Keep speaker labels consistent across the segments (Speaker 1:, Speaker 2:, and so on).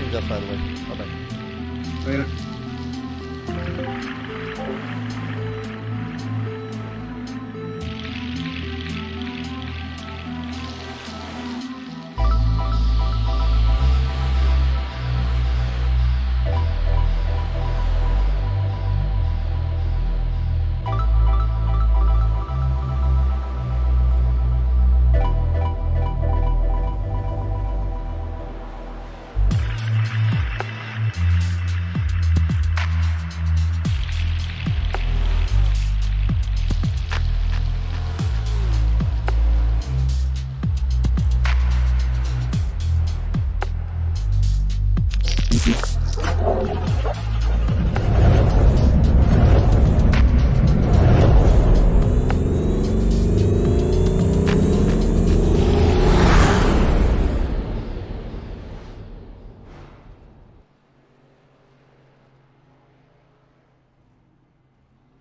Speaker 1: things up, by the way. Bye-bye.
Speaker 2: Later.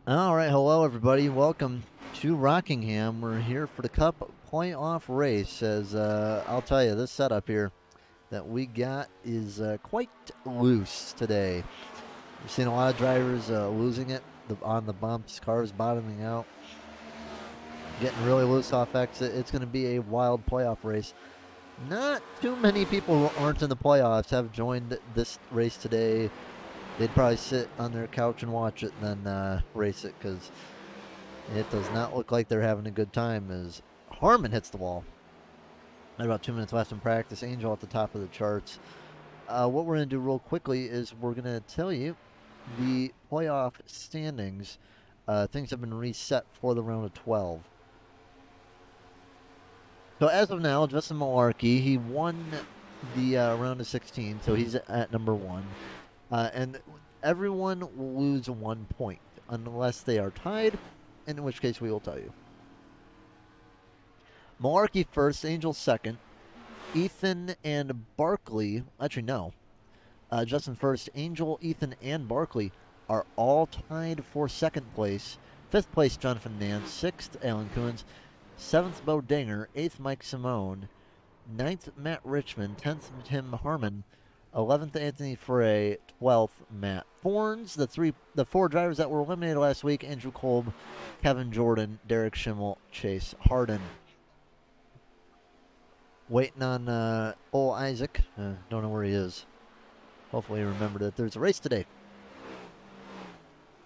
Speaker 1: All right, hello everybody. Welcome to Rockingham. We're here for the Cup playoff race. As I'll tell you, this setup here that we got is quite loose today. We've seen a lot of drivers losing it on the bumps, cars bottoming out, getting really loose off exit. It's going to be a wild playoff race. Not too many people who aren't in the playoffs have joined this race today. They'd probably sit on their couch and watch it and then race it, because it does not look like they're having a good time as Harmon hits the wall. About 2 minutes left in practice. Angel at the top of the charts. What we're going to do real quickly is we're going to tell you the playoff standings. Things have been reset for the round of 12. So as of now, Justin Malarkey, he won the round of 16, so he's at number 1. And everyone will lose 1 point unless they are tied, in which case we will tell you. Malarkey first, Angel second, Ethan and Barkley, actually no, Justin first, Angel, Ethan, and Barkley are all tied for second place. 5th place, Jonathan Nance. 6th, Alan Coons. 7th, Bo Dinger. 8th, Mike Simone. 9th, Matt Richmond. 10th, Tim Harmon. 11th, Anthony Frey. 12th, Matt Forns. The 4 drivers that were eliminated last week: Andrew Kolb, Kevin Jordan, Derek Schimmel, Chase Harden. Waiting on old Isaac. Don't know where he is. Hopefully he remembered that there's a race today.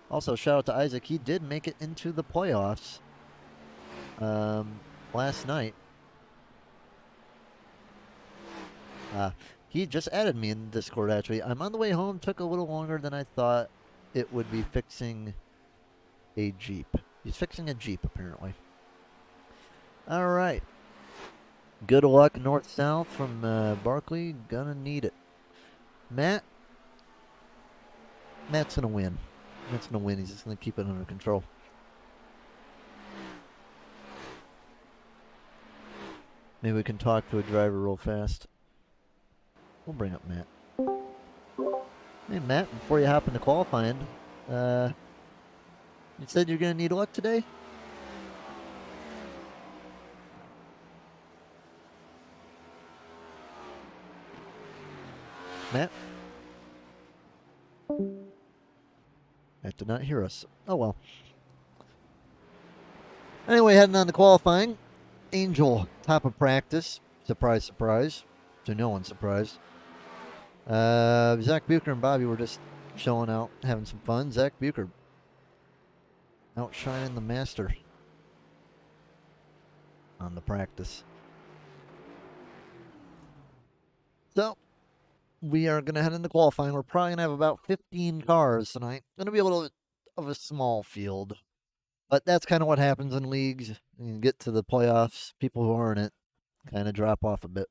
Speaker 1: Also, shout out to Isaac. He did make it into the playoffs last night. He just added me in Discord, actually. I'm on the way home. Took a little longer than I thought it would be fixing a Jeep. He's fixing a Jeep, apparently. All right. Good luck north-south from Barkley. Gonna need it. Matt's gonna win. Matt's gonna win. He's just gonna keep it under control. Maybe we can talk to a driver real fast. We'll bring up Matt. Hey, Matt, before you hop into qualifying, you said you're going to need luck today? Matt? Matt did not hear us. Oh, well. Anyway, heading on to qualifying. Angel, top of practice. Surprise, surprise. To no one's surprise. Zach Bucher and Bobby were just chilling out, having some fun. Zach Bucher outshining the master on the practice. So, we are going to head into qualifying. We're probably going to have about 15 cars tonight. Going to be a little bit of a small field. But that's kind of what happens in leagues. You get to the playoffs, people who aren't it kind of drop off a bit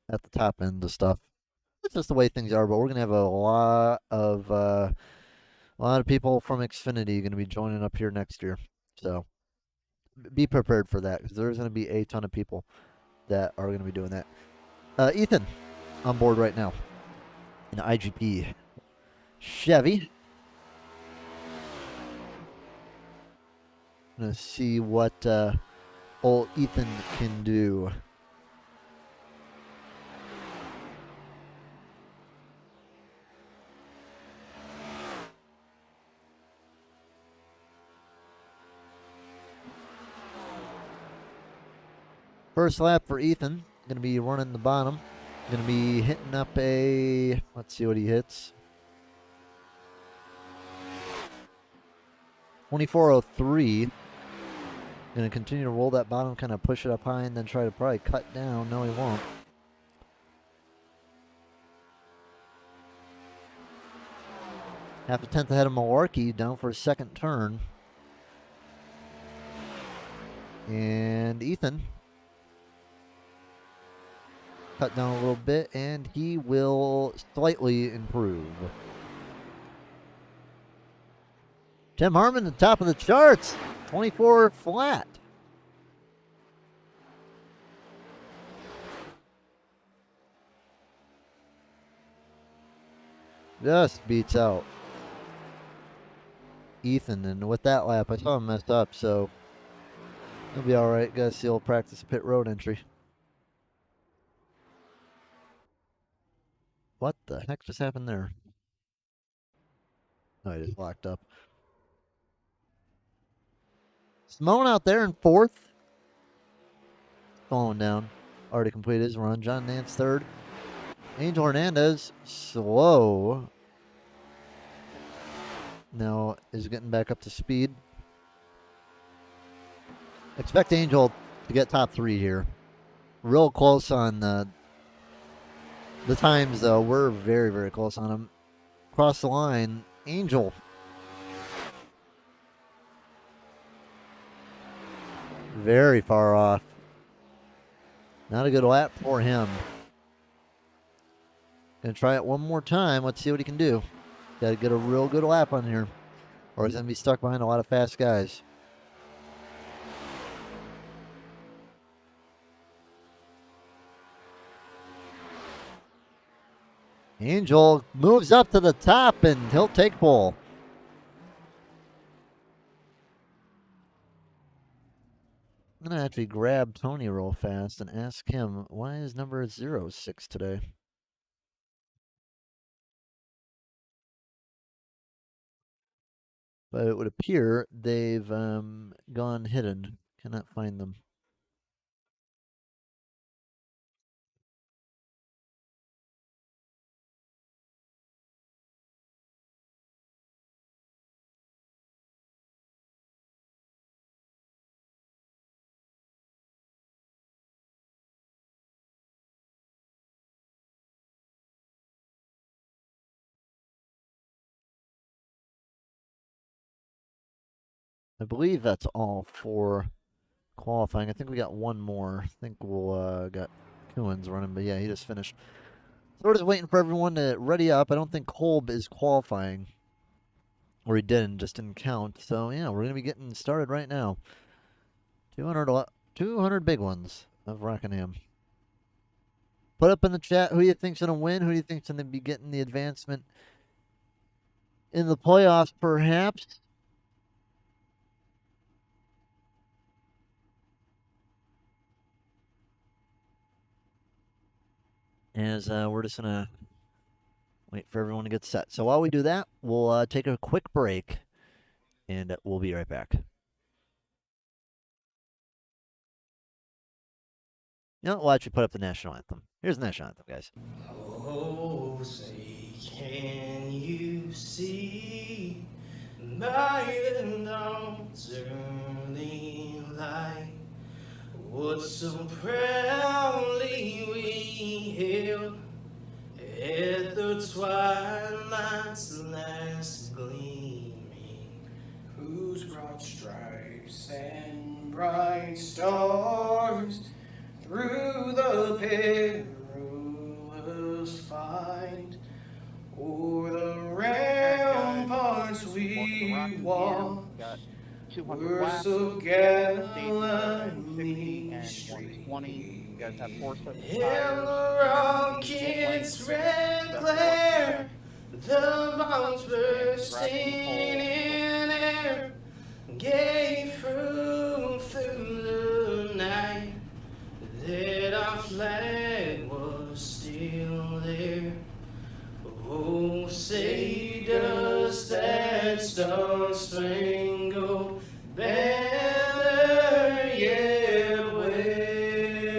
Speaker 1: at the top end of stuff. It's just the way things are, but we're going to have a lot of people from Xfinity going to be joining up here next year. So be prepared for that, because there's going to be a ton of people that are going to be doing that. Ethan on board right now in IGP Chevy. Going to see what old Ethan can do. First lap for Ethan. Going to be running the bottom. Going to be hitting up a, let's see what he hits. 24:03. Going to continue to roll that bottom, kind of push it up high, and then try to probably cut down. No, he won't. Half a tenth ahead of Malarkey, down for a second turn. And Ethan cut down a little bit, and he will slightly improve. Tim Harmon, the top of the charts, 24 flat. Just beats out Ethan, and with that lap, I saw him mess up, so he'll be all right. Got to see old practice pit road entry. What the heck just happened there? Oh, he just locked up. Simone out there in fourth. Falling down. Already completed his run. John Nance third. Angel Hernandez slow. Now is getting back up to speed. Expect Angel to get top three here. Real close on the times, though. We're very, very close on him. Across the line, Angel. Very far off. Not a good lap for him. Gonna try it one more time. Let's see what he can do. Gotta get a real good lap on here, or he's gonna be stuck behind a lot of fast guys. Angel moves up to the top, and he'll take pole. I'm going to actually grab Tony real fast and ask him, why is number 06 today? But it would appear they've gone hidden. Cannot find them. I believe that's all for qualifying. I think we got one more. I think we'll got Coons running, but yeah, he just finished. So we're just waiting for everyone to ready up. I don't think Kolb is qualifying, or he didn't, just didn't count. So yeah, we're gonna be getting started right now. 200 big ones of Rockingham. Put up in the chat who you think's gonna win. Who do you think's gonna be getting the advancement in the playoffs, perhaps? As we're just gonna wait for everyone to get set. So while we do that, we'll take a quick break, and we'll be right back. You know, we'll actually put up the national anthem. Here's the national anthem, guys.
Speaker 2: Oh, say, can you see by the dawn's early light what so proudly we hailed at the twilight's last gleaming,
Speaker 3: whose broad stripes and bright stars through the perilous fight o'er the ramparts we walked were so gallantly streaming, and the rocket's red glare, the bombs bursting in air, gave proof through the night that our flag was still there. Oh, say does that star-spangled banner yet wave?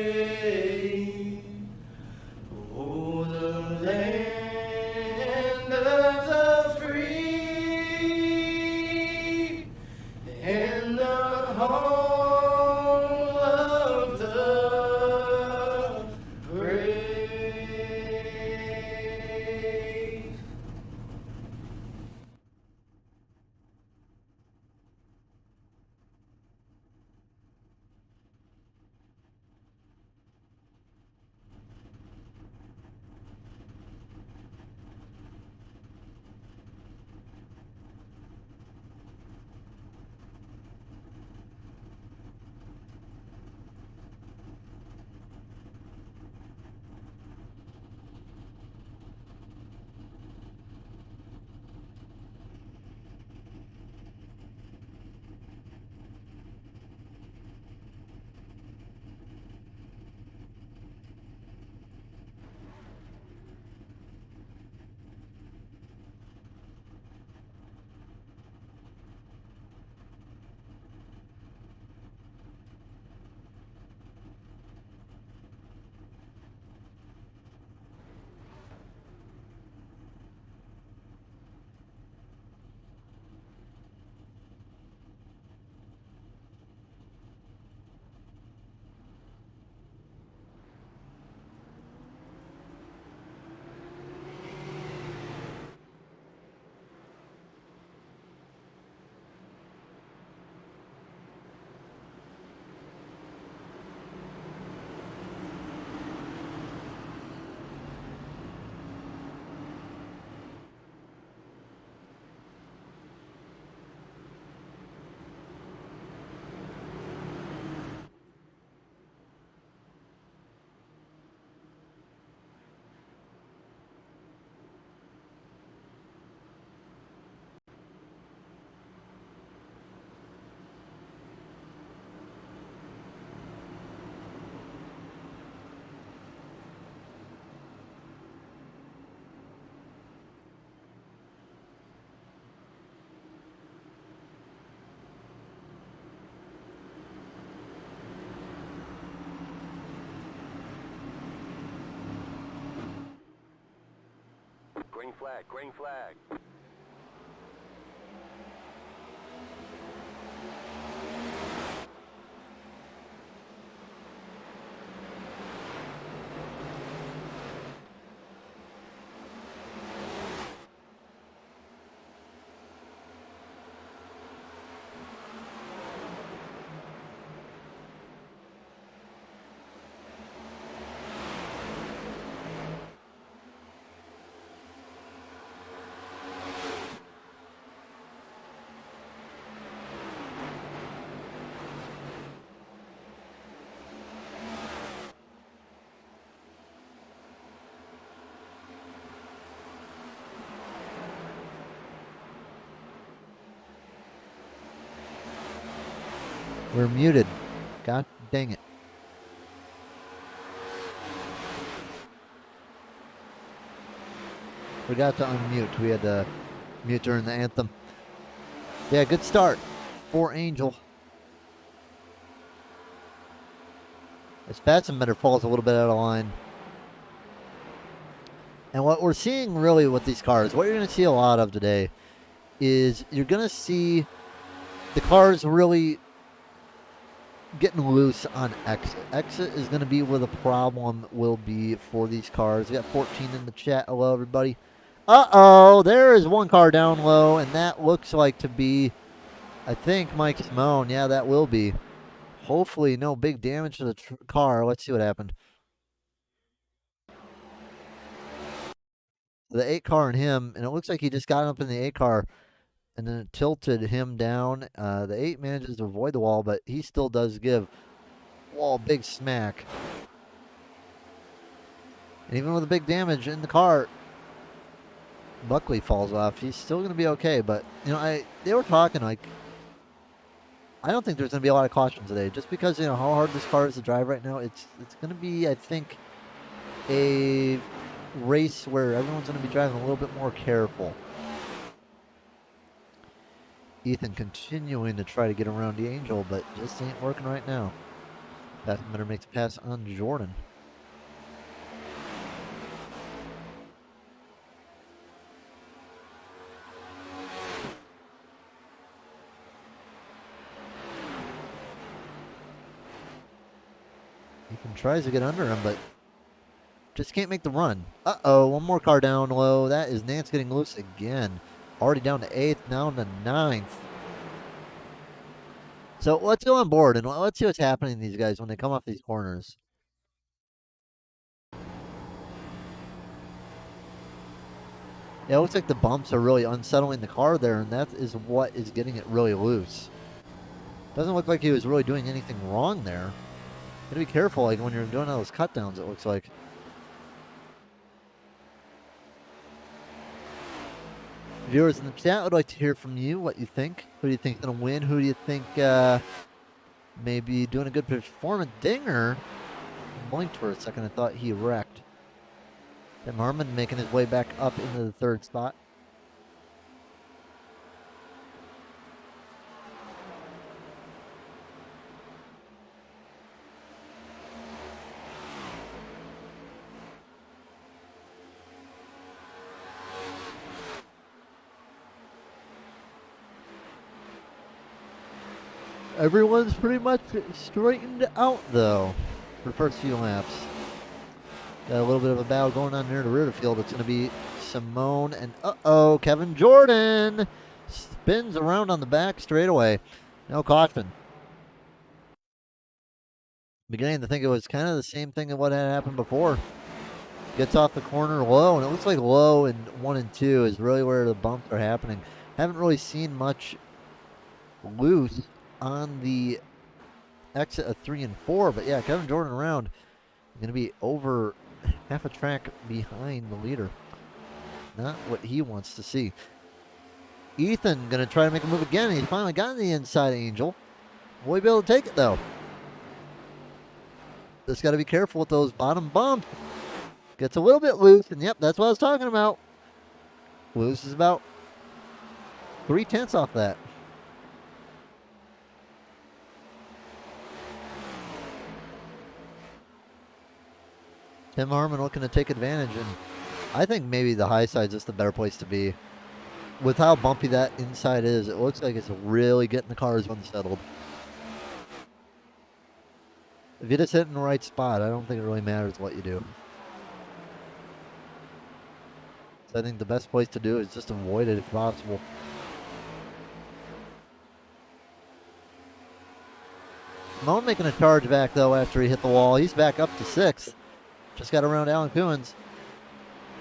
Speaker 4: flag, green flag.
Speaker 1: We're muted. God dang it. Forgot to unmute. We had to mute during the anthem. Yeah, good start for Angel. His Fatsenbender falls a little bit out of line. And what we're seeing really with these cars, what you're going to see a lot of today, is you're going to see the cars really getting loose on exit. Exit is going to be where the problem will be for these cars. We got 14 in the chat. Hello, everybody. Uh-oh, there is one car down low, and that looks like to be, I think, Mike Simone. Yeah, that will be. Hopefully, no big damage to the car. Let's see what happened. The 8 car and him, and it looks like he just got up in the 8 car, and then it tilted him down. The 8 manages to avoid the wall, but he still does give wall big smack. And even with the big damage in the car, Buckley falls off. He's still going to be okay, but you know, they were talking like, I don't think there's going to be a lot of caution today, just because you know how hard this car is to drive right now. It's going to be, I think, a race where everyone's going to be driving a little bit more careful. Ethan continuing to try to get around the Angel, but just ain't working right now. Fatsenbender makes a pass on Jordan. Ethan tries to get under him, but just can't make the run. Uh-oh, one more car down low. That is Nance getting loose again. Already down to 8th, down to 9th. So let's go on board and let's see what's happening to these guys when they come off these corners. Yeah, it looks like the bumps are really unsettling the car there, and that is what is getting it really loose. Doesn't look like he was really doing anything wrong there. Gotta be careful, like when you're doing all those cut downs, it looks like. Viewers in the chat, I would like to hear from you what you think. Who do you think is going to win? Who do you think maybe doing a good performance? Dinger blinked for a second. I thought he wrecked. Tim Harmon making his way back up into the 3rd spot. Everyone's pretty much straightened out, though, for the first few laps. Got a little bit of a battle going on near the rear of the field. It's going to be Simone and, uh-oh, Kevin Jordan spins around on the back straightaway. No caution. Beginning to think it was kind of the same thing as what had happened before. Gets off the corner low, and it looks like low in 1 and 2 is really where the bumps are happening. Haven't really seen much loose on the exit of 3 and 4, but yeah, Kevin Jordan around. Going to be over half a track behind the leader. Not what he wants to see. Ethan going to try to make a move again. He's finally gotten the inside Angel. Will he be able to take it, though? Just got to be careful with those bottom bumps. Gets a little bit loose, and yep, that's what I was talking about. Loose is about 3/10 off that. Tim Harmon looking to take advantage, and I think maybe the high side's just the better place to be. With how bumpy that inside is, it looks like it's really getting the cars unsettled. If you just hit in the right spot, I don't think it really matters what you do. So I think the best place to do is just avoid it if possible. Moan making a charge back, though, after he hit the wall. He's back up to 6th. Just got around Alan Coons.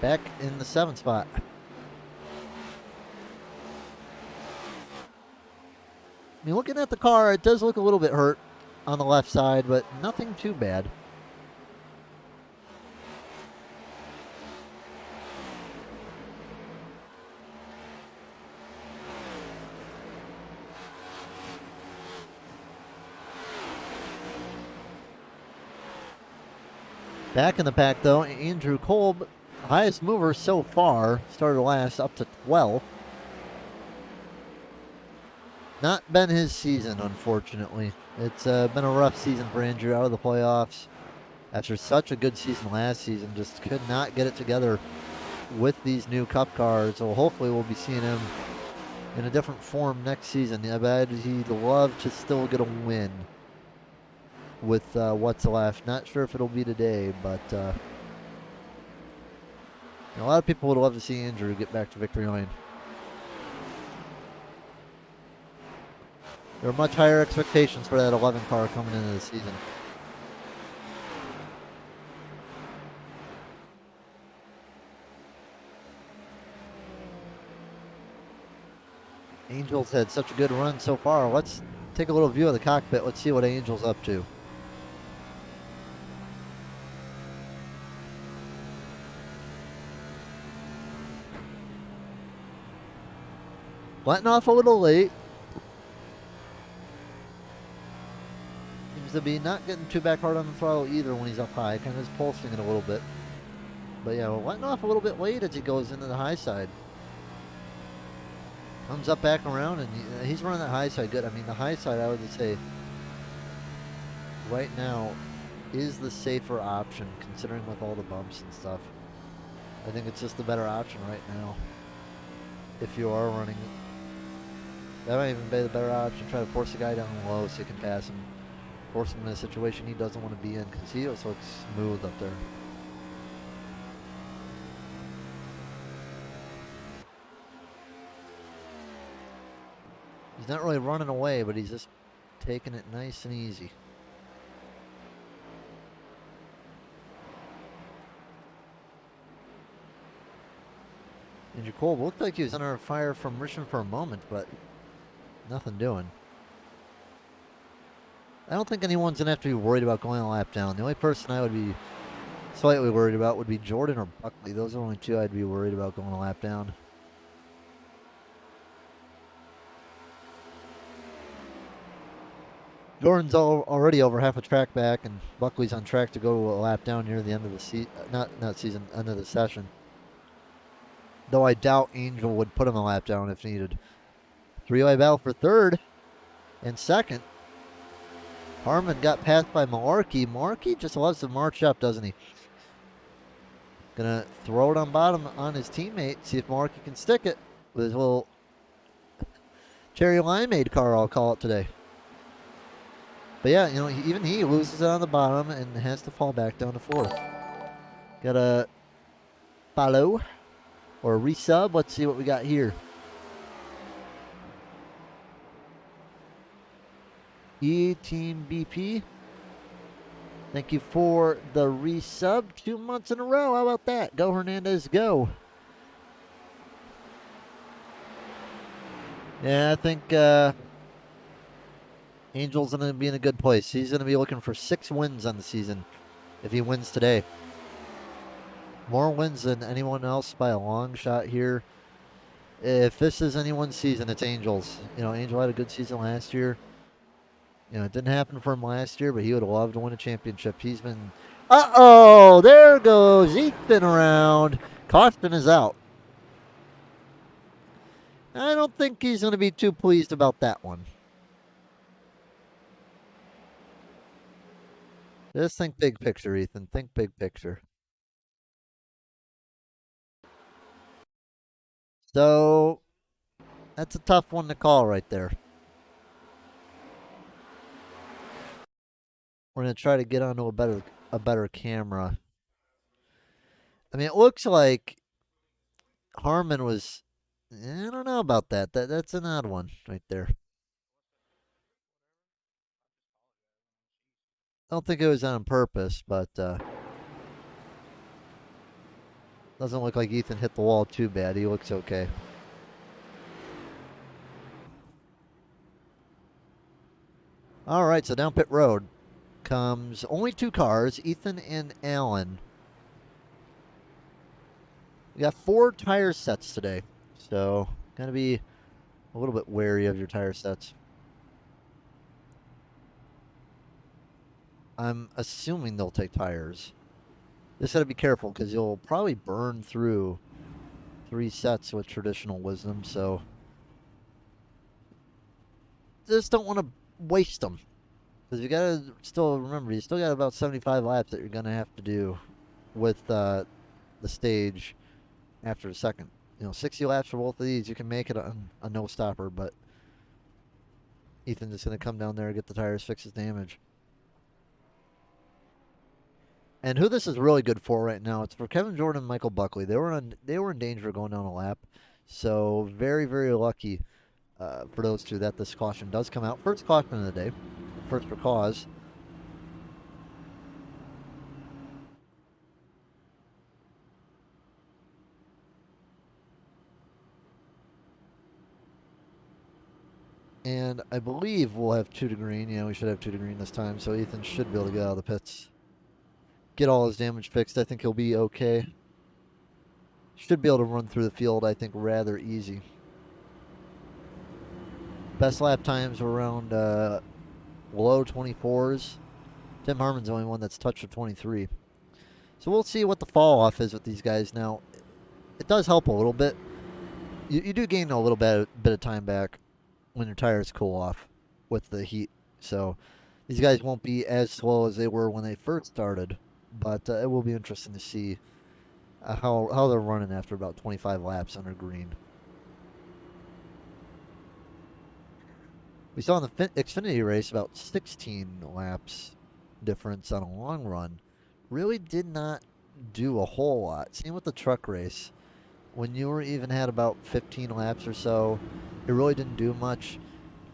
Speaker 1: Back in the 7th spot. I mean, looking at the car, it does look a little bit hurt on the left side, but nothing too bad. Back in the pack, though, Andrew Kolb, highest mover so far, started last up to 12th. Not been his season, unfortunately. It's been a rough season for Andrew, out of the playoffs. After such a good season last season, just could not get it together with these new Cup cars. So hopefully we'll be seeing him in a different form next season. I bet he'd love to still get a win with what's left. Not sure if it'll be today, but a lot of people would love to see Andrew get back to victory lane. There are much higher expectations for that 11 car coming into the season. Angels had such a good run so far. Let's take a little view of the cockpit. Let's see what Angel's up to. Letting off a little late. Seems to be not getting too back hard on the throttle either when he's up high. Kind of is pulsing it a little bit. But yeah, letting off a little bit late as he goes into the high side. Comes up back around, and he's running that high side good. I mean, the high side, I would say, right now, is the safer option, considering with all the bumps and stuff. I think it's just the better option right now. If you are running it. That might even be the better option. Try to force the guy down low so you can pass him. Force him in a situation he doesn't want to be in, because he just looks smooth up there. He's not really running away, but he's just taking it nice and easy. Andrew Kolb looked like he was under fire from Richmond for a moment, but nothing doing. I don't think anyone's going to have to be worried about going a lap down. The only person I would be slightly worried about would be Jordan or Buckley. Those are the only two I'd be worried about going a lap down. Jordan's already over half a track back, and Buckley's on track to go a lap down near the end of the end of the session. Though I doubt Angel would put him a lap down if needed. Three-way battle for third and second. Harmon got passed by Malarkey. Malarkey just loves to march up, doesn't he? Gonna throw it on bottom on his teammate. See if Malarkey can stick it with his little cherry limeade car, I'll call it today. But yeah, even he loses it on the bottom and has to fall back down to 4th. Got a follow or a resub. Let's see what we got here. Team BP. Thank you for the resub 2 months in a row. How about that? Go Hernandez, go. Yeah, I think Angel's going to be in a good place. He's going to be looking for 6 wins on the season if he wins today. More wins than anyone else by a long shot here. If this is anyone's season, it's Angel's. Angel had a good season last year. It didn't happen for him last year, but he would have loved to win a championship. He's been... Uh-oh! There goes Ethan around. Caution is out. I don't think he's going to be too pleased about that one. Just think big picture, Ethan. Think big picture. So that's a tough one to call right there. We're gonna try to get onto a better camera. I mean, it looks like Harmon was. I don't know about that. That's an odd one right there. I don't think it was on purpose, but doesn't look like Ethan hit the wall too bad. He looks okay. All right, so down pit road comes only 2 cars, Ethan and Alan. We got 4 tire sets today, so gotta be a little bit wary of your tire sets. I'm assuming they'll take tires. Just gotta be careful because you'll probably burn through 3 sets with traditional wisdom, so just don't want to waste them. Because you gotta still remember, you still got about 75 laps that you're gonna have to do with the stage after the second. 60 laps for both of these, you can make it a no stopper, but Ethan's just gonna come down there and get the tires, fix his damage. And who this is really good for right now, it's for Kevin Jordan and Michael Buckley. They were in danger of going down a lap, so very, very lucky for those two that this caution does come out. First caution of the day, first for cause. And I believe we'll have 2 to green. Yeah, we should have 2 to green this time, so Ethan should be able to get out of the pits. Get all his damage fixed. I think he'll be okay. Should be able to run through the field, I think, rather easy. Best lap times were around low 24s. Tim Harmon's the only one that's touched a 23. So we'll see what the fall off is with these guys. Now, it does help a little bit. You do gain a little bit of time back when your tires cool off with the heat. So these guys won't be as slow as they were when they first started. But it will be interesting to see how they're running after about 25 laps under green. We saw in the Xfinity race about 16 laps difference on a long run. Really did not do a whole lot. Same with the truck race. When you were even had about 15 laps or so, it really didn't do much.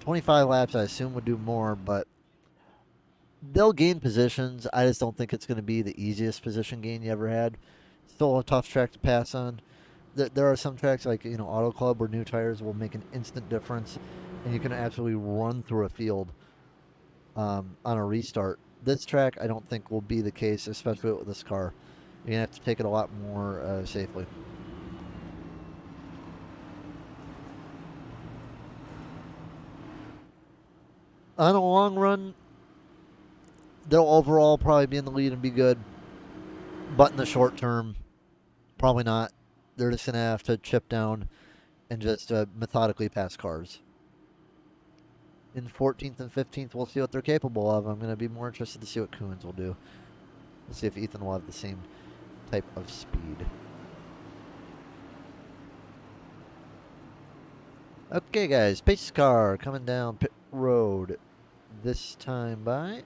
Speaker 1: 25 laps, I assume, would do more, but they'll gain positions. I just don't think it's going to be the easiest position gain you ever had. Still a tough track to pass on. There are some tracks like Auto Club where new tires will make an instant difference, and you can absolutely run through a field on a restart. This track, I don't think will be the case, especially with this car. You're gonna have to take it a lot more safely. On a long run, they'll overall probably be in the lead and be good. But in the short term, probably not. They're just going to have to chip down and just methodically pass cars. In 14th and 15th, we'll see what they're capable of. I'm going to be more interested to see what Coons will do. We'll see if Ethan will have the same type of speed. Okay, guys. Pace car coming down pit road. This time by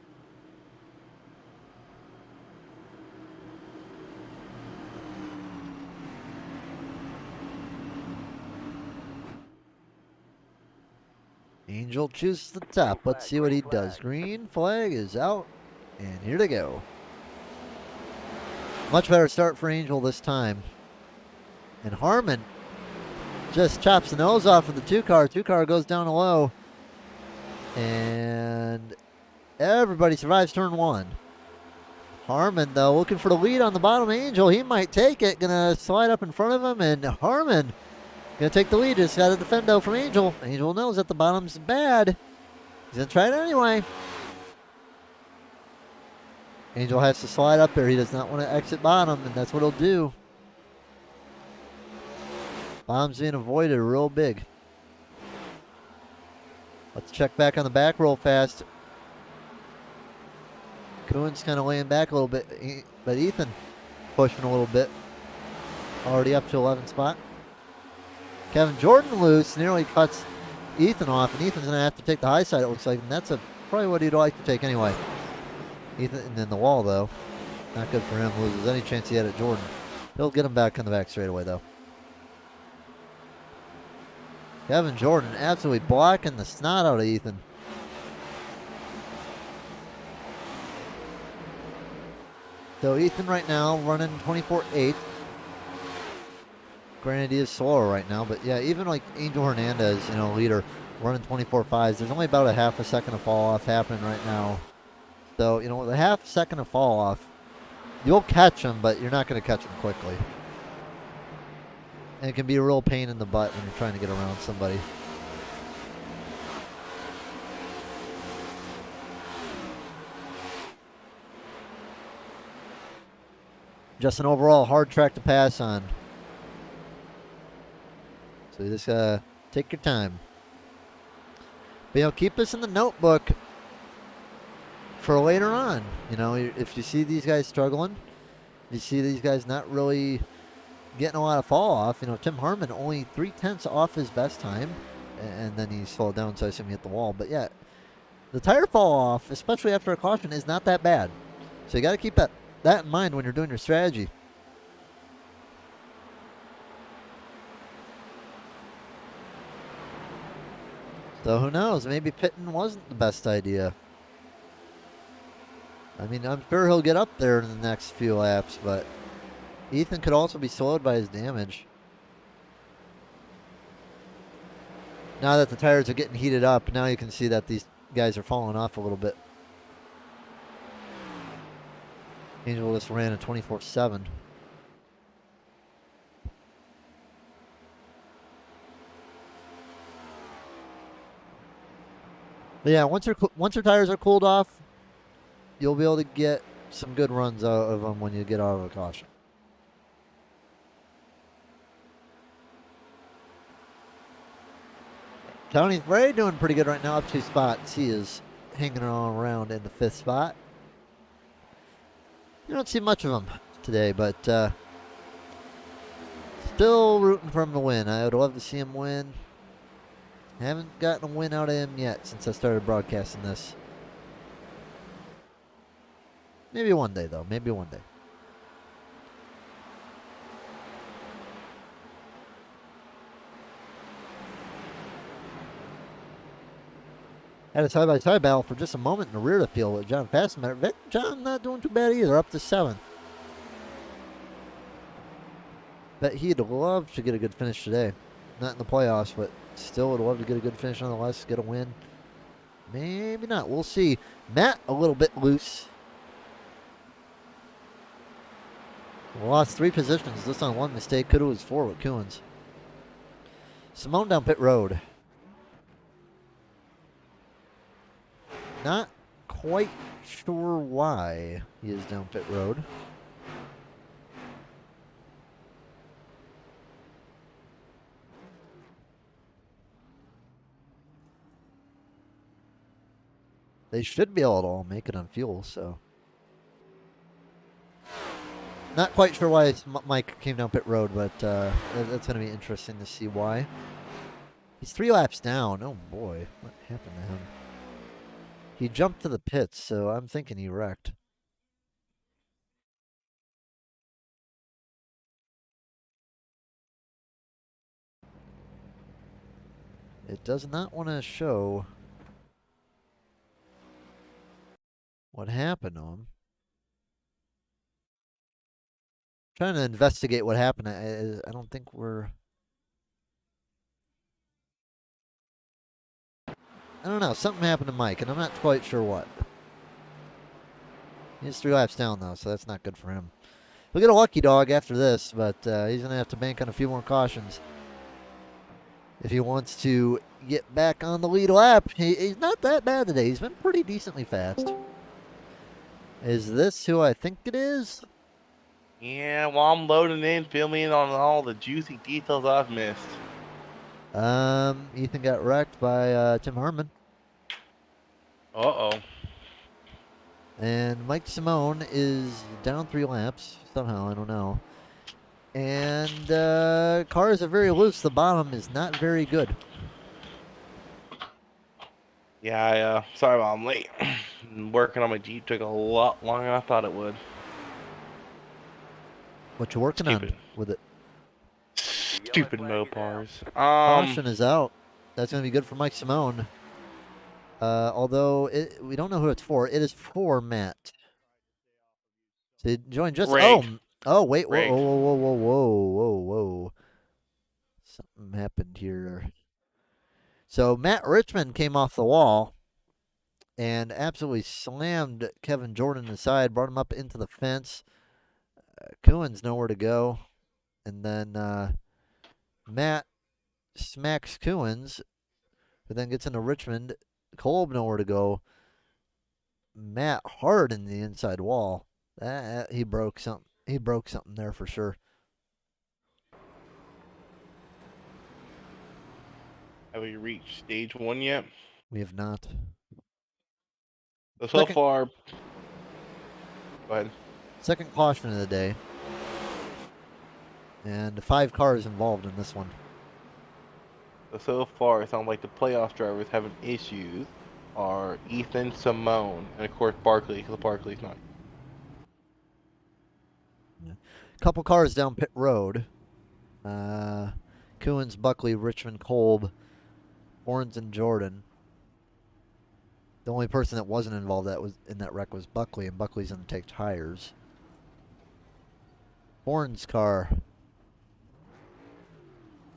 Speaker 1: Angel chooses the top. Let's see what he does. Green flag is out, and here they go. Much better start for Angel this time. And Harmon just chops the nose off of the 2-car. 2-car goes down low. And everybody survives turn 1. Harmon, though, looking for the lead on the bottom. Angel, he might take it. Gonna slide up in front of him, and Harmon gonna take the lead. Just got a defendo from Angel. Angel knows that the bottom's bad. He's gonna try it anyway. Angel has to slide up there. He does not want to exit bottom, and that's what he'll do. Bottom's being avoided real big. Let's check back on the back real fast. Coon's kind of laying back a little bit, but Ethan pushing a little bit. Already up to 11th spot. Kevin Jordan loose, nearly cuts Ethan off, and Ethan's going to have to take the high side, it looks like, and that's probably what he'd like to take anyway. Ethan, and then the wall, though. Not good for him. Loses any chance he had at Jordan. He'll get him back on the back straightaway, though. Kevin Jordan absolutely blocking the snot out of Ethan. So Ethan right now running 24.8. Granted, he is slower right now, but yeah, even like Angel Hernandez, leader, running 24.5s. There's only about a half a second of fall off happening right now. So, with a half second of fall off, you'll catch him, but you're not going to catch him quickly. And it can be a real pain in the butt when you're trying to get around somebody. Just an overall hard track to pass on. So you just take your time. But keep this in the notebook for later on. If you see these guys struggling, you see these guys not really getting a lot of fall off. Tim Harmon only 3/10 off his best time, and then he slowed down, so I assume he hit the wall. But yeah, the tire fall off, especially after a caution, is not that bad. So you got to keep that in mind when you're doing your strategy. So who knows? Maybe pitting wasn't the best idea. I mean, I'm sure he'll get up there in the next few laps, but Ethan could also be slowed by his damage. Now that the tires are getting heated up, now you can see that these guys are falling off a little bit. Angel just ran a 24.7. But yeah, once your tires are cooled off, you'll be able to get some good runs out of them when you get out of a caution. Tony Bray doing pretty good right now, up 2 spots. He is hanging on around in the 5th spot. You don't see much of him today, but still rooting for him to win. I would love to see him win. Haven't gotten a win out of him yet since I started broadcasting this. Maybe one day, though. Maybe one day. Had a side-by-side battle for just a moment in the rear of the field with John Fassmatter. John not doing too bad either, up to 7th. Bet he'd love to get a good finish today. Not in the playoffs, but still would love to get a good finish nonetheless, get a win. Maybe not. We'll see. Matt a little bit loose. Lost 3 positions. Just on 1 mistake. Could have was 4 with Coons. Simone down pit road. Not quite sure why he is down pit road. They should be able to all make it on fuel, so. Not quite sure why Mike came down pit road, but that's going to be interesting to see why. He's 3 laps down. Oh boy, what happened to him? He jumped to the pits, so I'm thinking he wrecked. It does not want to show what happened to him. Trying to investigate what happened. I don't think we're... I don't know. Something happened to Mike, and I'm not quite sure what. He's 3 laps down, though, so that's not good for him. We'll get a lucky dog after this, but he's going to have to bank on a few more cautions if he wants to get back on the lead lap. He's not that bad today. He's been pretty decently fast. Is this who I think it is?
Speaker 3: Yeah, while I'm loading in, filling in on all the juicy details I've missed.
Speaker 1: Ethan got wrecked by Tim Harmon.
Speaker 3: Uh-oh.
Speaker 1: And Mike Simone is down 3 laps somehow. I don't know. And cars are very loose. The bottom is not very good.
Speaker 3: Yeah, sorry about I'm late. Working on my Jeep took a lot longer than I thought it would.
Speaker 1: What you working on
Speaker 3: Stupid.
Speaker 1: with it?
Speaker 3: Stupid Mopars.
Speaker 1: Caution is out. That's going to be good for Mike Simone. Although we don't know who it's for. It is for Matt. So he joined just.
Speaker 3: Rigged.
Speaker 1: Oh, wait. Whoa,
Speaker 3: Rigged.
Speaker 1: whoa, whoa, whoa, whoa, whoa, whoa. Something happened here. So Matt Richmond came off the wall and absolutely slammed Kevin Jordan aside, brought him up into the fence. Cohen's nowhere to go. And then Matt smacks Cohen's, who then gets into Richmond. Kolb nowhere to go. Matt hard in the inside wall. He broke something. He broke something there for sure.
Speaker 3: Have we reached stage 1 yet?
Speaker 1: We have not.
Speaker 3: So far. Go ahead.
Speaker 1: Second caution of the day. And 5 cars involved in this one.
Speaker 3: So far, it sounds like the playoff drivers having issues are Ethan, Simone, and of course Barkley, because Barkley's not.
Speaker 1: Couple cars down pit road. Coons, Buckley, Richmond, Kolb, Horns, and Jordan. The only person that wasn't involved in that wreck was Buckley, and Buckley's going to take tires. Horns' car,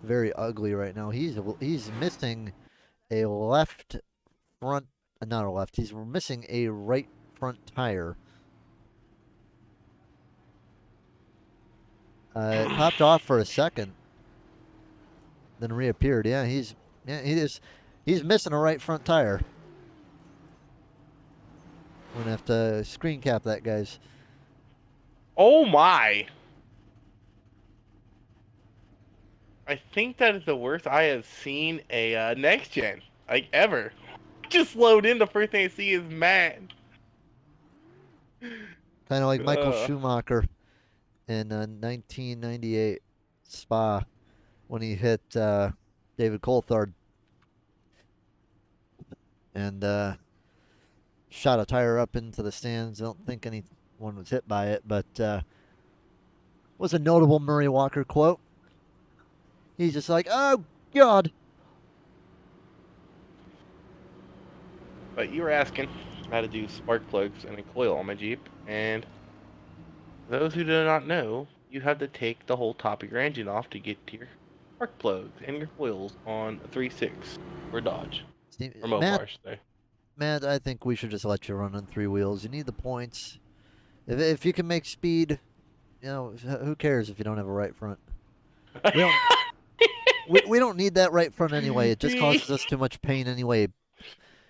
Speaker 1: very ugly right now. He's missing a left front, not a left. He's missing a right front tire. It popped off for a second, then reappeared. He's missing a right front tire. We're gonna have to screen cap that, guys.
Speaker 3: Oh my! I think that is the worst I have seen a next gen like ever. Just load in, the first thing I see is Matt.
Speaker 1: Kind of like Michael Schumacher in 1998 Spa when he hit David Coulthard and shot a tire up into the stands. I don't think anyone was hit by it, but was a notable Murray Walker quote. He's just like, "Oh God."
Speaker 3: But you were asking how to do spark plugs and a coil on my Jeep, and those who do not know, you have to take the whole top of your engine off to get to your spark plugs and your coils on a 3.6 or Dodge.
Speaker 1: See,
Speaker 3: Or Mopar, I should say.
Speaker 1: Matt, I think we should just let you run on 3 wheels. You need the points. If you can make speed, who cares if you don't have a right front? We don't need that right front anyway. It just causes us too much pain anyway.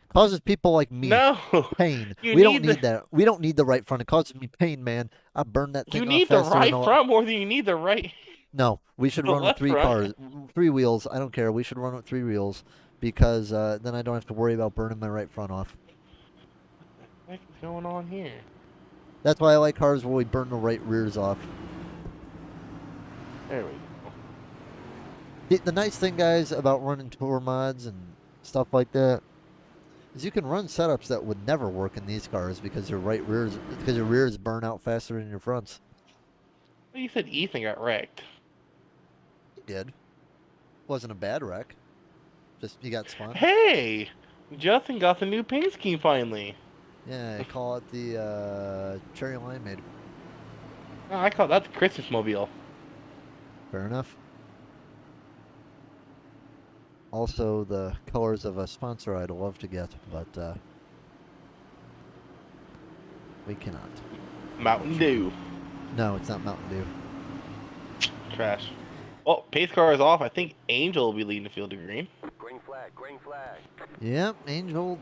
Speaker 1: Causes people like me pain. We don't need that. We don't need the right front. It causes me pain, man. I burn that thing off faster.
Speaker 3: You need the right front more than you need the right.
Speaker 1: No, we should run with 3 cars, 3 wheels. I don't care. We should run with 3 wheels because then I don't have to worry about burning my right front off.
Speaker 3: What the heck is going on here?
Speaker 1: That's why I like cars where we burn the right rears off.
Speaker 3: There we go.
Speaker 1: The nice thing, guys, about running tour mods and stuff like that is you can run setups that would never work in these cars because your rears burn out faster than your fronts.
Speaker 3: Well, you said Ethan got wrecked.
Speaker 1: He did. Wasn't a bad wreck. Just he got spun.
Speaker 3: Hey, Justin got the new paint scheme finally.
Speaker 1: Yeah, I call it the cherry limeade.
Speaker 3: Oh, I call that the Christmas mobile.
Speaker 1: Fair enough. Also, the colors of a sponsor I'd love to get, but we cannot.
Speaker 3: Mountain Dew.
Speaker 1: No, it's not Mountain Dew.
Speaker 3: Trash. Well, pace car is off. I think Angel will be leading the field of green.
Speaker 4: Green flag, green flag.
Speaker 1: Yep, Angel.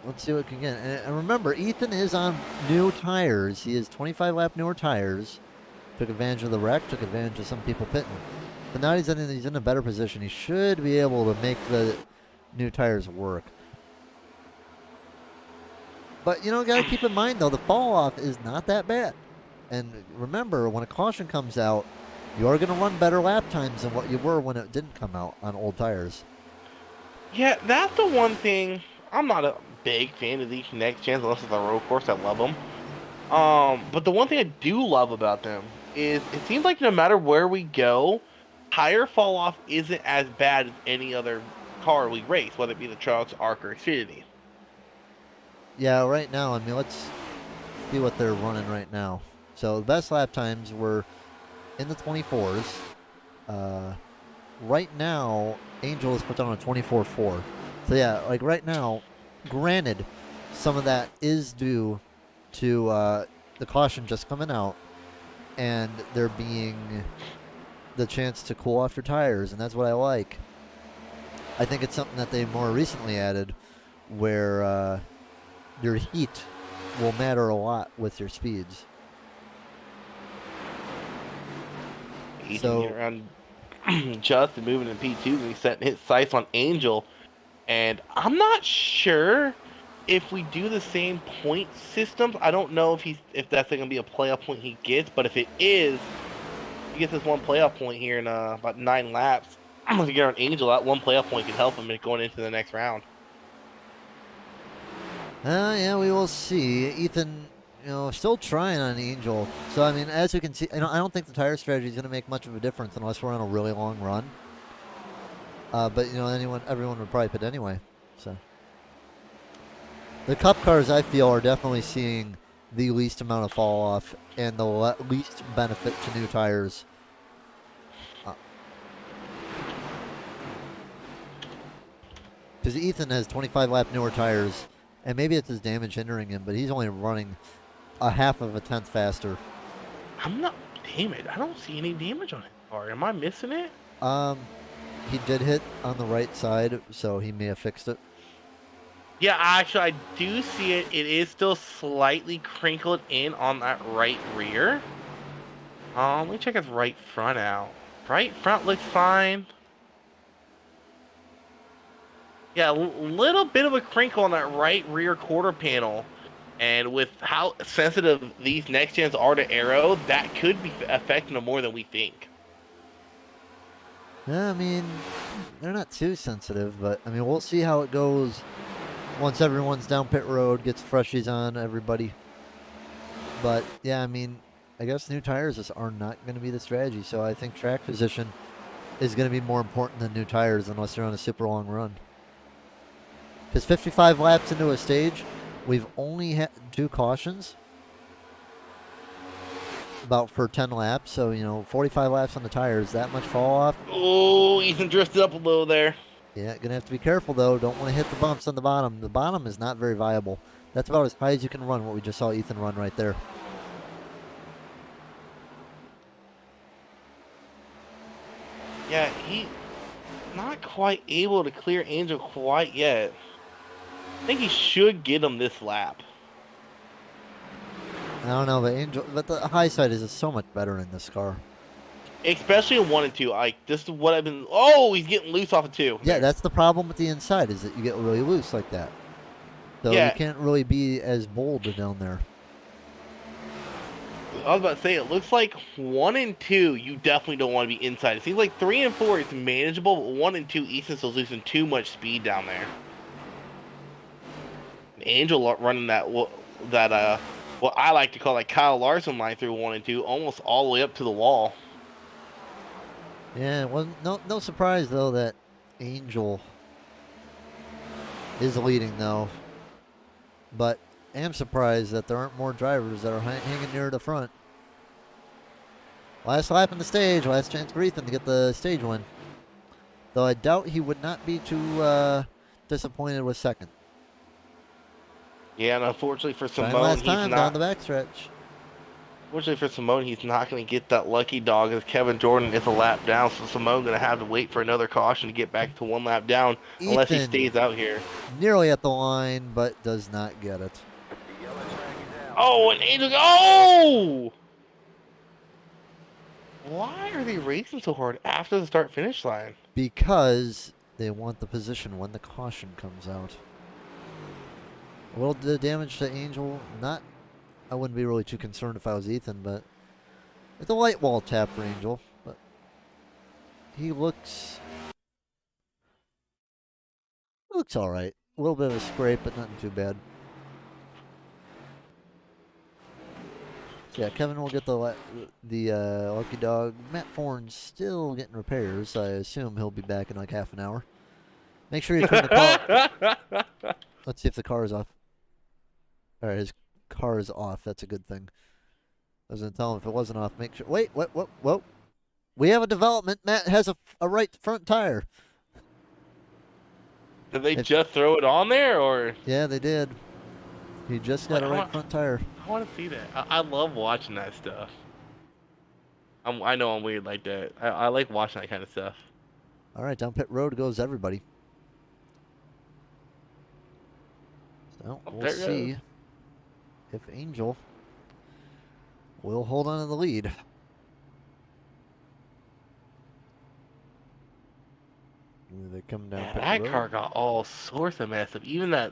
Speaker 1: Let's see what we can get. And remember, Ethan is on new tires. He has 25 lap newer tires. Took advantage of the wreck. Took advantage of some people pitting. But now he's in a better position. He should be able to make the new tires work. But, got to keep in mind, though, the fall off is not that bad. And remember, when a caution comes out, you are going to run better lap times than what you were when it didn't come out on old tires.
Speaker 3: Yeah, that's the one thing. I'm not a big fan of these next gens unless it's a road course. I love them. But the one thing I do love about them is it seems like no matter where we go, tire fall off isn't as bad as any other car we race, whether it be the trucks, Arc, or Xfinity.
Speaker 1: Yeah, right now, I mean, let's see what they're running right now. So the best lap times were in the 24s. Right now, Angel has put down a 24.4. So yeah, like right now, granted, some of that is due to the caution just coming out and there being the chance to cool off your tires, and that's what I like. I think it's something that they more recently added where your heat will matter a lot with your speeds.
Speaker 3: He's
Speaker 1: So
Speaker 3: around Justin moving in P2 and he's setting his sights on Angel. And I'm not sure if we do the same point systems. I don't know if that's going to be a playoff point he gets, but if it is, he gets this one playoff point here in about 9 laps. If you get on Angel, that one playoff point can help him in going into the next round.
Speaker 1: yeah, we will see. Ethan, still trying on Angel. So I mean, as you can see, I don't think the tire strategy is going to make much of a difference unless we're on a really long run. But everyone would probably pit anyway. So the Cup cars, I feel, are definitely seeing the least amount of fall off and the least benefit to new tires. Because Ethan has 25 lap newer tires, and maybe it's his damage hindering him, but he's only running a half of a tenth faster.
Speaker 3: I'm not. Damn it! I don't see any damage on his car. Am I missing it?
Speaker 1: He did hit on the right side, so he may have fixed it.
Speaker 3: Yeah, actually, I do see it. It is still slightly crinkled in on that right rear. Let me check his right front out. Right front looks fine. Yeah, a little bit of a crinkle on that right rear quarter panel. And with how sensitive these next gens are to aero, that could be affecting them more than we think.
Speaker 1: Yeah, I mean, they're not too sensitive, but I mean, we'll see how it goes once everyone's down pit road, gets freshies on everybody. But yeah, I mean, I guess new tires are not going to be the strategy. So I think track position is going to be more important than new tires unless you're on a super long run. Because 55 laps into a stage, we've only had 2 cautions. About for 10 laps, so 45 laps on the tires, that much fall off.
Speaker 3: Oh, Ethan drifted up a little there.
Speaker 1: Yeah, gonna have to be careful though. Don't want to hit the bumps on the bottom. The bottom is not very viable. That's about as high as you can run. What we just saw Ethan run right there.
Speaker 3: Yeah, he not quite able to clear Angel quite yet. I think he should get him this lap.
Speaker 1: I don't know, but the high side is just so much better in this car.
Speaker 3: Especially in 1 and 2. Like, this is what I've been. Oh, he's getting loose off of 2.
Speaker 1: Yeah,
Speaker 3: There.
Speaker 1: that's the problem with the inside is that you get really loose like that. So
Speaker 3: Yeah.
Speaker 1: you can't really be as bold down there.
Speaker 3: I was about to say, it looks like 1 and 2, you definitely don't want to be inside. It seems like 3 and 4 is manageable, but 1 and 2, Ethan's still losing too much speed down there. Angel running that what I like to call like Kyle Larson line through 1 and 2, almost all the way up to the wall.
Speaker 1: Yeah, well, no surprise though that Angel is leading though. But I am surprised that there aren't more drivers that are hanging near the front. Last lap in the stage, last chance for Ethan to get the stage win. Though I doubt he would not be too disappointed with second.
Speaker 3: Yeah, and unfortunately for
Speaker 1: Trying
Speaker 3: Simone,
Speaker 1: last
Speaker 3: he's
Speaker 1: time
Speaker 3: not.
Speaker 1: down the backstretch.
Speaker 3: Fortunately for Simone, he's not going to get that lucky dog as Kevin Jordan is a lap down. So Simone going to have to wait for another caution to get back to 1 lap down unless he
Speaker 1: Ethan
Speaker 3: stays out here.
Speaker 1: nearly at the line, but does not get it.
Speaker 4: The yellow flag is out.
Speaker 3: Oh, and Angel. Oh! Why are they racing so hard after the start finish line?
Speaker 1: Because they want the position when the caution comes out. A little bit of damage to Angel. I wouldn't be really too concerned if I was Ethan, but it's a light wall tap for Angel. But he looks all right. A little bit of a scrape, but nothing too bad. So yeah, Kevin will get the lucky dog. Matt Fourn's still getting repairs. I assume he'll be back in like half an hour. Make sure you turn the car. Let's see if the car is off. All right, his car is off. That's a good thing. I was gonna tell him if it wasn't off. Make sure. Wait, what? We have a development. Matt has a right front tire.
Speaker 3: Did they just throw it on there, or?
Speaker 1: Yeah, they did. He just got a right front tire.
Speaker 3: I want to see that. I love watching that stuff. I know I'm weird like that. I like watching that kind of stuff.
Speaker 1: All right, down pit road goes everybody. So we'll see if Angel will hold on to the lead. They come down pit
Speaker 3: That
Speaker 1: road.
Speaker 3: car got all sorts of mess up. Even that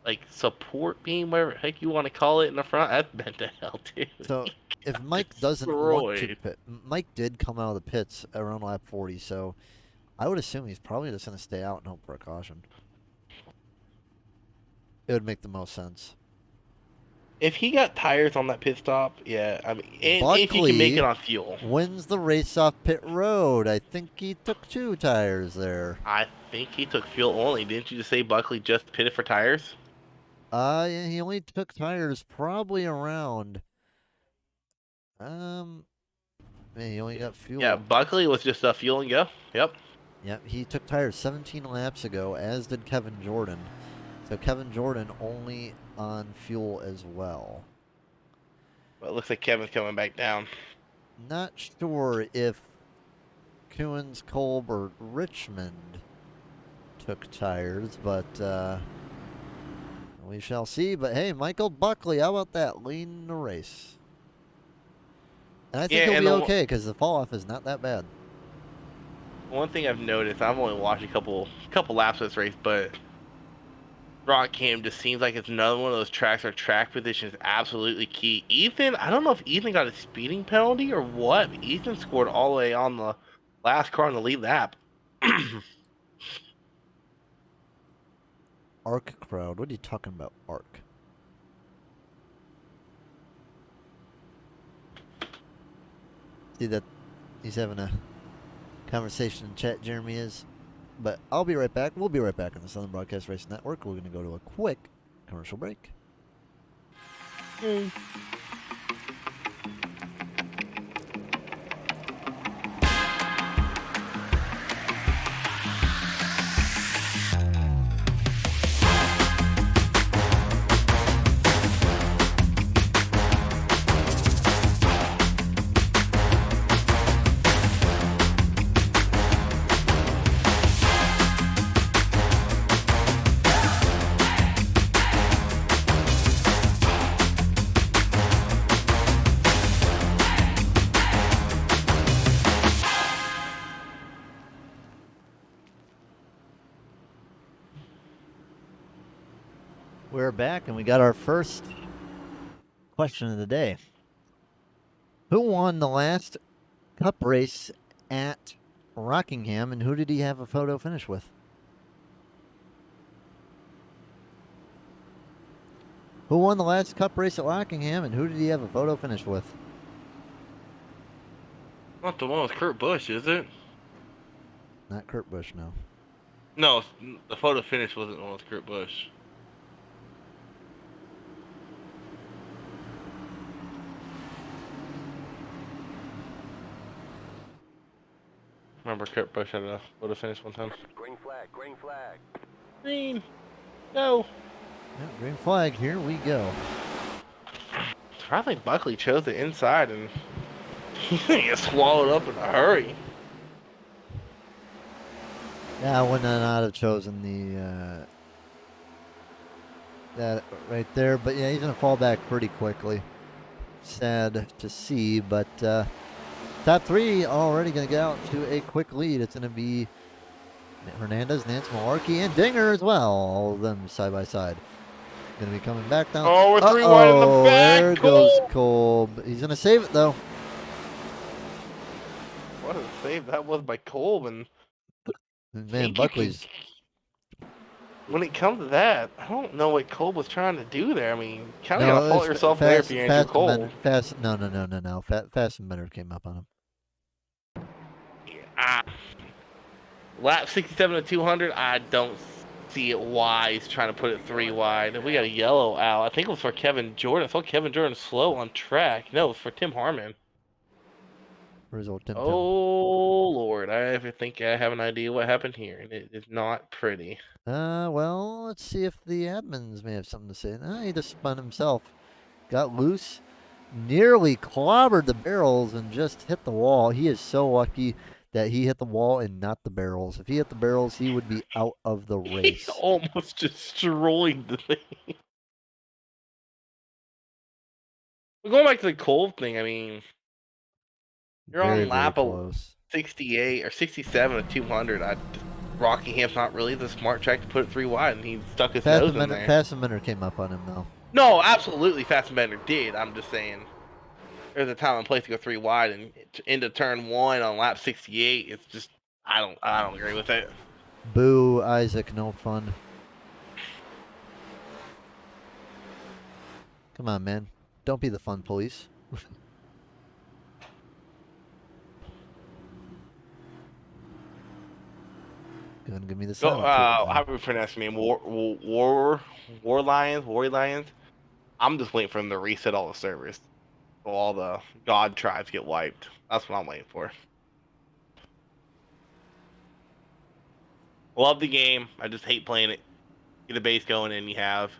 Speaker 3: like support beam, whatever the heck you want to call it in the front, that's bent to hell too.
Speaker 1: So if Mike doesn't want to pit, Mike did come out of the pits around lap 40, so I would assume he's probably just going to stay out and hope for a caution. It would make the most sense.
Speaker 3: If he got tires on that pit stop, yeah, I mean, and if you can make it on fuel.
Speaker 1: Wins the race off pit road. I think he took 2 tires there.
Speaker 3: I think he took fuel only. Didn't you just say Buckley just pitted for tires?
Speaker 1: Yeah, he only took tires probably around. Man, he only got fuel.
Speaker 3: Yeah, Buckley was just fuel and go. Yep.
Speaker 1: Yep, he took tires 17 laps ago, as did Kevin Jordan. So Kevin Jordan only on fuel as well.
Speaker 3: Well, it looks like Kevin's coming back down.
Speaker 1: Not sure if Coons, Kolb, or Richmond took tires, but we shall see. But hey, Michael Buckley, how about that? Leading the race. And I think he'll be okay because the fall off is not that bad.
Speaker 3: One thing I've noticed, I've only watched a couple laps of this race, but Rockingham just seems like it's another one of those tracks where track position is absolutely key. Ethan, I don't know if Ethan got a speeding penalty or what, but Ethan scored all the way on the last car on the lead lap.
Speaker 1: Arc crowd. What are you talking about, Arc? See that he's having a conversation in chat, Jeremy is. But I'll be right back. We'll be right back on the Southern Broadcast Racing Network. We're going to go to a quick commercial break. We're back, and we got our first question of the day. Who won the last Cup race at Rockingham, and who did he have a photo finish with? Who won the last Cup race at Rockingham, and who did he have a photo finish with?
Speaker 3: Not the one with Kurt Busch, is it?
Speaker 1: Not Kurt Busch, no.
Speaker 3: No, the photo finish wasn't the one with Kurt Busch. Remember Kurt Busch had a photo finish one time?
Speaker 4: Green flag, green flag.
Speaker 3: Green. No.
Speaker 1: Yeah, green flag, here we go.
Speaker 3: I think Buckley chose the inside and he gets swallowed up in a hurry.
Speaker 1: Yeah, I would not have chosen the that right there, but yeah, he's gonna fall back pretty quickly. Sad to see, but top 3 already gonna get out to a quick lead. It's gonna be Hernandez, Nance Malarkey, and Dinger as well. All of them side by side. Gonna be coming back down.
Speaker 3: Oh, we're 3 wide in the back.
Speaker 1: There goes Kolb. He's gonna save it though.
Speaker 3: What a save that was by Colvin.
Speaker 1: Man, Buckley's
Speaker 3: When it comes to that, I don't know what Cole was trying to do there. I mean, kind of
Speaker 1: no,
Speaker 3: gotta
Speaker 1: it was
Speaker 3: fault yourself there if you're Andrew
Speaker 1: fast and
Speaker 3: Cole.
Speaker 1: Bender. Fast, no. Fast and Bender came up on him.
Speaker 3: Ah, lap 67 to 200. I don't see it why he's trying to put it 3 wide. We got a yellow out. I think it was for Kevin Jordan. I saw Kevin Jordan slow on track. No, it was for Tim Harmon.
Speaker 1: Where's old Tim?
Speaker 3: Oh Lord, I think I have an idea what happened here, and it is not pretty.
Speaker 1: Well, let's see if the admins may have something to say. He just spun himself, got loose, nearly clobbered the barrels, and just hit the wall. He is so lucky that he hit the wall and not the barrels. If he hit the barrels, he would be out of the race.
Speaker 3: He almost destroyed the thing. But going back to the Cole thing, I mean, you're
Speaker 1: very,
Speaker 3: on lap
Speaker 1: very close.
Speaker 3: 68 or 67 to 200. Rockingham's not really the smart track to put it 3 wide, and he stuck his nose in there.
Speaker 1: Fast and Bender came up on him, though.
Speaker 3: No, absolutely, Fast and Bender did. I'm just saying, there's a time and place to go 3 wide, and into turn 1 on lap 68. It's just I don't agree with it.
Speaker 1: Boo, Isaac, no fun. Come on, man. Don't be the fun police. Gonna give me the silent
Speaker 3: how do we pronounce your name? War Lions. I'm just waiting for them to reset all the servers, so all the God tribes get wiped. That's what I'm waiting for. Love the game. I just hate playing it. Get a base going, and you have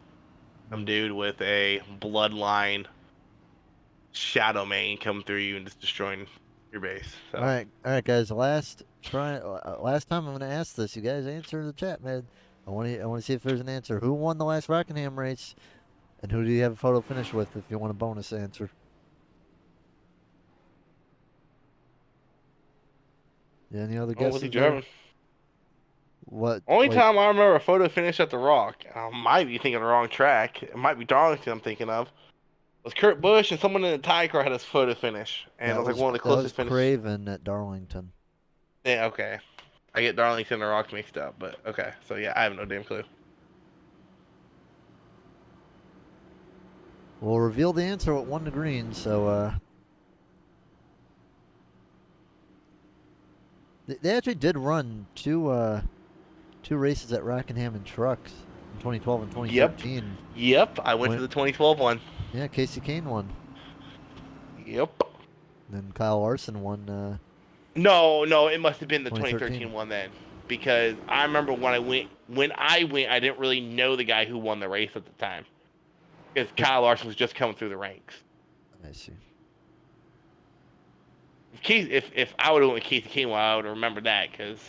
Speaker 3: some dude with a bloodline shadow mane come through you and just destroying your base. So.
Speaker 1: All right, guys. Last time I'm gonna ask this. You guys answer in the chat, man. I want to see if there's an answer. Who won the last Rockingham race, and who do you have a photo finish with? If you want a bonus answer. Any other guesses?
Speaker 3: Was he driving?
Speaker 1: What?
Speaker 3: Only time I remember a photo finish at the Rock, I might be thinking of the wrong track. It might be Darlington I'm thinking of. It was Kurt Busch and someone in the tie car had a photo finish, and it was like one of the closest finishes.
Speaker 1: Craven at Darlington.
Speaker 3: Yeah, okay. I get Darlington and the Rock mixed up, but okay. So yeah, I have no damn clue.
Speaker 1: We'll reveal the answer at 1 to green. So they actually did run two races at Rockingham in trucks in 2012 and 2013.
Speaker 3: Yep. I went to the 2012 one.
Speaker 1: Yeah, Casey Kane won.
Speaker 3: Yep.
Speaker 1: And then Kyle Larson won.
Speaker 3: No, it must have been the 2013 one then, because I remember when I went, I didn't really know the guy who won the race at the time, because Kyle Larson was just coming through the ranks.
Speaker 1: I see.
Speaker 3: If I would have went with Casey Kane, well, I would remember that because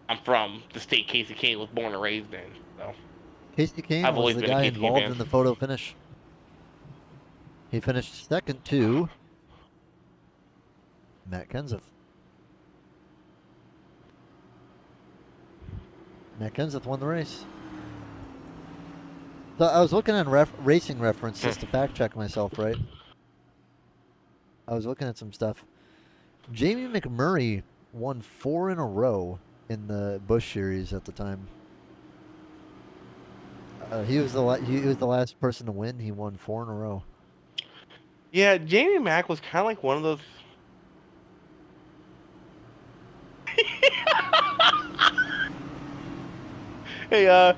Speaker 3: I'm from the state Casey Kane was born and raised in. So
Speaker 1: Casey Kane was the guy involved in the photo finish. He finished second to Matt Kenseth. Matt Kenseth won the race. So I was looking on racing reference just to fact check myself, right? I was looking at some stuff. Jamie McMurray won 4 in a row in the Busch Series at the time. He was the last person to win. He won 4 in a row.
Speaker 3: Yeah, Jamie Mack was kind of like one of those. Hey,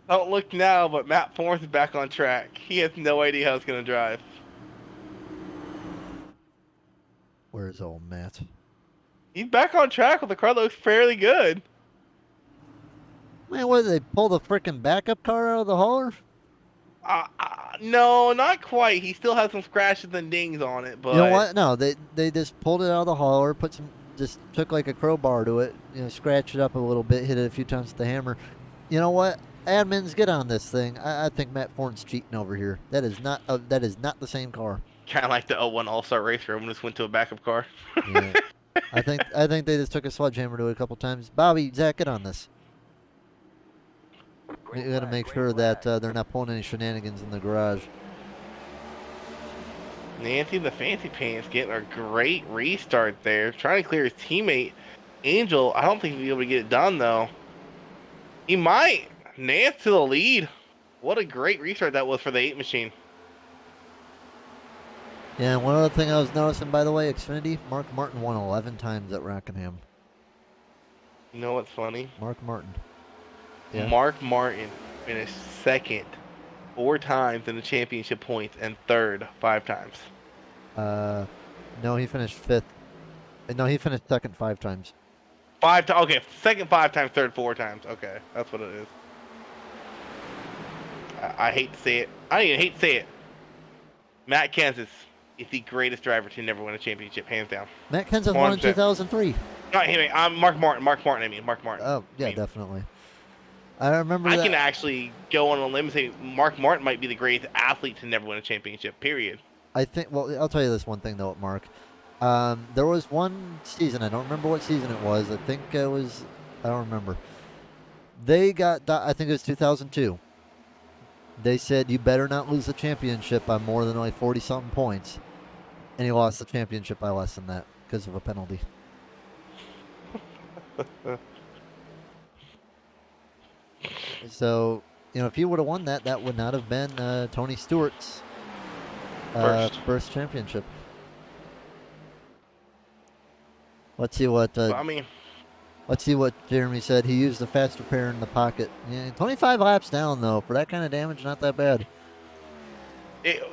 Speaker 3: don't look now, but Matt Forrest is back on track. He has no idea how it's going to drive.
Speaker 1: Where's old Matt?
Speaker 3: He's back on track with the car that looks fairly good.
Speaker 1: Man, what did they pull the freaking backup car out of the hauler?
Speaker 3: No, not quite. He still has some scratches and dings on it, but
Speaker 1: you know what? No, they just pulled it out of the hauler, just took like a crowbar to it, scratched it up a little bit, hit it a few times with the hammer. You know what? Admins, get on this thing. I think Matt Ford's cheating over here. That is not the same car.
Speaker 3: Kind of like the 01 All-Star race where everyone just went to a backup car.
Speaker 1: Yeah. I think they just took a sledgehammer to it a couple times. Bobby, Zach, get on this. We got to make sure that they're not pulling any shenanigans in the garage.
Speaker 3: Nancy the Fancy Pants getting a great restart there. Trying to clear his teammate. Angel, I don't think he'll be able to get it done, though. He might. Nance to the lead. What a great restart that was for the 8 machine.
Speaker 1: Yeah, and one other thing I was noticing, by the way, Xfinity, Mark Martin won 11 times at Rockingham.
Speaker 3: You know what's funny?
Speaker 1: Mark Martin. Yeah.
Speaker 3: Mark Martin finished second 4 times in the championship points and third 5 times.
Speaker 1: No, he finished 5th. No, he finished 2nd 5 times.
Speaker 3: 5 times. Okay, second 5 times, third 4 times. Okay, that's what it is. I hate to say it. I don't even hate to say it. Matt Kansas is the greatest driver to never win a championship, hands down.
Speaker 1: Matt Kenseth won in
Speaker 3: 100%.
Speaker 1: 2003.
Speaker 3: No, anyway, I'm Mark Martin. Mark Martin, I mean. Mark Martin.
Speaker 1: Oh, yeah,
Speaker 3: I mean,
Speaker 1: definitely. I remember
Speaker 3: I
Speaker 1: that.
Speaker 3: can actually go on a limb and say Mark Martin might be the greatest athlete to never win a championship, period.
Speaker 1: I think, well, I'll tell you this one thing, though, Mark. There was one season, I don't remember what season it was. I think it was, I don't remember. They got, I think it was 2002. They said, you better not lose the championship by more than like 40-something points. And he lost the championship by less than that because of a penalty. So, if he would have won that, that would not have been Tony Stewart's first championship. Let's see what.
Speaker 3: I mean,
Speaker 1: Let's see what Jeremy said. He used the faster pair in the pocket. Yeah, 25 laps down though for that kind of damage, not that bad.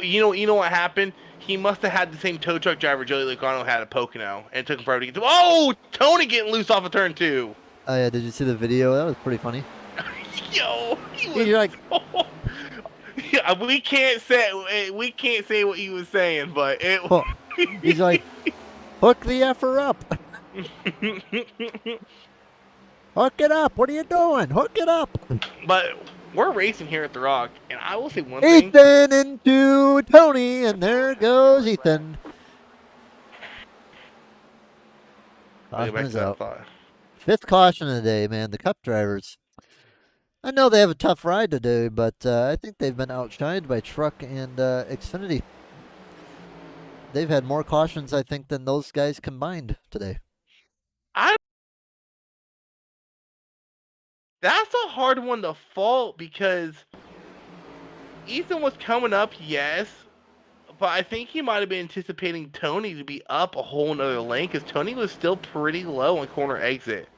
Speaker 3: You know what happened? He must have had the same tow truck driver Joey Logano had at Pocono, and it took him forever to get to. Oh, Tony getting loose off of turn 2.
Speaker 1: Oh yeah, did you see the video? That was pretty funny.
Speaker 3: Yo, he was.
Speaker 1: You're like,
Speaker 3: yeah, we can't say what he was saying, but it.
Speaker 1: oh, he's like, hook the effer up. Hook it up. What are you doing? Hook it up.
Speaker 3: But we're racing here at the Rock, and I will say one thing.
Speaker 1: Ethan into Tony, and there goes Ethan. Caution is out. 5th caution of the day, man. The Cup drivers. I know they have a tough ride today, but I think they've been outshined by Truck and Xfinity. They've had more cautions, I think, than those guys combined today.
Speaker 3: That's a hard one to fault because Ethan was coming up, yes, but I think he might have been anticipating Tony to be up a whole nother lane because Tony was still pretty low on corner exit.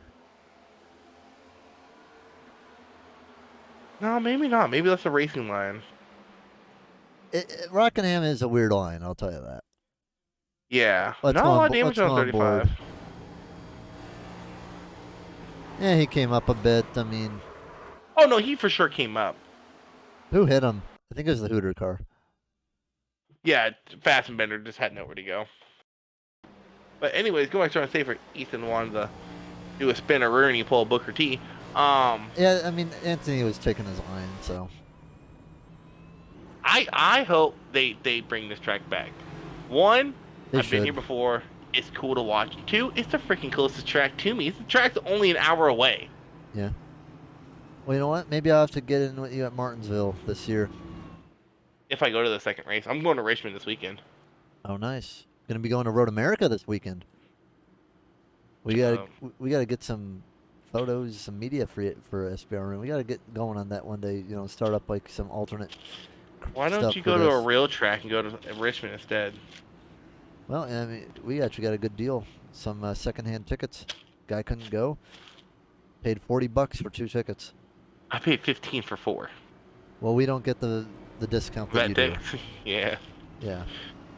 Speaker 3: No, maybe not. Maybe that's a racing line.
Speaker 1: Rockingham is a weird line, I'll tell you that.
Speaker 3: Yeah. Not a lot of damage on 35.
Speaker 1: Yeah, he came up a bit. I mean...
Speaker 3: Oh, no, he for sure came up.
Speaker 1: Who hit him? I think it was the Hooter car.
Speaker 3: Yeah, Fastenbender just had nowhere to go. But anyways, going back to trying to say for Ethan wanted to do a spin or rear and he pulled Booker T.
Speaker 1: Yeah, I mean, Anthony was taking his line, so...
Speaker 3: I hope they bring this track back. One, I've been here before. It's cool to watch. 2, it's the freaking closest track to me. The track's only an hour away.
Speaker 1: Yeah. Well, you know what? Maybe I'll have to get in with you at Martinsville this year.
Speaker 3: If I go to the second race. I'm going to Richmond this weekend.
Speaker 1: Oh, nice. Going to be going to Road America this weekend. We gotta get some photos, some media for SBR. We gotta get going on that one day. Start up like some alternate.
Speaker 3: Why don't you go to a real track and go to Richmond instead?
Speaker 1: Well, I mean, we actually got a good deal. Some secondhand tickets. Guy couldn't go. Paid $40 for 2 tickets.
Speaker 3: I paid $15 for 4.
Speaker 1: Well, we don't get the discount that you do.
Speaker 3: Yeah.
Speaker 1: Yeah.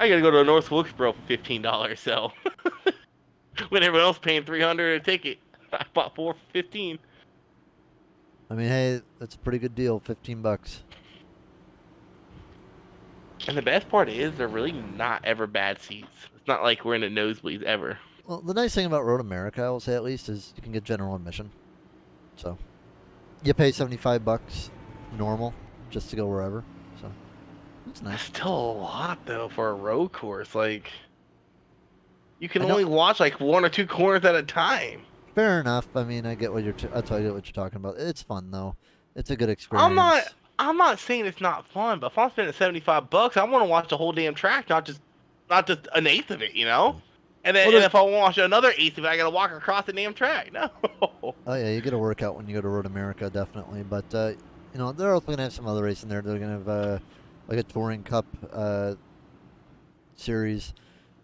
Speaker 3: I gotta go to North Wilkesboro for $15. So when everyone else paying $300 a ticket, I bought 4 for 15.
Speaker 1: I mean, hey, that's a pretty good deal. $15.
Speaker 3: And the best part is they're really not ever bad seats. It's not like we're in the nosebleeds ever.
Speaker 1: Well, the nice thing about Road America, I will say at least, is you can get general admission. So you pay $75 normal just to go wherever. So it's nice.
Speaker 3: That's still a lot though for a road course. Like you can only watch like 1 or 2 corners at a time.
Speaker 1: Fair enough. I mean, I get what you're. I tell you what you're talking about. It's fun though. It's a good experience.
Speaker 3: I'm not saying it's not fun, but if I'm spending $75, I want to watch the whole damn track, not just not just an eighth of it, you know. And then
Speaker 1: Well,
Speaker 3: and if I want to watch another eighth of it, I gotta walk across the damn track. No.
Speaker 1: oh yeah, you get a workout when you go to Road America, definitely. But they're also gonna have some other races in there. They're gonna have like a touring cup series,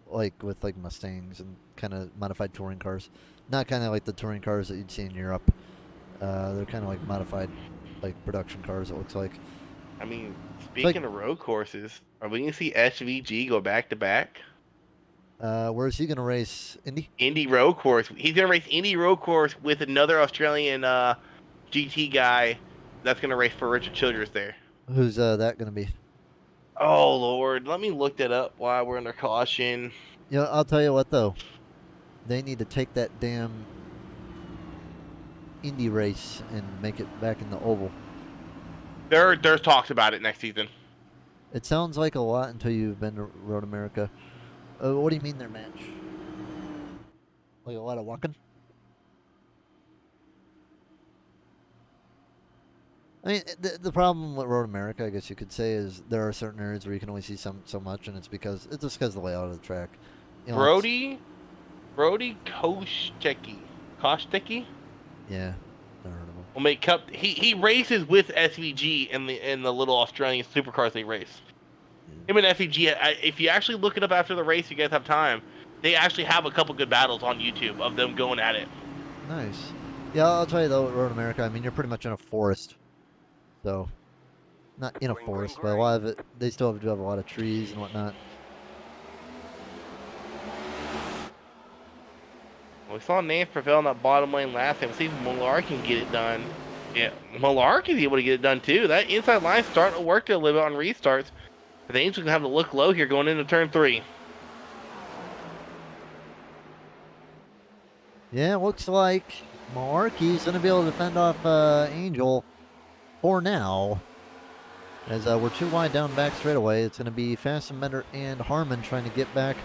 Speaker 1: like with like Mustangs and kind of modified touring cars. Not kind of like the touring cars that you'd see in Europe. They're kind of like modified, like production cars. It looks like.
Speaker 3: I mean,
Speaker 1: It's like,
Speaker 3: speaking of road courses, are we gonna see SVG go back to back?
Speaker 1: where's he gonna race? Indy?
Speaker 3: Indy road course. He's gonna race Indy road course with another Australian GT guy that's gonna race for Richard Childress there.
Speaker 1: Who's that gonna be?
Speaker 3: Oh Lord, let me look that up while we're under caution.
Speaker 1: I'll tell you what though. They need to take that damn Indy race and make it back in the oval.
Speaker 3: There's talks about it next season.
Speaker 1: It sounds like a lot until you've been to Road America. What do you mean their match? Like a lot of walking? I mean, the problem with Road America, I guess you could say, is there are certain areas where you can only see so much, and it's just because of the layout of the track.
Speaker 3: Brody Kostecki
Speaker 1: Yeah, never heard of him.
Speaker 3: will make cup. He races with SVG in the little Australian supercars they race. Him and SVG. If you actually look it up after the race, you guys have time. They actually have a couple good battles on YouTube of them going at it.
Speaker 1: Nice. Yeah, I'll tell you though, with Road America, I mean, you're pretty much in a forest. So, not in a
Speaker 4: Green,
Speaker 1: forest,
Speaker 4: green,
Speaker 1: but a lot of it, they still do have a lot of trees and whatnot.
Speaker 3: We saw Nance prevail in that bottom lane last time. See if Millar can get it done. Yeah, Millar is able to get it done too. That inside line's starting to work a little bit on restarts. The Angels gonna have to look low here going into turn 3.
Speaker 1: Yeah, it looks like Malarkey's going to be able to fend off Angel for now. As we're too wide down back straightaway, it's going to be Fassbender and Harmon trying to get back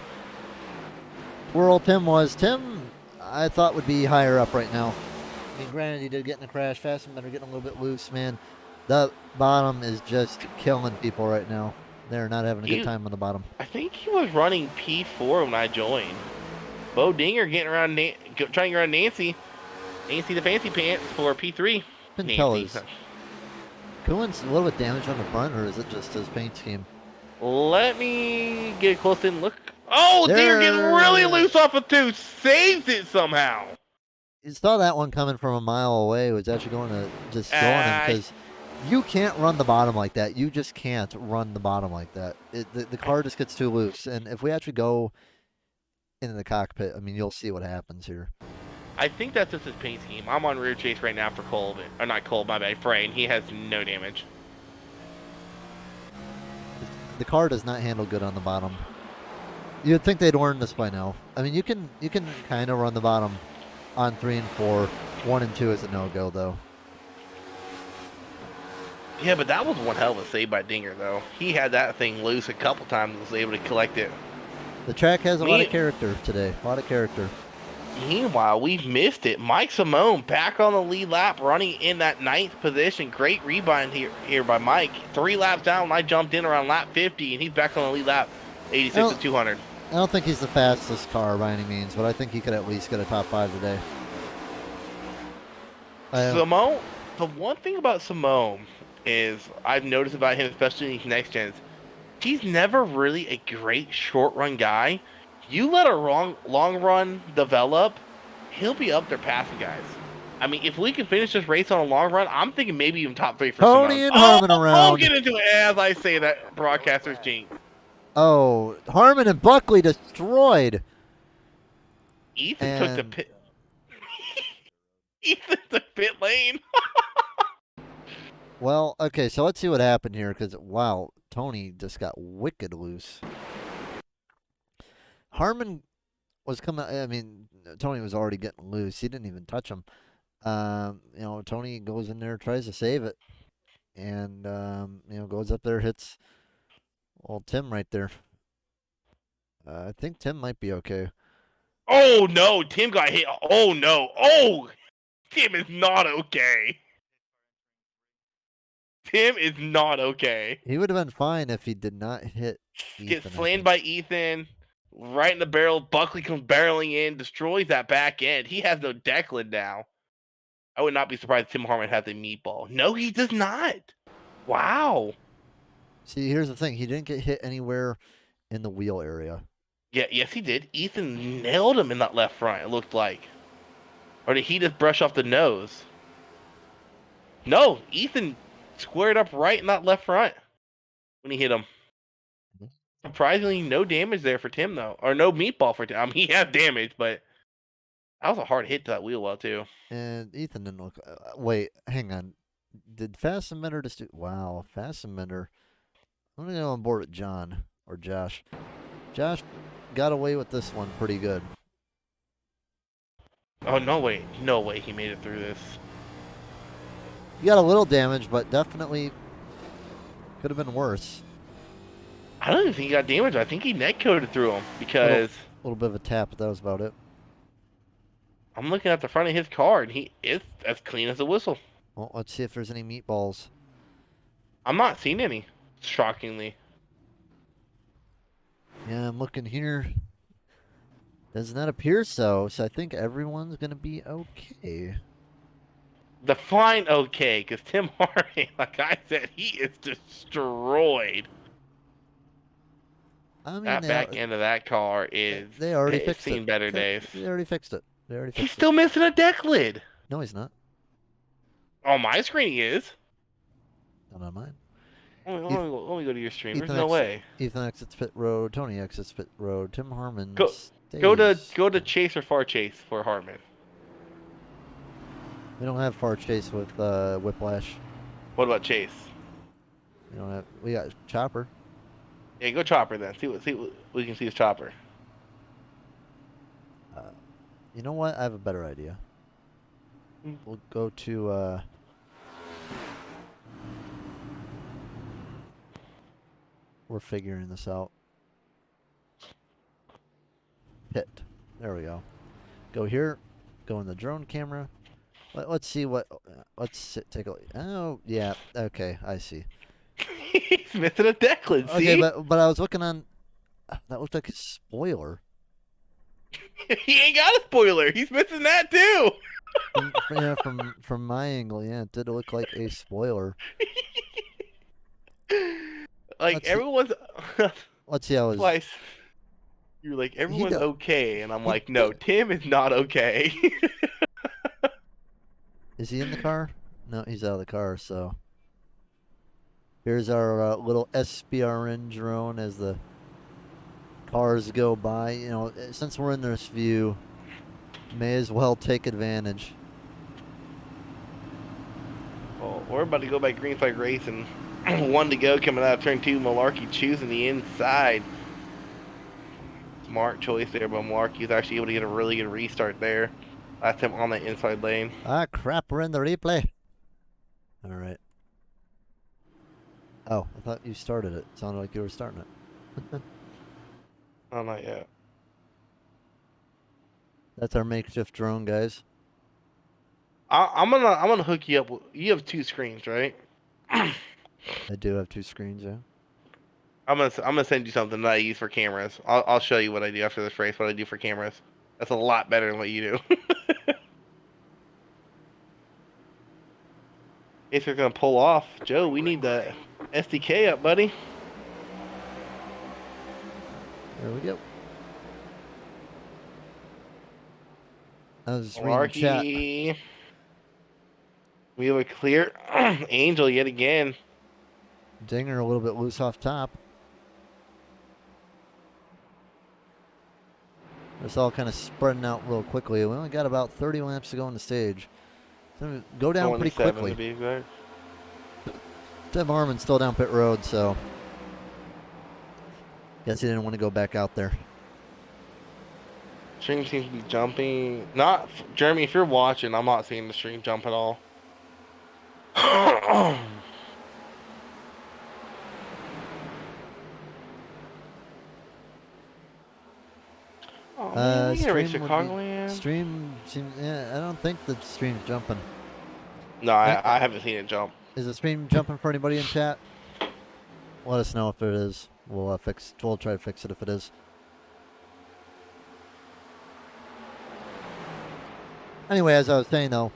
Speaker 1: where old Tim was. Tim, I thought, would be higher up right now. I mean, granted, he did get in a crash. Fassbender getting a little bit loose, man. The bottom is just killing people right now. They're not having a good time on the bottom.
Speaker 3: I think he was running P4 when I joined. Bo Dinger getting around, trying to get around Nancy. Nancy the Fancy Pants for P3.
Speaker 1: Couldn't tell is Cohen's a little bit damaged on the front, or is it just his paint scheme?
Speaker 3: Let me get close and look. Oh, Dinger getting really loose off of 2. Saves it somehow.
Speaker 1: You saw that one coming from a mile away. It was actually going to just go on him because you can't run the bottom like that. You just can't run the bottom like that. The car just gets too loose. And if we actually go into the cockpit, I mean, you'll see what happens here.
Speaker 3: I think that's just his paint scheme. I'm on rear chase right now for Cole. Or not Cole, my bad. Frey, and he has no damage.
Speaker 1: The car does not handle good on the bottom. You'd think they'd learn this by now. I mean, you can kind of run the bottom on 3 and 4. 1 and 2 is a no-go, though.
Speaker 3: Yeah, but that was one hell of a save by Dinger, though. He had that thing loose a couple times and was able to collect it.
Speaker 1: The track has a lot of character today. A lot of character.
Speaker 3: Meanwhile, we've missed it. Mike Simone back on the lead lap, running in that 9th position. Great rebound here by Mike. 3 laps down, I jumped in around lap 50, and he's back on the lead lap, 86 to 200.
Speaker 1: I don't think he's the fastest car by any means, but I think he could at least get a top 5 today.
Speaker 3: Simone, the one thing about Simone is I've noticed about him, especially in these next gens, he's never really a great short run guy. You let a long run develop, he'll be up there passing guys. I mean, if we can finish this race on a long run, I'm thinking maybe even top 3 for
Speaker 1: Tony
Speaker 3: Simone.
Speaker 1: and Harmon around.
Speaker 3: I'll get into it as I say that, broadcaster's jinx.
Speaker 1: Oh, Harmon and Buckley destroyed.
Speaker 3: Ethan took the pit. Ethan took pit lane.
Speaker 1: Well, okay, so let's see what happened here, because, wow, Tony just got wicked loose. Harmon was coming, I mean, Tony was already getting loose. He didn't even touch him. Tony goes in there, tries to save it, and, goes up there, hits old Tim right there. I think Tim might be okay.
Speaker 3: Oh, no, Tim got hit. Oh, no. Oh, Tim is not okay. Tim is not okay.
Speaker 1: He would have been fine if he did not hit
Speaker 3: Gets
Speaker 1: Ethan. I
Speaker 3: slammed
Speaker 1: think.
Speaker 3: by Ethan. Right in the barrel. Buckley comes barreling in, destroys that back end. He has no Declan now. I would not be surprised if Tim Harmon has a meatball. No, he does not. Wow.
Speaker 1: See, here's the thing. He didn't get hit anywhere in the wheel area.
Speaker 3: Yeah, yes, he did. Ethan nailed him in that left front, it looked like. Or did he just brush off the nose? No, Ethan squared up right in that left front when he hit him. Surprisingly, no damage there for Tim, though. Or no meatball for Tim. I mean, he had damage, but that was a hard hit to that wheel well, too.
Speaker 1: And Ethan didn't look. Wait, hang on. Did Fassbender just do? Wow, Fassbender. I'm gonna go on board with John or Josh. Josh got away with this one pretty good.
Speaker 3: Oh, no way. No way he made it through this.
Speaker 1: He got a little damage, but definitely could have been worse.
Speaker 3: I don't even think he got damaged. I think he net coded through him because
Speaker 1: A little bit of a tap, but that was about it.
Speaker 3: I'm looking at the front of his car and he is as clean as a whistle.
Speaker 1: Well, let's see if there's any meatballs.
Speaker 3: I'm not seeing any, shockingly.
Speaker 1: Yeah, I'm looking here. Does not appear so. So I think everyone's gonna be okay.
Speaker 3: Define okay, because Tim Harvey, like I said, he is destroyed.
Speaker 1: I mean,
Speaker 3: That back end of that car is.
Speaker 1: They already
Speaker 3: it's
Speaker 1: fixed
Speaker 3: seen
Speaker 1: it.
Speaker 3: better days.
Speaker 1: They already fixed it. They already fixed
Speaker 3: He's still missing a deck lid.
Speaker 1: it. No, he's not.
Speaker 3: On my screen, he is.
Speaker 1: Not on mine.
Speaker 3: Let me go to your stream. There's
Speaker 1: Ethan
Speaker 3: no
Speaker 1: exit-
Speaker 3: way.
Speaker 1: Ethan exits pit road. Tony exits pit road. Tim Harmon.
Speaker 3: Go
Speaker 1: stays.
Speaker 3: to chase or far chase for Hartman.
Speaker 1: We don't have far chase with Whiplash.
Speaker 3: What about Chase?
Speaker 1: We don't have. We got Chopper.
Speaker 3: Yeah, go Chopper then. See what we can see is Chopper.
Speaker 1: You know what? I have a better idea. We'll go to. We're figuring this out. Pit. There we go. Go here. Go in the drone camera. Let's see what. Take a look. Oh yeah. Okay, I see.
Speaker 3: He's missing a deck lid. See?
Speaker 1: Okay, but I was looking on. That looked like a spoiler.
Speaker 3: He ain't got a spoiler. He's missing that too.
Speaker 1: Yeah, from my angle, yeah, it did look like a spoiler.
Speaker 3: Like everyone's.
Speaker 1: Let's see how his.
Speaker 3: Twice. You're like everyone's
Speaker 1: don't-
Speaker 3: okay, and I'm like, no, Tim is not okay.
Speaker 1: Is he in the car? No, he's out of the car. So here's our little SBRN drone as the cars go by. You know, since we're in this view, may as well take advantage.
Speaker 3: Well, we're about to go by green flag race and 1 to go coming out of turn 2. Malarkey choosing the inside. Smart choice there, but Malarkey's actually able to get a really good restart there. Last time on that inside lane.
Speaker 1: Ah, crap, we're in the replay. All right. Oh, I thought you started it. Sounded like you were starting it.
Speaker 3: Oh, not yet.
Speaker 1: That's our makeshift drone, guys.
Speaker 3: I'm gonna hook you up. You have 2 screens, right?
Speaker 1: I do have 2 screens, yeah.
Speaker 3: I'm gonna send you something that I use for cameras. I'll show you what I do after this race. What I do for cameras. That's a lot better than what you do. If you're gonna pull off, Joe, we need the SDK up, buddy.
Speaker 1: There we go. I was just reading the chat.
Speaker 3: Malarkey. We have a clear Angel yet again.
Speaker 1: Dinger a little bit loose off top. It's all kind of spreading out real quickly. We only got about 30 laps to go on the stage. So go down pretty
Speaker 3: 27
Speaker 1: quickly.
Speaker 3: to be exact.
Speaker 1: Tim Harmon's still down pit road, so guess he didn't want to go back out there.
Speaker 3: Stream seems to be jumping. Not Jeremy. If you're watching, I'm not seeing the stream jump at all. Oh, man, we gotta race
Speaker 1: Stream would
Speaker 3: Chicagoland.
Speaker 1: Stream seems. Yeah, I don't think the stream's jumping.
Speaker 3: No, I haven't seen it jump.
Speaker 1: Is the stream jumping for anybody in chat? Let us know if it is. We'll fix. We'll try to fix it if it is. Anyway, as I was saying though,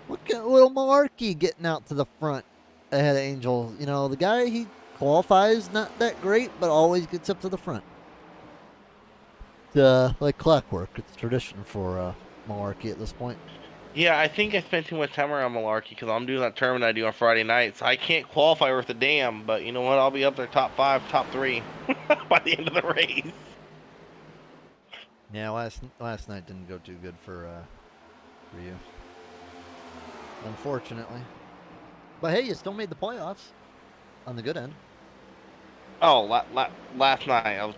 Speaker 1: look at little Malarkey getting out to the front ahead of Angel. You know, the guy, he qualifies not that great, but always gets up to the front. Like clockwork. It's tradition for Malarkey at this point.
Speaker 3: Yeah, I think I spent too much time around Malarkey because I'm doing that tournament I do on Friday nights. I can't qualify worth a damn, but you know what? I'll be up there top 5, top 3 by the end of the race.
Speaker 1: Yeah, last night didn't go too good for you, unfortunately. But hey, you still made the playoffs on the good end.
Speaker 3: Oh, last night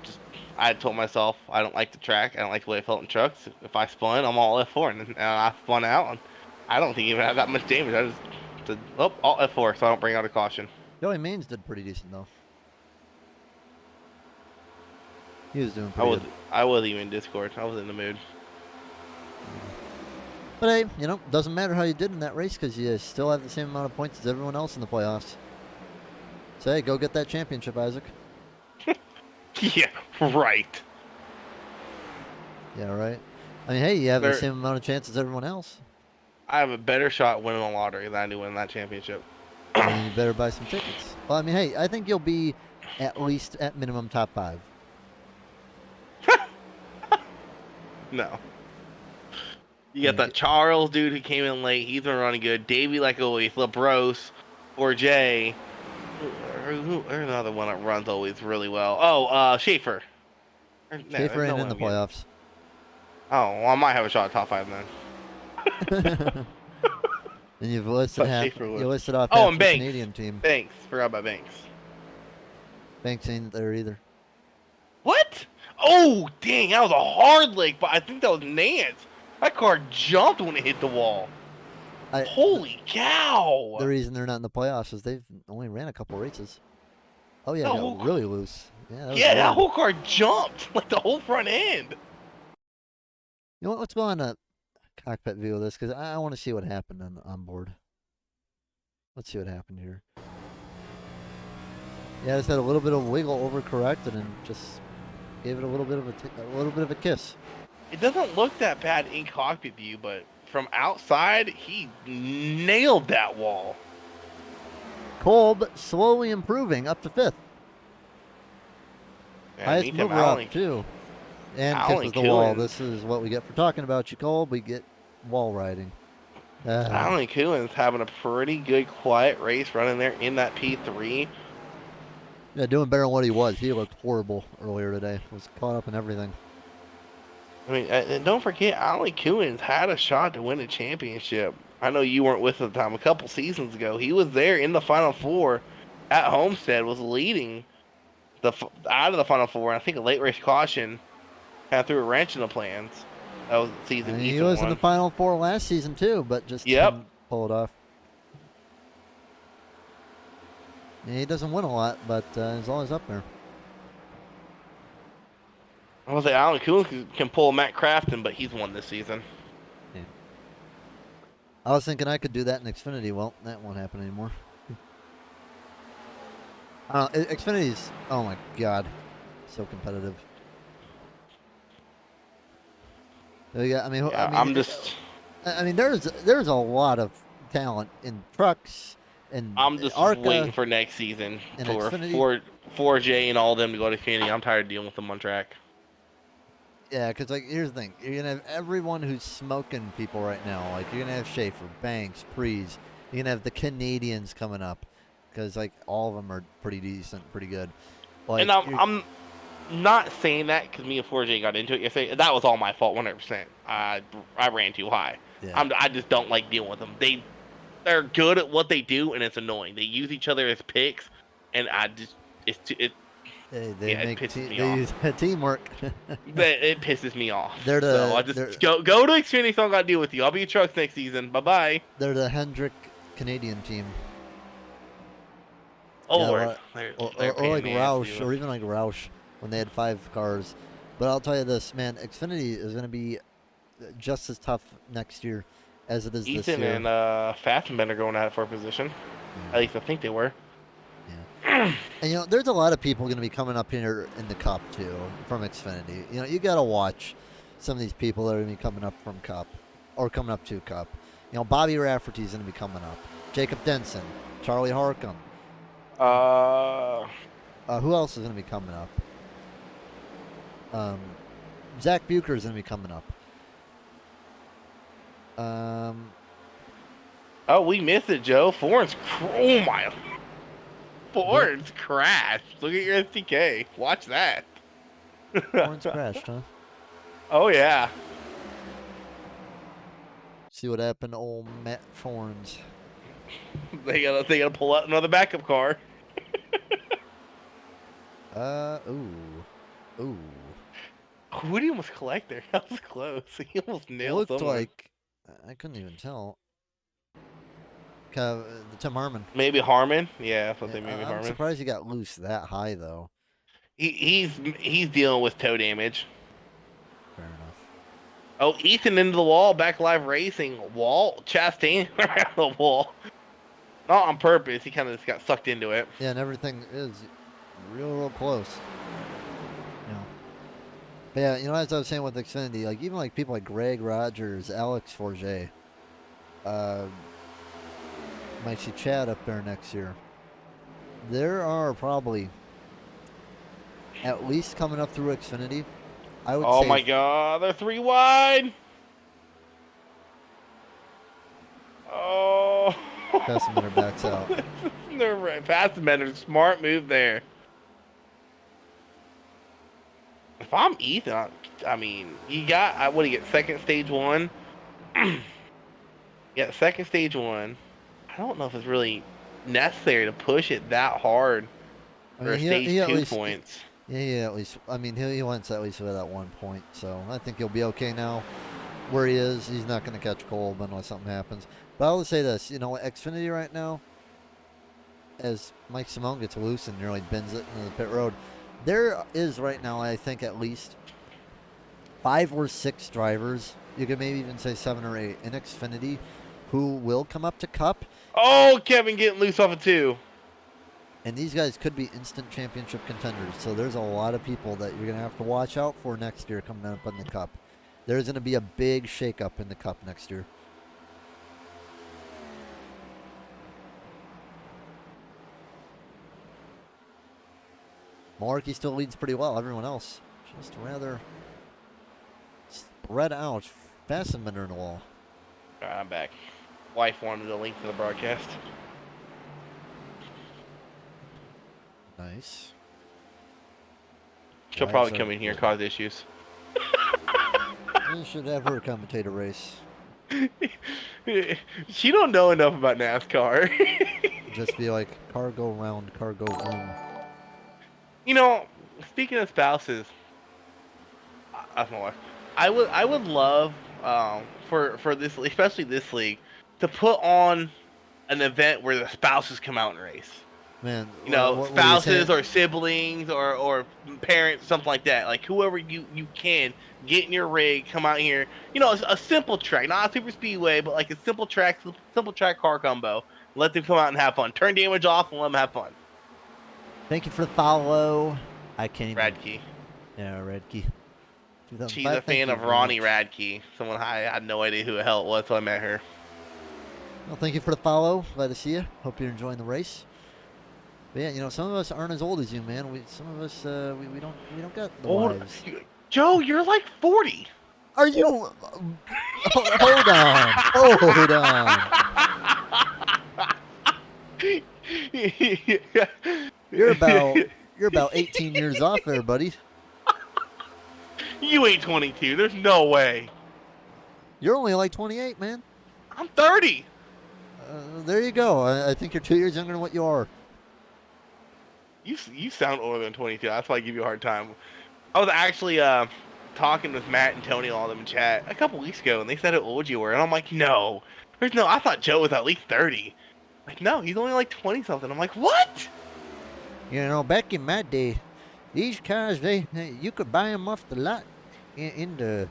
Speaker 3: I had told myself I don't like the track. I don't like the way I felt in trucks. If I spun, I'm all F4, and I spun out, and I don't think even I had that much damage. I just said, oh, all F4, so I don't bring out a caution.
Speaker 1: Joey Maines did pretty decent though. He was doing pretty good.
Speaker 3: I wasn't even in Discord. I was in the mood.
Speaker 1: But hey, you know, doesn't matter how you did in that race because you still have the same amount of points as everyone else in the playoffs. So hey, go get that championship, Isaac.
Speaker 3: Yeah, right.
Speaker 1: Yeah, right. I mean, hey, you have the same amount of chance as everyone else.
Speaker 3: I have a better shot winning the lottery than I do winning that championship.
Speaker 1: And you better buy some tickets. Well, I mean, hey, I think you'll be at least at minimum top 5.
Speaker 3: No. You got that Charles dude who came in late. He's been running good. Davey, like always. LaBrose, 4J. Who's the other one that runs always really well? Oh, Schaefer.
Speaker 1: Schaefer ain't in the playoffs.
Speaker 3: Oh, well, I might have a shot at top 5 then.
Speaker 1: And you've listed you listed off
Speaker 3: and
Speaker 1: the
Speaker 3: Banks.
Speaker 1: Canadian team.
Speaker 3: Banks. Forgot about Banks.
Speaker 1: Banks ain't there either.
Speaker 3: What? Oh, dang. That was a hard leg, but I think that was Nance. That car jumped when it hit the wall. Holy cow!
Speaker 1: The reason they're not in the playoffs is they've only ran a couple races. Oh yeah, it got really loose. Yeah,
Speaker 3: that whole car jumped, like the whole front end.
Speaker 1: You know what? Let's go on a cockpit view of this because I want to see what happened on board. Let's see what happened here. Yeah, just had a little bit of wiggle, overcorrected, and just gave it a little bit of a kiss.
Speaker 3: It doesn't look that bad in cockpit view, but from outside, he nailed that wall.
Speaker 1: Kolb slowly improving up to 5th.
Speaker 3: Yeah,
Speaker 1: highest mover up too. And kisses the wall. This is what we get for talking about you, Kolb. We get wall riding.
Speaker 3: Alan Coolin's having a pretty good quiet race running there in that P3.
Speaker 1: Yeah, doing better than what he was. He looked horrible earlier today. Was caught up in everything.
Speaker 3: I mean, and don't forget, Alan Coolins had a shot to win a championship. I know you weren't with at the time. A couple seasons ago, he was there in the Final Four at Homestead, was leading out of the Final Four. And I think a late race caution kind of threw a wrench in the plans. That was the season.
Speaker 1: He was in the Final Four last season too, but just couldn't pull it off. Yeah, he doesn't win a lot, but he's always up there.
Speaker 3: I was like, Alan Coolin can pull Matt Crafton, but he's won this season.
Speaker 1: Yeah. I was thinking I could do that in Xfinity. Well, that won't happen anymore. Xfinity's, oh my god, so competitive. I mean, there's a lot of talent in trucks and
Speaker 3: I'm just waiting for next season for 4J and all of them to go to Xfinity. I'm tired of dealing with them on track.
Speaker 1: Yeah, because like here's the thing, you're gonna have everyone who's smoking people right now. Like you're gonna have Schaefer, Banks, Prees. You're gonna have the Canadians coming up, because like all of them are pretty decent, pretty good. Like,
Speaker 3: and I'm not saying that because me and 4J got into it yesterday. That was all my fault, 100%. I ran too high. Yeah. I just don't like dealing with them. They're good at what they do, and it's annoying. They use each other as picks, and it pisses me off.
Speaker 1: Use teamwork.
Speaker 3: It pisses me off.
Speaker 1: Go
Speaker 3: to Xfinity, so I don't got to deal with you. I'll be your trucks next season. Bye-bye.
Speaker 1: They're the Hendrick Canadian team.
Speaker 3: Oh,
Speaker 1: yeah,
Speaker 3: Lord.
Speaker 1: Or like Roush, or even like Roush when they had 5 cars. But I'll tell you this, man, Xfinity is going to be just as tough next year as it is this year.
Speaker 3: Ethan and Fassbender going at it for a position. At least I think they were.
Speaker 1: Yeah. And you know, there's a lot of people going to be coming up here in the Cup too from Xfinity. You know, you got to watch some of these people that are going to be coming up from Cup or coming up to Cup. You know, Bobby Rafferty's going to be coming up. Jacob Denson, Charlie Harcum. Who else is going to be coming up? Zach Bucher is going to be coming up.
Speaker 3: Oh, we missed it, Joe. Oh my. Ford's crashed. Look at your SDK. Watch that.
Speaker 1: Horns crashed, huh?
Speaker 3: Oh yeah.
Speaker 1: See what happened to old Matt Forns.
Speaker 3: They gotta pull out another backup car.
Speaker 1: Ooh.
Speaker 3: Who did he almost collect there? That was close. He almost nailed
Speaker 1: Looked
Speaker 3: someone.
Speaker 1: like I couldn't even tell. Tim Harmon.
Speaker 3: Maybe Harmon. Yeah, I thought they maybe
Speaker 1: I'm
Speaker 3: Harmon.
Speaker 1: surprised he got loose that high though.
Speaker 3: He's dealing with toe damage.
Speaker 1: Fair enough.
Speaker 3: Oh, Ethan into the wall. Back live racing. Chastain around the wall. Not on purpose. He kind of just got sucked into it.
Speaker 1: Yeah, and everything is real close. You know. But yeah, you know, as I was saying with Xfinity, like even like people like Greg Rogers, Alex Forget, might see Chad up there next year. There are probably at least coming up through Xfinity. I would say.
Speaker 3: Oh my God, they're 3 wide. Oh.
Speaker 1: Passman backs out.
Speaker 3: Passman, smart move there. If I'm Ethan, I mean, you got, what do you get, second stage 1? Yeah, second stage 1. I don't know if it's really necessary to push it that hard for stage 2 points.
Speaker 1: Yeah, at least, I mean, he wants at least with that 1 point, so I think he'll be okay now. Where he is, he's not going to catch cold unless something happens. But I will say this, you know, Xfinity right now, as Mike Simone gets loose and nearly bends it into the pit road, there is right now, I think, at least 5 or 6 drivers, you could maybe even say 7 or 8, in Xfinity who will come up to Cup.
Speaker 3: Oh, Kevin getting loose off of 2.
Speaker 1: And these guys could be instant championship contenders. So there's a lot of people that you're going to have to watch out for next year coming up in the Cup. There's going to be a big shakeup in the Cup next year. Markey still leads pretty well. Everyone else just rather spread out. Fastenman in the wall.
Speaker 3: All right, I'm back. Wife wanted a link to the broadcast.
Speaker 1: Nice.
Speaker 3: She'll probably come in here and cause issues.
Speaker 1: You should have her commentate a race.
Speaker 3: She don't know enough about NASCAR.
Speaker 1: Just be like, car go round, car go room.
Speaker 3: You know, speaking of spouses, that's my wife. I would love for this, especially this league, to put on an event where the spouses come out and race.
Speaker 1: Man,
Speaker 3: you know, spouses or siblings or parents, something like that. Like whoever you can get in your rig, come out here. You know, a simple track, not a super speedway, but like a simple track car combo. Let them come out and have fun. Turn damage off and let them have fun.
Speaker 1: Thank you for the follow. I can't even.
Speaker 3: Radke.
Speaker 1: Yeah, Radke.
Speaker 3: She's a fan of Ronnie Radke. Someone I had no idea who the hell it was, so I met her.
Speaker 1: Well, thank you for the follow. Glad to see you. Hope you're enjoying the race. But yeah, you know, some of us aren't as old as you, man. Some of us, we don't got the wives.
Speaker 3: Joe, you're like 40.
Speaker 1: Are you? Hold on. Hold on. You're about 18 years off there, buddy.
Speaker 3: You ain't 22. There's no way.
Speaker 1: You're only like 28, man.
Speaker 3: I'm 30.
Speaker 1: There you go. I think you're 2 years younger than what you are.
Speaker 3: You sound older than 22. That's why I give you a hard time. I was actually talking with Matt and Tony and all them in chat a couple weeks ago, and they said how old you were, and I'm like, no. I thought Joe was at least 30. Like, no, he's only like 20-something. I'm like, what?
Speaker 1: You know, back in my day, these cars, you could buy them off the lot in the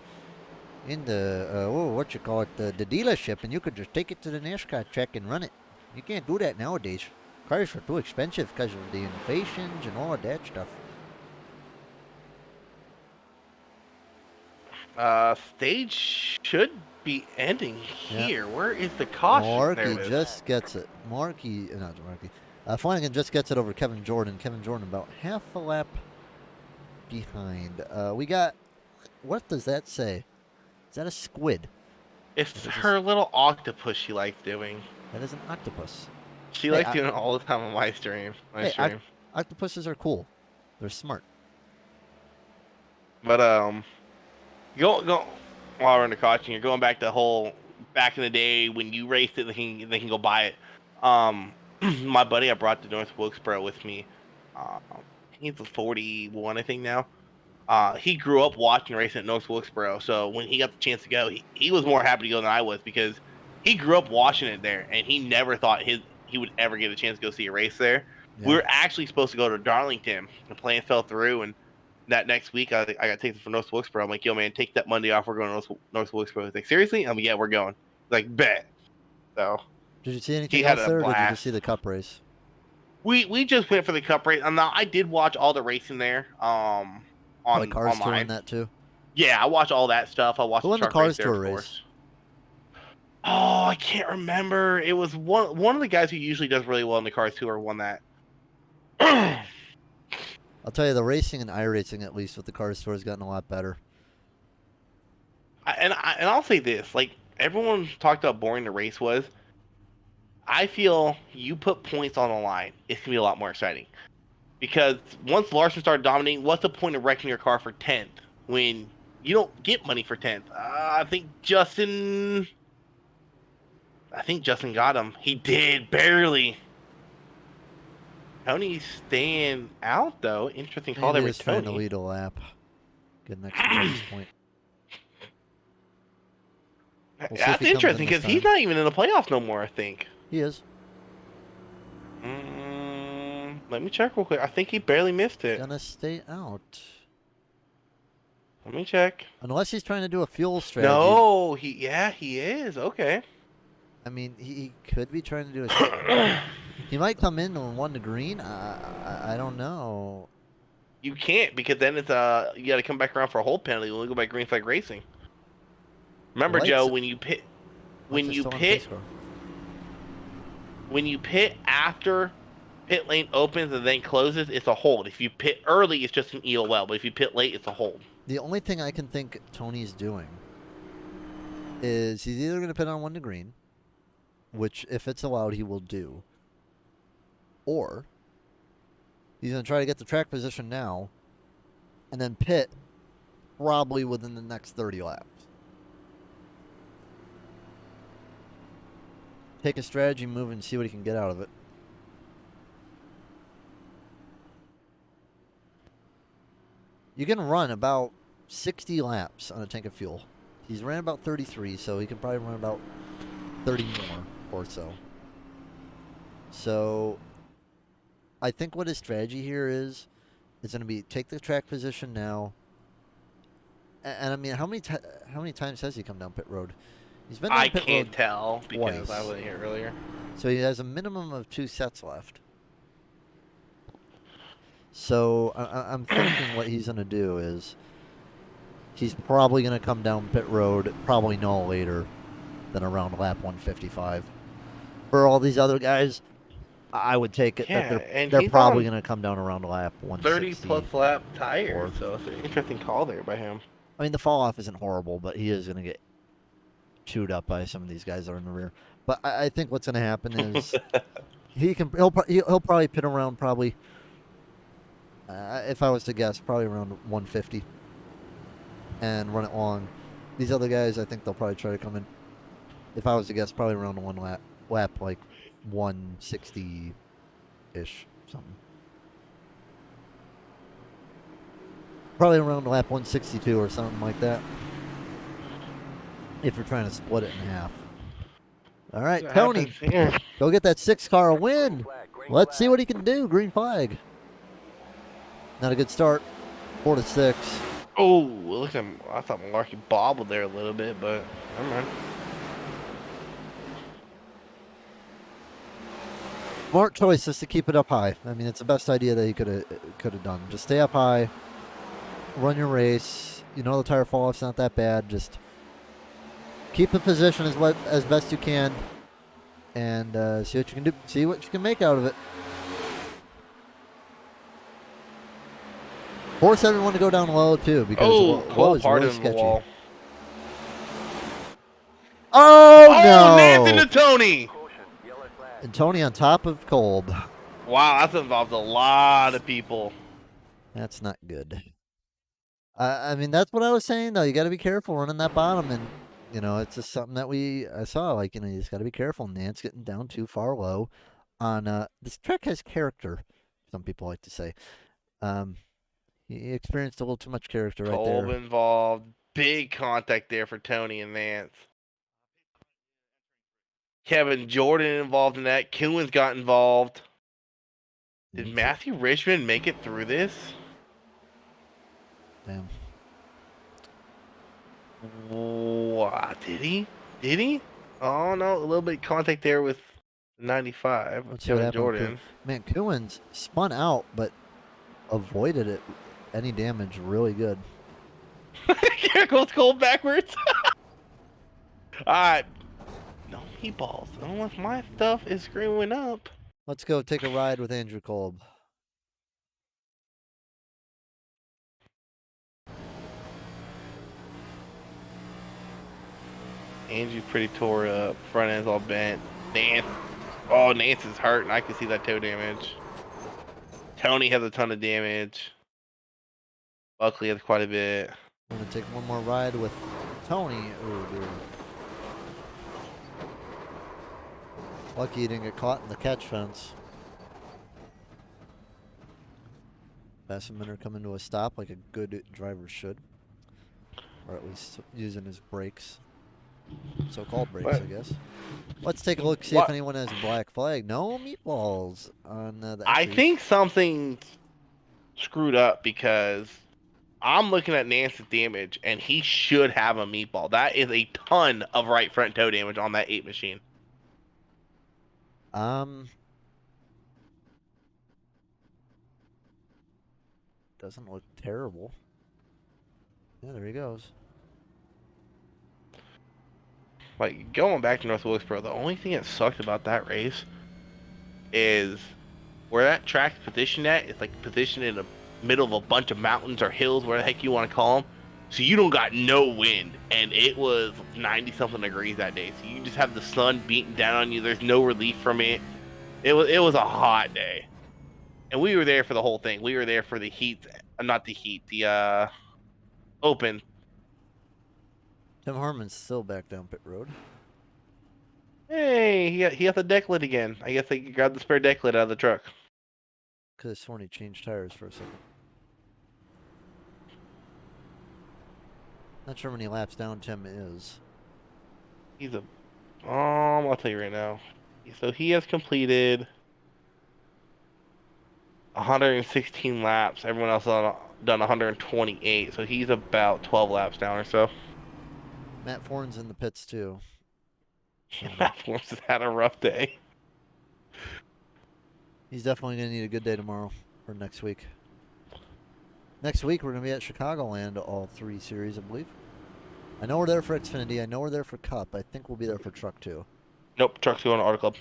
Speaker 1: what you call it, the dealership, and you could just take it to the NASCAR track and run it. You can't do that nowadays. Cars are too expensive because of the inflations and all of that stuff.
Speaker 3: Stage should be ending
Speaker 1: Yeah.
Speaker 3: here. Where is the caution? There
Speaker 1: Markey
Speaker 3: it is.
Speaker 1: just gets it. Not Markey. Flanagan just gets it over Kevin Jordan. Kevin Jordan about half a lap behind. We got, what does that say? Is that a squid?
Speaker 3: It's her little octopus she likes doing.
Speaker 1: That is an octopus.
Speaker 3: She
Speaker 1: Hey,
Speaker 3: likes doing it all the time on my stream.
Speaker 1: Octopuses are cool. They're smart.
Speaker 3: But go while we're in the caution, you're going back to the whole back in the day when you raced it, they can go buy it. My buddy I brought to North Wilkesboro with me. He's 41, I think now. He grew up watching racing at North Wilkesboro, so when he got the chance to go, he was more happy to go than I was because he grew up watching it there, and he never thought he would ever get a chance to go see a race there.
Speaker 1: Yeah.
Speaker 3: We were actually supposed to go to Darlington. The plan fell through, and that next week I got taken for North Wilkesboro. I'm like, yo, man, take that Monday off. We're going to North Wilkesboro. He's like, seriously? I'm like, yeah, we're going. He's like, bet. So
Speaker 1: did you see anything
Speaker 3: he had
Speaker 1: else
Speaker 3: a
Speaker 1: there, or did you
Speaker 3: blast.
Speaker 1: just see the cup race?
Speaker 3: We just went for the cup race. Now I did watch all the racing there.
Speaker 1: Probably Cars Tour
Speaker 3: online.
Speaker 1: in that too.
Speaker 3: Yeah, I watch all that stuff. I watched
Speaker 1: Who
Speaker 3: the
Speaker 1: won the
Speaker 3: truck
Speaker 1: Cars
Speaker 3: race there,
Speaker 1: Tour
Speaker 3: of
Speaker 1: race?
Speaker 3: course. Oh, I can't remember. It was one of the guys who usually does really well in the Cars Tour won that.
Speaker 1: I'll tell you, the racing and iRacing, at least with the Cars Tour, has gotten a lot better.
Speaker 3: And I'll say this: like everyone talked about boring the race was. I feel you put points on the line, it's gonna be a lot more exciting. Because once Larson started dominating, what's the point of wrecking your car for 10th when you don't get money for 10th? I think Justin got him. He did, barely. Tony's staying out, though. Interesting call
Speaker 1: Maybe
Speaker 3: there
Speaker 1: he's
Speaker 3: with
Speaker 1: trying to
Speaker 3: Tony.
Speaker 1: lead a lap. Get an extra bonus point. We'll see if
Speaker 3: That's
Speaker 1: he comes in
Speaker 3: interesting
Speaker 1: this
Speaker 3: because he's
Speaker 1: time.
Speaker 3: not even in the playoffs no more, I think.
Speaker 1: He is.
Speaker 3: Let me check real quick. I think he barely missed it.
Speaker 1: Gonna stay out.
Speaker 3: Let me check.
Speaker 1: Unless he's trying to do a fuel strategy.
Speaker 3: No, he is. Okay.
Speaker 1: I mean, he could be trying to do a... He might come in and won the green. I don't know.
Speaker 3: You can't because then it's you got to come back around for a hold penalty when we go by green flag racing. Remember,
Speaker 1: Lights-
Speaker 3: Joe, when you pit after pit lane opens and then closes, it's a hold. If you pit early, it's just an EOL, but if you pit late, it's a hold.
Speaker 1: The only thing I can think Tony's doing is he's either going to pit on 1 to green, which if it's allowed he will do, or he's going to try to get the track position now and then pit probably within the next 30 laps. Take a strategy move and see what he can get out of it. You can run about 60 laps on a tank of fuel. He's ran about 33, so he can probably run about 30 more or so. So I think what his strategy here is going to be take the track position now. And I mean, how many times has he come down pit road? He's been down
Speaker 3: I
Speaker 1: pit
Speaker 3: can't
Speaker 1: road
Speaker 3: tell because
Speaker 1: twice.
Speaker 3: I wasn't here earlier.
Speaker 1: So he has a minimum of 2 sets left. So I'm thinking what he's going to do is he's probably going to come down pit road probably no later than around lap 155. For all these other guys, I would take it that they're probably going to come down around lap 160.
Speaker 3: 30 plus lap tire, so it's an interesting call there by him.
Speaker 1: I mean, the fall off isn't horrible, but he is going to get chewed up by some of these guys that are in the rear. But I think what's going to happen is he'll probably pit around probably. If I was to guess, probably around 150 and run it long. These other guys, I think they'll probably try to come in. If I was to guess, probably around 1 lap like 160-ish, something. Probably around lap 162 or something like that. If you're trying to split it in half. All right, Tony, go get that 6-car win. Let's see what he can do. Green flag. Not a good start. 4 to 6.
Speaker 3: Oh, look at him. I thought Malarkey bobbled there a little bit, but never mind.
Speaker 1: Smart choice is to keep it up high. I mean, it's the best idea that he could have done. Just stay up high, run your race. You know the tire fall off's not that bad. Just keep the position as best you can, and see what you can do. See what you can make out of it. Force everyone to go down low too, because low is really sketchy.
Speaker 3: Wall.
Speaker 1: Oh
Speaker 3: Nathan
Speaker 1: no!
Speaker 3: to Tony.
Speaker 4: Caution, yellow flag.
Speaker 1: And Tony on top of Kolb.
Speaker 3: Wow, that's involved a lot of people.
Speaker 1: That's not good. I mean, that's what I was saying though. You got to be careful running that bottom, and you know, it's just something that I saw. Like, you know, you just got to be careful. Nance getting down too far low. On this track has character. Some people like to say. He experienced a little too much character right there.
Speaker 3: Kolb involved. Big contact there for Tony and Nance. Kevin Jordan involved in that. Coons got involved. Did Matthew Richmond make it through this?
Speaker 1: Damn.
Speaker 3: What? Did he? Did he? Oh no, a little bit of contact there with 95.
Speaker 1: Let's see what
Speaker 3: Kevin
Speaker 1: happened.
Speaker 3: Jordan.
Speaker 1: Man, Coons spun out, but avoided it. Any damage really good.
Speaker 3: Here goes Kolb backwards. Alright. No meatballs. Unless my stuff is screwing up.
Speaker 1: Let's go take a ride with Andrew Kolb.
Speaker 3: Andrew's pretty tore up. Front end's all bent. Nance. Oh, Nance is hurt, and I can see that toe damage. Tony has a ton of damage. Buckley has quite a bit.
Speaker 1: I'm gonna take one more ride with Tony. Oh dear. Lucky he didn't get caught in the catch fence. Bessemer coming to a stop like a good driver should. Or at least using his brakes. So-called brakes, I guess. Let's take a look, see if anyone has a black flag. No meatballs on the
Speaker 3: I think something screwed up because I'm looking at Nance's damage, and he should have a meatball. That is a ton of right front toe damage on that 8 machine.
Speaker 1: Doesn't look terrible. Yeah, there he goes.
Speaker 3: Like, going back to North Wilkesboro, the only thing that sucked about that race is where that track's positioned at. It's like positioned in the middle of a bunch of mountains or hills, where the heck you want to call them. So you don't got no wind, and it was 90-something degrees that day. So you just have the sun beating down on you. There's no relief from it. It was a hot day, and we were there for the whole thing. We were there for the heat, not the heat, the open.
Speaker 1: Tim Harmon's still back down pit road.
Speaker 3: Hey, he got the deck lid again. I guess they grabbed the spare deck lid out of the truck.
Speaker 1: Could have sworn he changed tires for a second. Not sure how many laps down Tim is.
Speaker 3: He's a... I'll tell you right now. So he has completed 116 laps. Everyone else has done 128. So he's about 12 laps down or so.
Speaker 1: Matt Forn's in the pits too.
Speaker 3: Matt Forns has had a rough day.
Speaker 1: He's definitely going to need a good day tomorrow or next week. Next week we're going to be at Chicagoland, all 3 series, I believe. I know we're there for Xfinity. I know we're there for Cup. I think we'll be there for Truck 2.
Speaker 3: Nope, truck's going to Auto Club.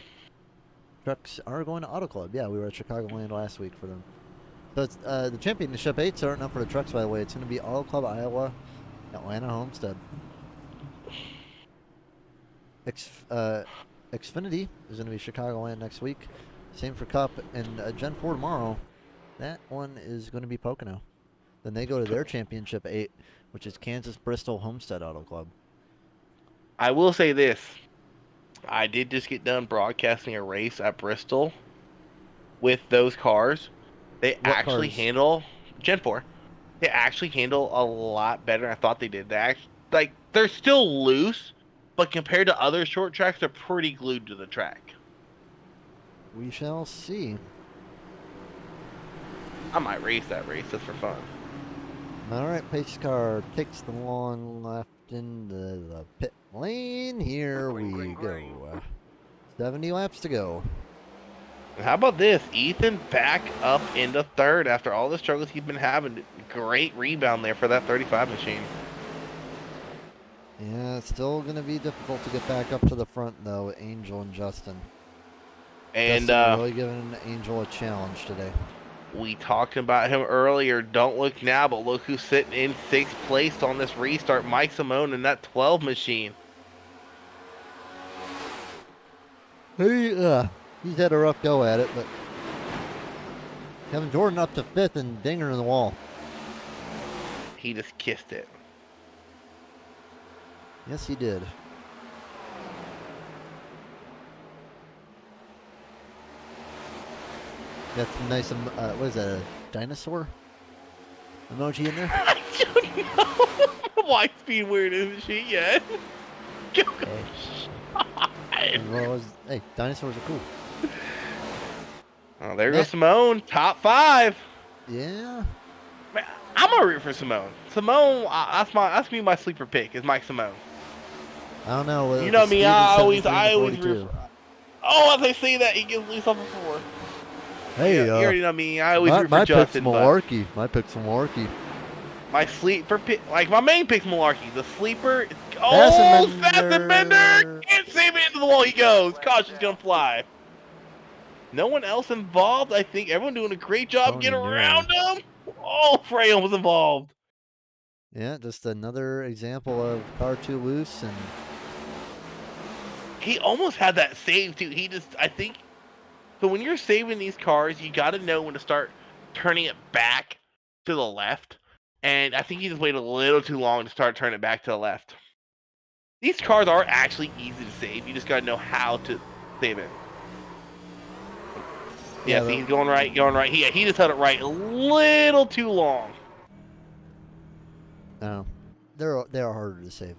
Speaker 1: Trucks are going to Auto Club. Yeah, we were at Chicagoland last week for them. So it's, the Championship 8 starting up for the trucks, by the way. It's going to be Auto Club, Iowa, Atlanta, Homestead. Xfinity is going to be Chicagoland next week. Same for Cup. And Gen 4 tomorrow, that one is going to be Pocono. Then they go to their Championship 8, which is Kansas, Bristol, Homestead Auto Club.
Speaker 3: I will say this. I did just get done broadcasting a race at Bristol with those cars. They actually handle Gen 4. They actually handle a lot better than I thought they did. They're still loose, but compared to other short tracks, they're pretty glued to the track.
Speaker 1: We shall see.
Speaker 3: I might race that race just for fun.
Speaker 1: All right, pace car takes the long left into the pit lane. Here we go. 70 laps to go.
Speaker 3: And how about this? Ethan back up into third after all the struggles he's been having. Great rebound there for that 35 machine.
Speaker 1: Yeah, it's still going to be difficult to get back up to the front, though, Angel and Justin.
Speaker 3: And
Speaker 1: Justin really giving Angel a challenge today.
Speaker 3: we talked about him earlier. Don't look now, but look who's sitting in 6th place on this restart. Mike Simone and that 12 machine.
Speaker 1: He's had a rough go at it, but Kevin Jordan up to 5th and Dinger in the wall.
Speaker 3: He just kissed it.
Speaker 1: Yes, he did. Got some nice, what is that, a dinosaur emoji in there?
Speaker 3: I don't know. Why it's being weird, isn't she yet?
Speaker 1: Hey, dinosaurs are cool.
Speaker 3: Oh, there goes Simone, top 5.
Speaker 1: Yeah.
Speaker 3: Man, I'm gonna root for Simone. Simone, that's me. My sleeper pick is Mike Simone.
Speaker 1: I don't know.
Speaker 3: You know me. I always root
Speaker 1: 42.
Speaker 3: for. Oh, as they say that, he gives Lisa before.
Speaker 1: Hey,
Speaker 3: you already know me. I always root for
Speaker 1: my
Speaker 3: Justin.
Speaker 1: pick's Malarkey. My pick's Malarkey.
Speaker 3: My sleeper pick, like my main pick's Malarkey. The sleeper,
Speaker 1: Bender.
Speaker 3: Can't save it into the wall. He goes. Caution's gonna fly. No one else involved. I think everyone doing a great job getting around him. Oh, Freya was involved.
Speaker 1: Yeah, just another example of car too loose, and
Speaker 3: he almost had that save too. I think. So when you're saving these cars, you got to know when to start turning it back to the left. And I think he just waited a little too long to start turning it back to the left. These cars are actually easy to save. You just got to know how to save it. Yeah, see, he's going right. He just held it right a little too long.
Speaker 1: No, they are harder to save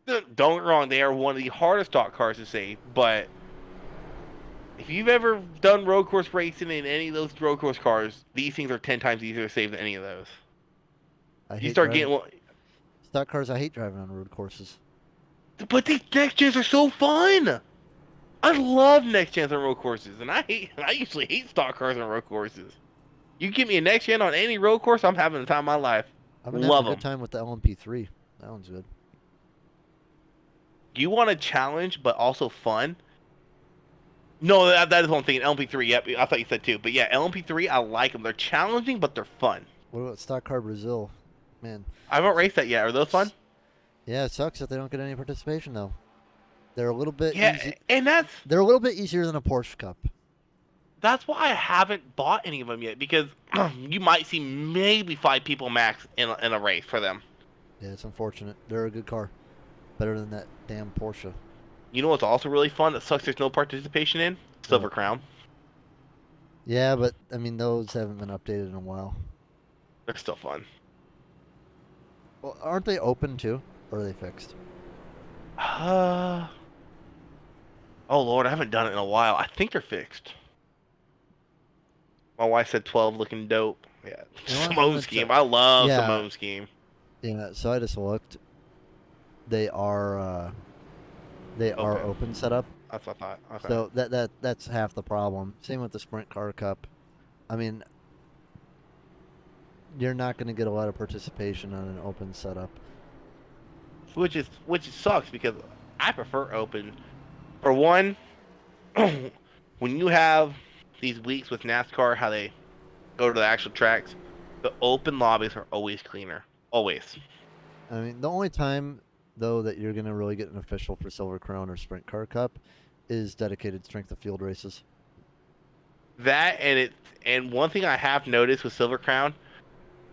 Speaker 1: though.
Speaker 3: Don't get me wrong, they are one of the hardest stock cars to save, but if you've ever done road course racing in any of those road course cars, these things are 10 times easier to save than any of those. You start getting
Speaker 1: stock cars. I hate driving on road courses.
Speaker 3: But these next gens are so fun. I love next gens on road courses, and I usually hate stock cars on road courses. You give me a next gen on any road course, I'm having the time of my life.
Speaker 1: I'm gonna have a good time with the LMP3. That one's good.
Speaker 3: You want a challenge, but also fun? No, that is one thing. LMP3, yep, I thought you said 2. But yeah, LMP3, I like them. They're challenging, but they're fun.
Speaker 1: What about Stock Car Brazil? Man.
Speaker 3: I haven't raced that yet. Are those fun?
Speaker 1: Yeah, it sucks that they don't get any participation, though. They're a little bit
Speaker 3: easy. And
Speaker 1: they're a little bit easier than a Porsche Cup.
Speaker 3: That's why I haven't bought any of them yet, because you might see maybe 5 people max in a race for them.
Speaker 1: Yeah, it's unfortunate. They're a good car. Better than that damn Porsche.
Speaker 3: You know what's also really fun that sucks there's no participation in? Silver Crown.
Speaker 1: Yeah, but, I mean, those haven't been updated in a while.
Speaker 3: They're still fun.
Speaker 1: Well, aren't they open, too? Or are they fixed?
Speaker 3: Oh, Lord, I haven't done it in a while. I think they're fixed. My wife said 12 looking dope. Yeah, Simone's scheme. I love Simone's scheme.
Speaker 1: Yeah, so I just looked. They are open setup.
Speaker 3: That's what I thought. Okay.
Speaker 1: So that's half the problem. Same with the Sprint Car Cup. I mean, you're not going to get a lot of participation on an open setup.
Speaker 3: Which sucks because I prefer open. For one, when you have these weeks with NASCAR, how they go to the actual tracks, the open lobbies are always cleaner. Always.
Speaker 1: I mean, the only time, though, that you're going to really get an official for Silver Crown or Sprint Car Cup is dedicated strength of field races.
Speaker 3: That and one thing I have noticed with Silver Crown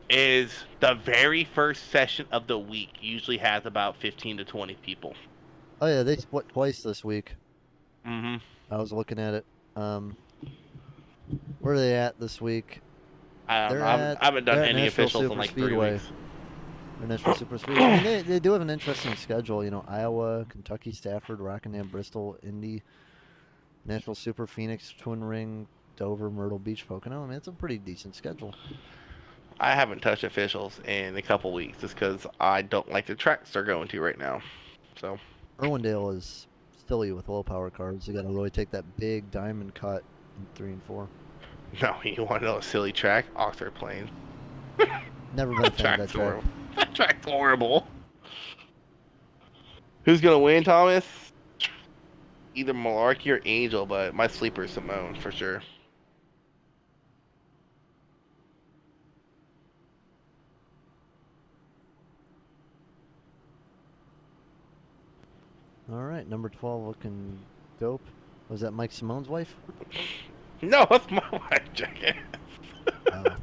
Speaker 3: is the very first session of the week usually has about 15 to 20 people.
Speaker 1: Oh yeah, they split twice this week.
Speaker 3: Mm-hmm.
Speaker 1: I was looking at it. Where are they at this week?
Speaker 3: I haven't done any officials in like 3 weeks.
Speaker 1: They're Nashville Super Speedway. I mean, they do have an interesting schedule. You know, Iowa, Kentucky, Stafford, Rockingham, Bristol, Indy, Nashville Super, Phoenix, Twin Ring, Dover, Myrtle Beach, Pocono. I mean, it's a pretty decent schedule.
Speaker 3: I haven't touched officials in a couple weeks just because I don't like the tracks they're going to right now. So
Speaker 1: Irwindale is silly with low power cars. You got to really take that big diamond cut in 3 and 4.
Speaker 3: No, you want to know a silly track? Oxford Plains.
Speaker 1: Never been a
Speaker 3: That
Speaker 1: fan of that
Speaker 3: track's
Speaker 1: track.
Speaker 3: horrible. That track's horrible. Who's gonna win, Thomas? Either Malarkey or Angel, but my sleeper is Simone for sure.
Speaker 1: All right, number 12 looking dope. Was that Mike Simone's wife?
Speaker 3: No, that's my wife, jackass.
Speaker 1: Oh.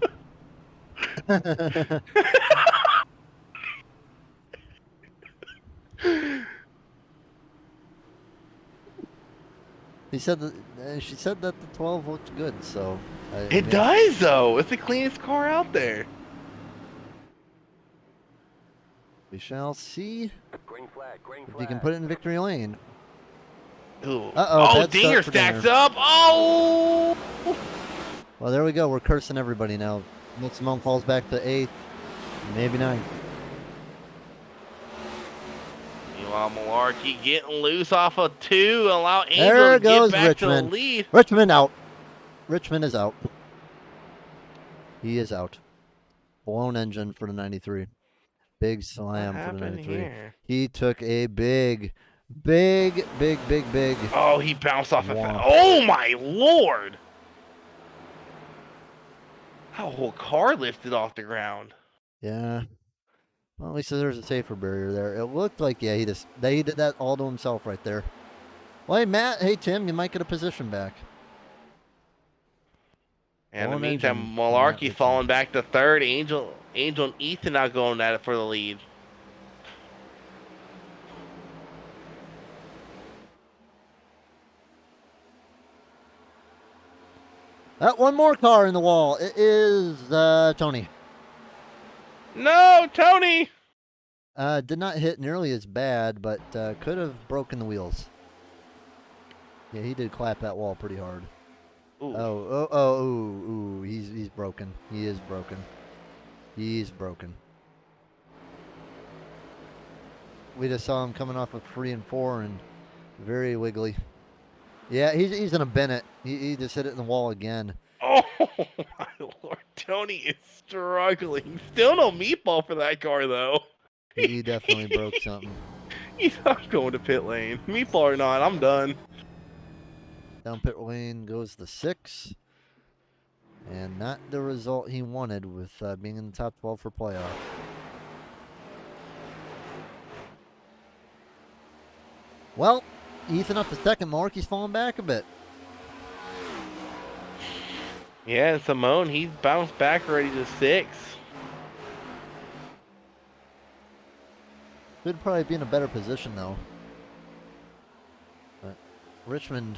Speaker 1: He said that she said that the 12 looked good, so
Speaker 3: It does though. It's the cleanest car out there.
Speaker 1: We shall see
Speaker 4: Green flag, green
Speaker 1: if
Speaker 4: flag.
Speaker 1: he can put it in victory lane.
Speaker 3: Ooh.
Speaker 1: Uh-oh,
Speaker 3: Oh,
Speaker 1: bad
Speaker 3: Dinger
Speaker 1: start for
Speaker 3: stacks
Speaker 1: Dinger.
Speaker 3: up. Oh.
Speaker 1: Well, there we go. We're cursing everybody now. Nick Simone falls back to 8th, maybe 9th.
Speaker 3: Meanwhile, Malarkey getting loose off of 2. Allow Angel
Speaker 1: There
Speaker 3: to
Speaker 1: goes
Speaker 3: get back
Speaker 1: Richmond.
Speaker 3: to the lead.
Speaker 1: Richmond out. Richmond is out. He is out. Blown engine for the 93. Big slam for the 93.
Speaker 3: Here?
Speaker 1: He took a big.
Speaker 3: Oh, he bounced off of.
Speaker 1: Womp.
Speaker 3: Oh my lord! How whole car lifted off the ground.
Speaker 1: Yeah. Well, at least there's a safer barrier there. It looked like, yeah, he did that all to himself right there. Well, hey, Matt. Hey, Tim. You might get a position back.
Speaker 3: And in the
Speaker 1: Blown
Speaker 3: meantime,
Speaker 1: engine from
Speaker 3: Malarkey
Speaker 1: Richmond.
Speaker 3: falling back to 3rd. Angel and Ethan now going at it for the lead.
Speaker 1: One more car in the wall. It is Tony.
Speaker 3: No, Tony!
Speaker 1: Did not hit nearly as bad, but could have broken the wheels. Yeah, he did clap that wall pretty hard.
Speaker 3: Ooh.
Speaker 1: Ooh, he's broken. He is broken. He's broken. We just saw him coming off of 3 and 4 and very wiggly. Yeah, he's gonna bend it. He just hit it in the wall again.
Speaker 3: Oh my lord, Tony is struggling. Still no meatball for that car though.
Speaker 1: He definitely broke something.
Speaker 3: He's not going to pit lane. Meatball or not, I'm done.
Speaker 1: Down pit lane goes the 6. And not the result he wanted with being in the top 12 for playoffs. Well, Ethan up the second mark. He's falling back a bit.
Speaker 3: Yeah, and Simone, he's bounced back already to 6.
Speaker 1: Should probably be in a better position, though. But Richmond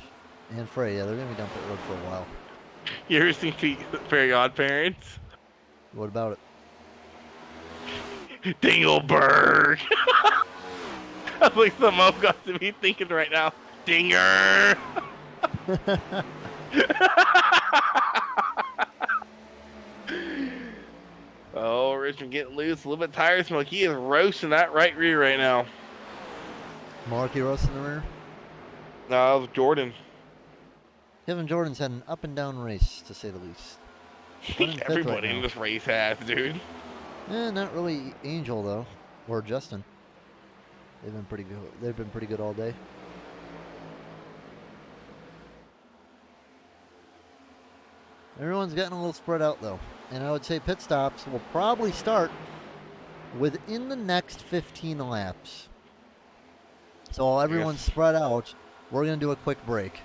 Speaker 1: and Frey, yeah, they're going to be down pit road for a while.
Speaker 3: You ever seen Fairy Godparents?
Speaker 1: What about it?
Speaker 3: Dingleberg! I think Simone got to be thinking right now. Dinger! Oh, Richmond getting loose. A little bit tire smoke. He is roasting that right rear right now.
Speaker 1: Markey Roast in the rear.
Speaker 3: No, that was Jordan.
Speaker 1: Kevin Jordan's had an up and down race, to say the least. Running fifth
Speaker 3: Everybody
Speaker 1: right
Speaker 3: in
Speaker 1: now.
Speaker 3: this race has, dude.
Speaker 1: Not really Angel, though. Or Justin. They've been pretty good. They've been pretty good all day. Everyone's getting a little spread out, though. And I would say pit stops will probably start within the next 15 laps. So while everyone's spread out, we're going to do a quick break.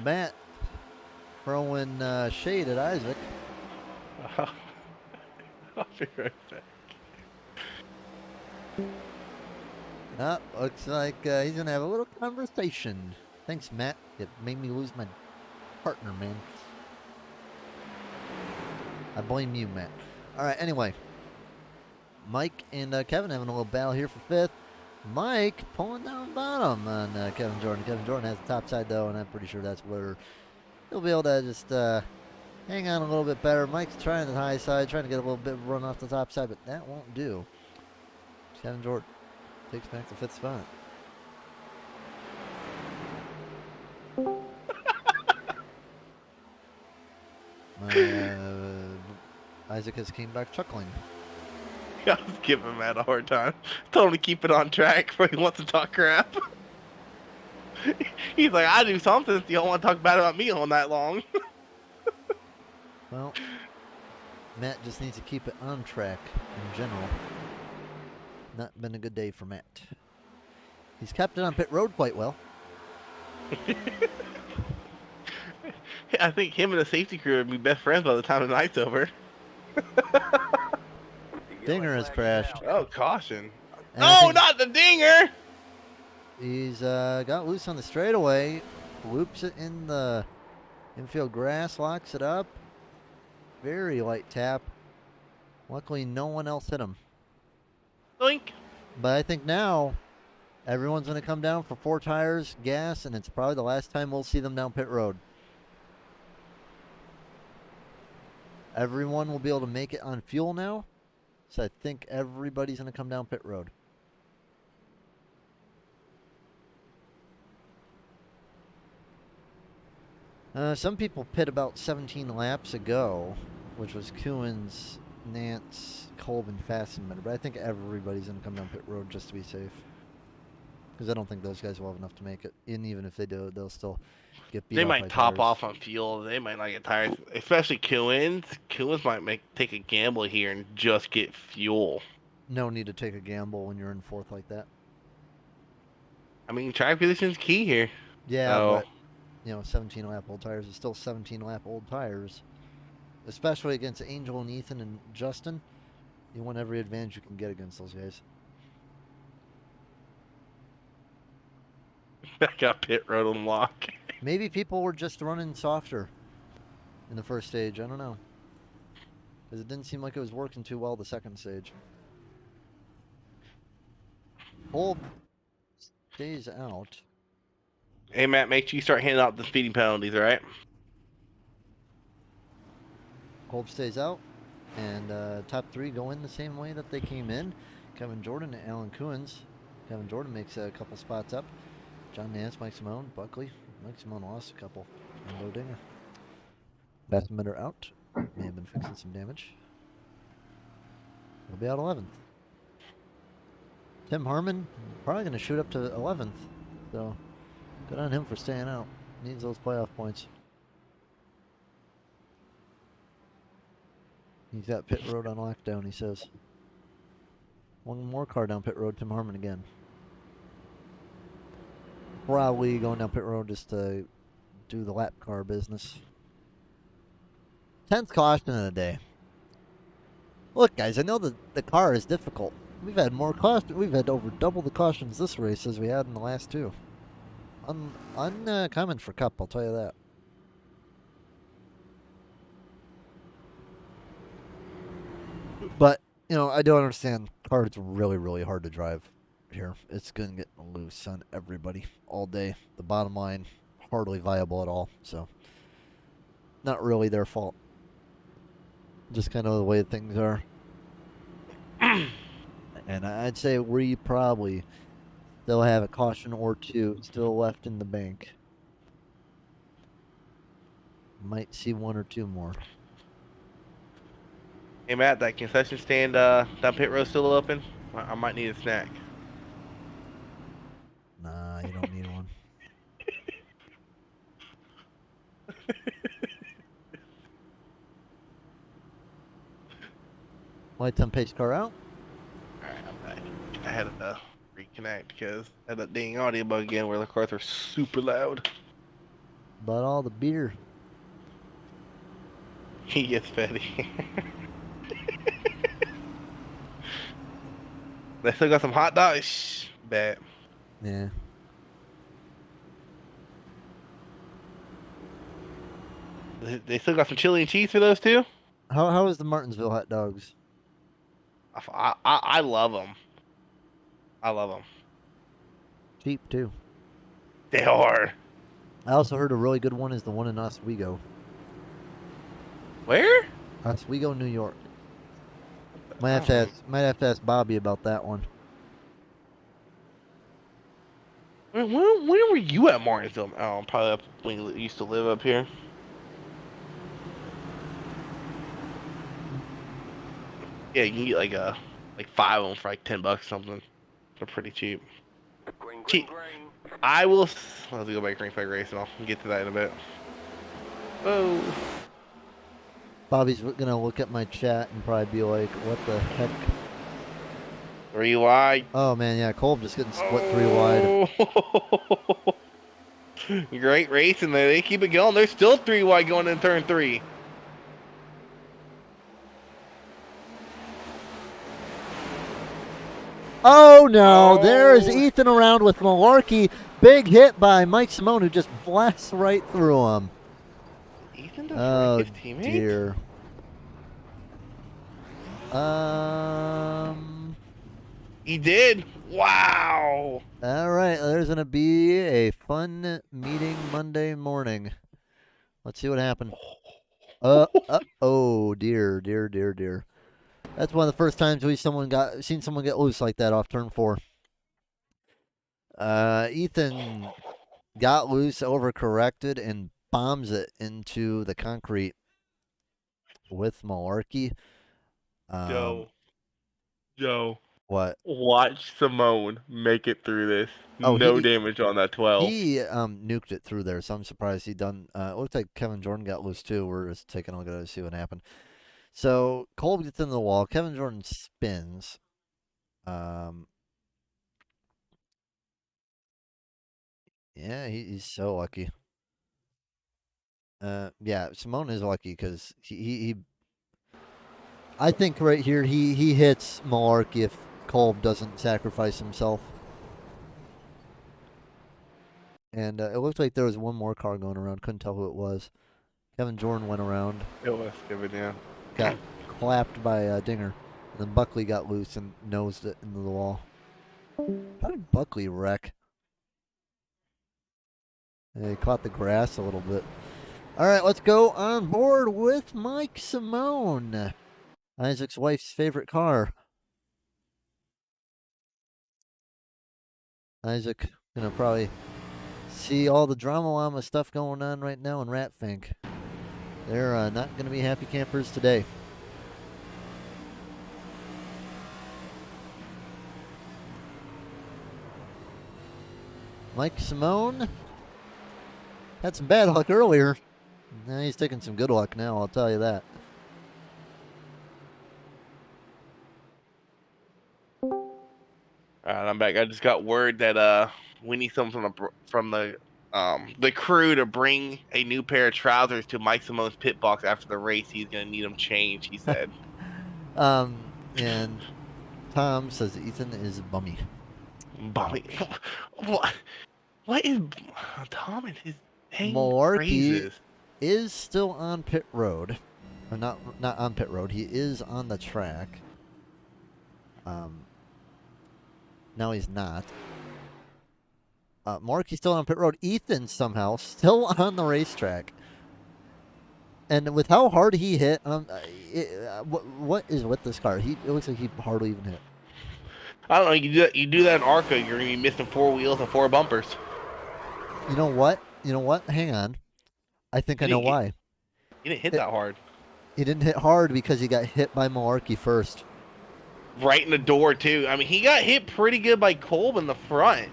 Speaker 1: Matt throwing shade at Isaac.
Speaker 3: I'll be right back.
Speaker 1: Looks like he's going to have a little conversation. Thanks, Matt. It made me lose my partner, man. I blame you, Matt. All right, anyway. Mike and Kevin having a little battle here for 5th. Mike pulling down the bottom on Kevin Jordan. Kevin Jordan has the top side, though, and I'm pretty sure that's where he'll be able to just hang on a little bit better. Mike's trying the high side, trying to get a little bit of run off the top side, but that won't do. Kevin Jordan takes back the 5th spot. Isaac has came back chuckling.
Speaker 3: I was giving Matt a hard time. Told him to keep it on track before he wants to talk crap. He's like, I do something if you don't want to talk bad about me all night long.
Speaker 1: Well, Matt just needs to keep it on track in general. Not been a good day for Matt. He's kept it on pit road quite well.
Speaker 3: I think him and the safety crew would be best friends by the time the night's over.
Speaker 1: Dinger has crashed.
Speaker 3: Oh, caution.
Speaker 1: And I
Speaker 3: Oh,
Speaker 1: think
Speaker 3: not the dinger!
Speaker 1: he's got loose on the straightaway. Loops it in the infield grass, locks it up. Very light tap. Luckily, no one else hit him.
Speaker 3: Blink.
Speaker 1: But I think now everyone's going to come down for 4 tires, gas, and it's probably the last time we'll see them down pit road. Everyone will be able to make it on fuel now. So I think everybody's going to come down pit road. Some people pit about 17 laps ago, which was Kuhn's, Nance, Colvin, Fastenman. But I think everybody's going to come down pit road just to be safe. Because I don't think those guys will have enough to make it. And even if they do, they'll still get beat
Speaker 3: They
Speaker 1: up
Speaker 3: might
Speaker 1: by
Speaker 3: top
Speaker 1: tires.
Speaker 3: off on fuel. They might not get tired. Especially Kuhn's. Kuhn's might take a gamble here and just get fuel.
Speaker 1: No need to take a gamble when you're in 4th like that.
Speaker 3: I mean, track position's key here.
Speaker 1: Yeah,
Speaker 3: So,
Speaker 1: but, 17 lap old tires is still 17 lap old tires. Especially against Angel and Ethan and Justin. You want every advantage you can get against those guys.
Speaker 3: I got pit road unlock.
Speaker 1: Maybe people were just running softer in the first stage. I don't know. Because it didn't seem like it was working too well the second stage. Holb stays out.
Speaker 3: Hey, Matt, make sure you start handing out the speeding penalties, all right?
Speaker 1: Holb stays out. And top 3 go in the same way that they came in. Kevin Jordan and Alan Kuhns. Kevin Jordan makes a couple spots up. John Nance, Mike Simone, Buckley. Mike Simone lost a couple. And Bo Dinger. Bassmitter out. May have been fixing some damage. He'll be out 11th. Tim Harmon probably going to shoot up to 11th. So good on him for staying out. Needs those playoff points. He's got pit road on lockdown, he says. One more car down pit road, Tim Harmon again. Probably going down pit road just to do the lap car business. 10th caution of the day. Look, guys, I know that the car is difficult. We've had more caution. We've had over double the cautions this race as we had in the last 2. Uncommon for Cup, I'll tell you that. But, I do understand car is really, really hard to drive here. It's going to get loose on everybody all day. The bottom line, hardly viable at all. So, not really their fault. Just kind of the way things are. And I'd say we probably still have a caution or 2 still left in the bank. Might see 1 or 2 more.
Speaker 3: Hey, Matt, that concession stand down pit road still open? I might need a snack.
Speaker 1: Nah, you don't need one. Lights on pace car out.
Speaker 3: Alright, I'm back. I had to reconnect because I had that dang audio bug again where the cars are super loud.
Speaker 1: About all the beer.
Speaker 3: He gets fed. They still got some hot dogs. Shh, bet.
Speaker 1: Yeah.
Speaker 3: They still got some chili and cheese for those two.
Speaker 1: How is the Martinsville hot dogs?
Speaker 3: I love them. I love them.
Speaker 1: Cheap too.
Speaker 3: They are.
Speaker 1: I also heard a really good one is the one in Oswego.
Speaker 3: Where?
Speaker 1: Oswego, New York. Might
Speaker 3: I
Speaker 1: have to
Speaker 3: don't know.
Speaker 1: ask Bobby about that one.
Speaker 3: When were you at Martinsville? Oh, probably up when you used to live up here. Yeah, you can get like 5 of them for like $10 or something. They're pretty cheap.
Speaker 4: Green, green,
Speaker 3: Cheap.
Speaker 4: green.
Speaker 3: I will. Let's go back green flag race, and I'll get to that in a bit. Oh,
Speaker 1: Bobby's gonna look at my chat and probably be like, "What the heck?"
Speaker 3: 3 wide.
Speaker 1: Oh man, yeah, Kolb just getting split 3 wide.
Speaker 3: Oh, great race, and they keep it going. They're still 3 wide going in turn 3.
Speaker 1: Oh no, there's
Speaker 3: Oh.
Speaker 1: Ethan around with Malarkey. Big hit by Mike Simone, who just blasts right through him.
Speaker 3: Ethan just wrecked
Speaker 1: Oh
Speaker 3: his teammate.
Speaker 1: dear.
Speaker 3: He did. Wow.
Speaker 1: All right, there's gonna be a fun meeting Monday morning. Let's see what happened. Oh dear, dear, dear, dear. That's one of the first times we've seen someone get loose like that off turn 4. Ethan got loose, overcorrected, and bombs it into the concrete with Malarkey.
Speaker 3: Joe. Joe.
Speaker 1: What?
Speaker 3: Watch Simone make it through this.
Speaker 1: Oh,
Speaker 3: No damage on that 12.
Speaker 1: he nuked it through there, so I'm surprised he done. It looks like Kevin Jordan got loose too. We're just taking a look at it to see what happened. So Cole gets in the wall. Kevin Jordan spins. Yeah, he's so lucky. Yeah, Simone is lucky because he I think right here he hits Malarkey if Kolb doesn't sacrifice himself. And it looked like there was one more car going around. Couldn't tell who it was. Kevin Jordan went around,
Speaker 3: It was Kevin, yeah.
Speaker 1: got clapped by Dinger, and then Buckley got loose and nosed it into the wall. How did Buckley wreck? Yeah, he caught the grass a little bit. All right, let's go on board with Mike Simone, Isaac's wife's favorite car. Isaac gonna probably see all the drama llama stuff going on right now in Ratfink. They're not gonna be happy campers today. Mike Simone had some bad luck earlier. Now he's taking some good luck now, I'll tell you that.
Speaker 3: Alright, I'm back. I just got word that we need someone from the crew to bring a new pair of trousers to Mike Simone's pit box after the race. He's gonna need them changed, he said.
Speaker 1: And Tom says Ethan is bummy.
Speaker 3: Bobby, what? What is Tom and his dang
Speaker 1: Malarkey
Speaker 3: phrases?
Speaker 1: is still on pit road. Or not on pit road. He is on the track. No, he's not. Malarkey's still on pit road. Ethan somehow still on the racetrack. And with how hard he hit, what is with this car? It looks like he hardly even hit.
Speaker 3: I don't know. You do that in ARCA, you're gonna be missing 4 wheels and 4 bumpers.
Speaker 1: You know what? Hang on. I think I know why.
Speaker 3: He didn't hit that hard.
Speaker 1: He didn't hit hard because he got hit by Malarkey first.
Speaker 3: Right in the door too. I mean, he got hit pretty good by Kolb in the front,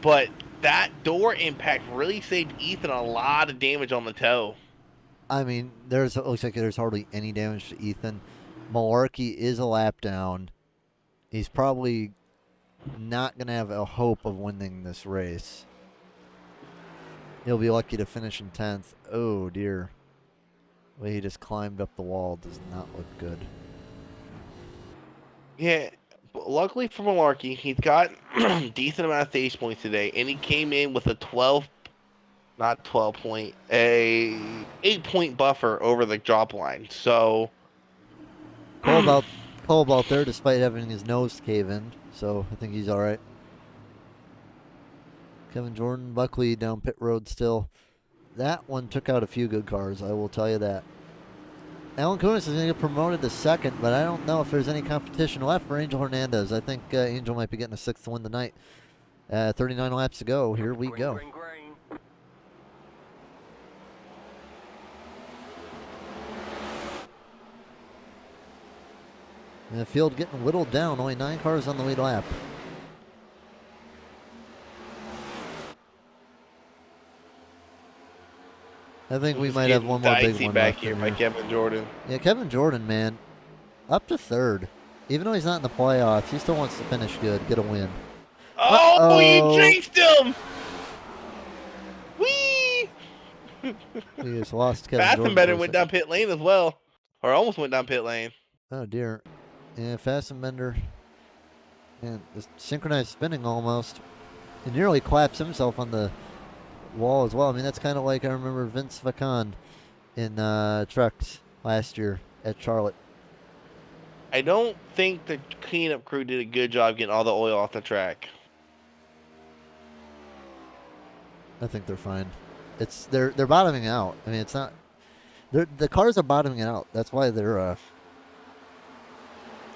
Speaker 3: but that door impact really saved Ethan a lot of damage on the toe.
Speaker 1: I mean, it looks like there's hardly any damage to Ethan. Malarkey is a lap down. He's probably not going to have a hope of winning this race. He'll be lucky to finish in 10th. Oh, dear. The way he just climbed up the wall does not look good.
Speaker 3: Yeah, but luckily for Malarkey, he's got decent amount of stage points today, and he came in with a 12, not 12 point, a 8-point buffer over the drop line. So
Speaker 1: Kolb out there despite having his nose cave in, so I think he's all right. Kevin Jordan, Buckley down pit road still. That one took out a few good cars, I will tell you that. Alan Kunis is going to get promoted to second, but I don't know if there's any competition left for Angel Hernandez. I think Angel might be getting a sixth win tonight. 39 laps to go. Here we go.
Speaker 4: Green.
Speaker 1: And the field getting whittled down. Only 9 cars on the lead lap. I think we might have one more big one
Speaker 3: back
Speaker 1: left
Speaker 3: here
Speaker 1: in
Speaker 3: by Kevin Jordan.
Speaker 1: Yeah, Kevin Jordan, man, up to third. Even though he's not in the playoffs, he still wants to finish good, get a win.
Speaker 3: Oh,
Speaker 1: Uh-oh.
Speaker 3: you jinxed him! Whee!
Speaker 1: We just lost Kevin Jordan.
Speaker 3: Fassenbender went down pit lane as well, or almost went down pit lane.
Speaker 1: Oh dear. Yeah, Fassenbender. And synchronized spinning almost. He nearly claps himself on the wall as well. I mean, that's kind of like I remember Vince Vacon in trucks last year at Charlotte.
Speaker 3: I don't think the cleanup crew did a good job getting all the oil off the track.
Speaker 1: I think they're fine. They're bottoming out. I mean, it's not. The cars are bottoming out. That's why they're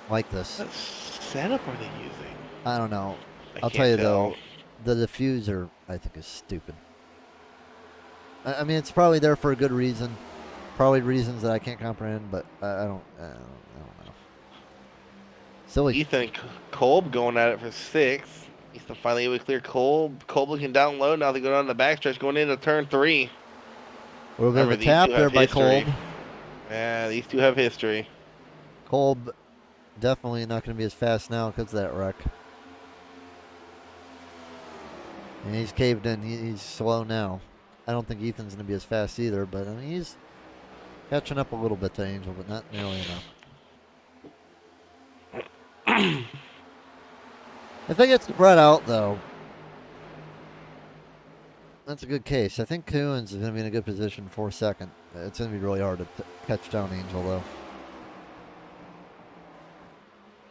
Speaker 1: like this.
Speaker 3: What setup are they using?
Speaker 1: I don't know.
Speaker 3: I
Speaker 1: I'll
Speaker 3: can't
Speaker 1: tell you
Speaker 3: tell.
Speaker 1: though, the diffuser I think is stupid. I mean, it's probably there for a good reason, probably reasons that I can't comprehend, but I don't know. Silly.
Speaker 3: Ethan Kolb going at it for 6th. Ethan finally able to clear Kolb. Kolb looking down low. Now they go down the backstretch going into turn 3.
Speaker 1: A little bit of a
Speaker 3: Remember, these
Speaker 1: tap
Speaker 3: two
Speaker 1: there
Speaker 3: have
Speaker 1: by
Speaker 3: history.
Speaker 1: Kolb.
Speaker 3: Yeah, these two have history.
Speaker 1: Kolb definitely not going to be as fast now because of that wreck. And he's caved in. He's slow now. I don't think Ethan's going to be as fast either, but I mean, he's catching up a little bit to Angel, but not nearly enough. If they get spread out, though, that's a good case. I think Coons is going to be in a good position for second. It's going to be really hard to catch down Angel, though.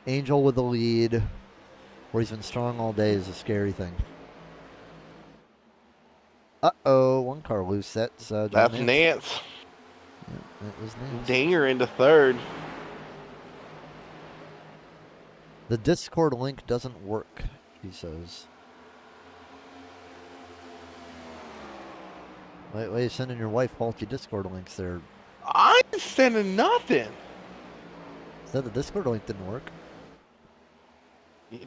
Speaker 1: Angel with the lead, where he's been strong all day, is a scary thing. Uh-oh, one car loose. That's John
Speaker 3: That's
Speaker 1: Nance.
Speaker 3: Nance.
Speaker 1: Yeah, that was Nance.
Speaker 3: Dinger into 3rd.
Speaker 1: The Discord link doesn't work, he says. Why are you sending your wife faulty Discord links there?
Speaker 3: I ain't sending nothing.
Speaker 1: Said the Discord link didn't work.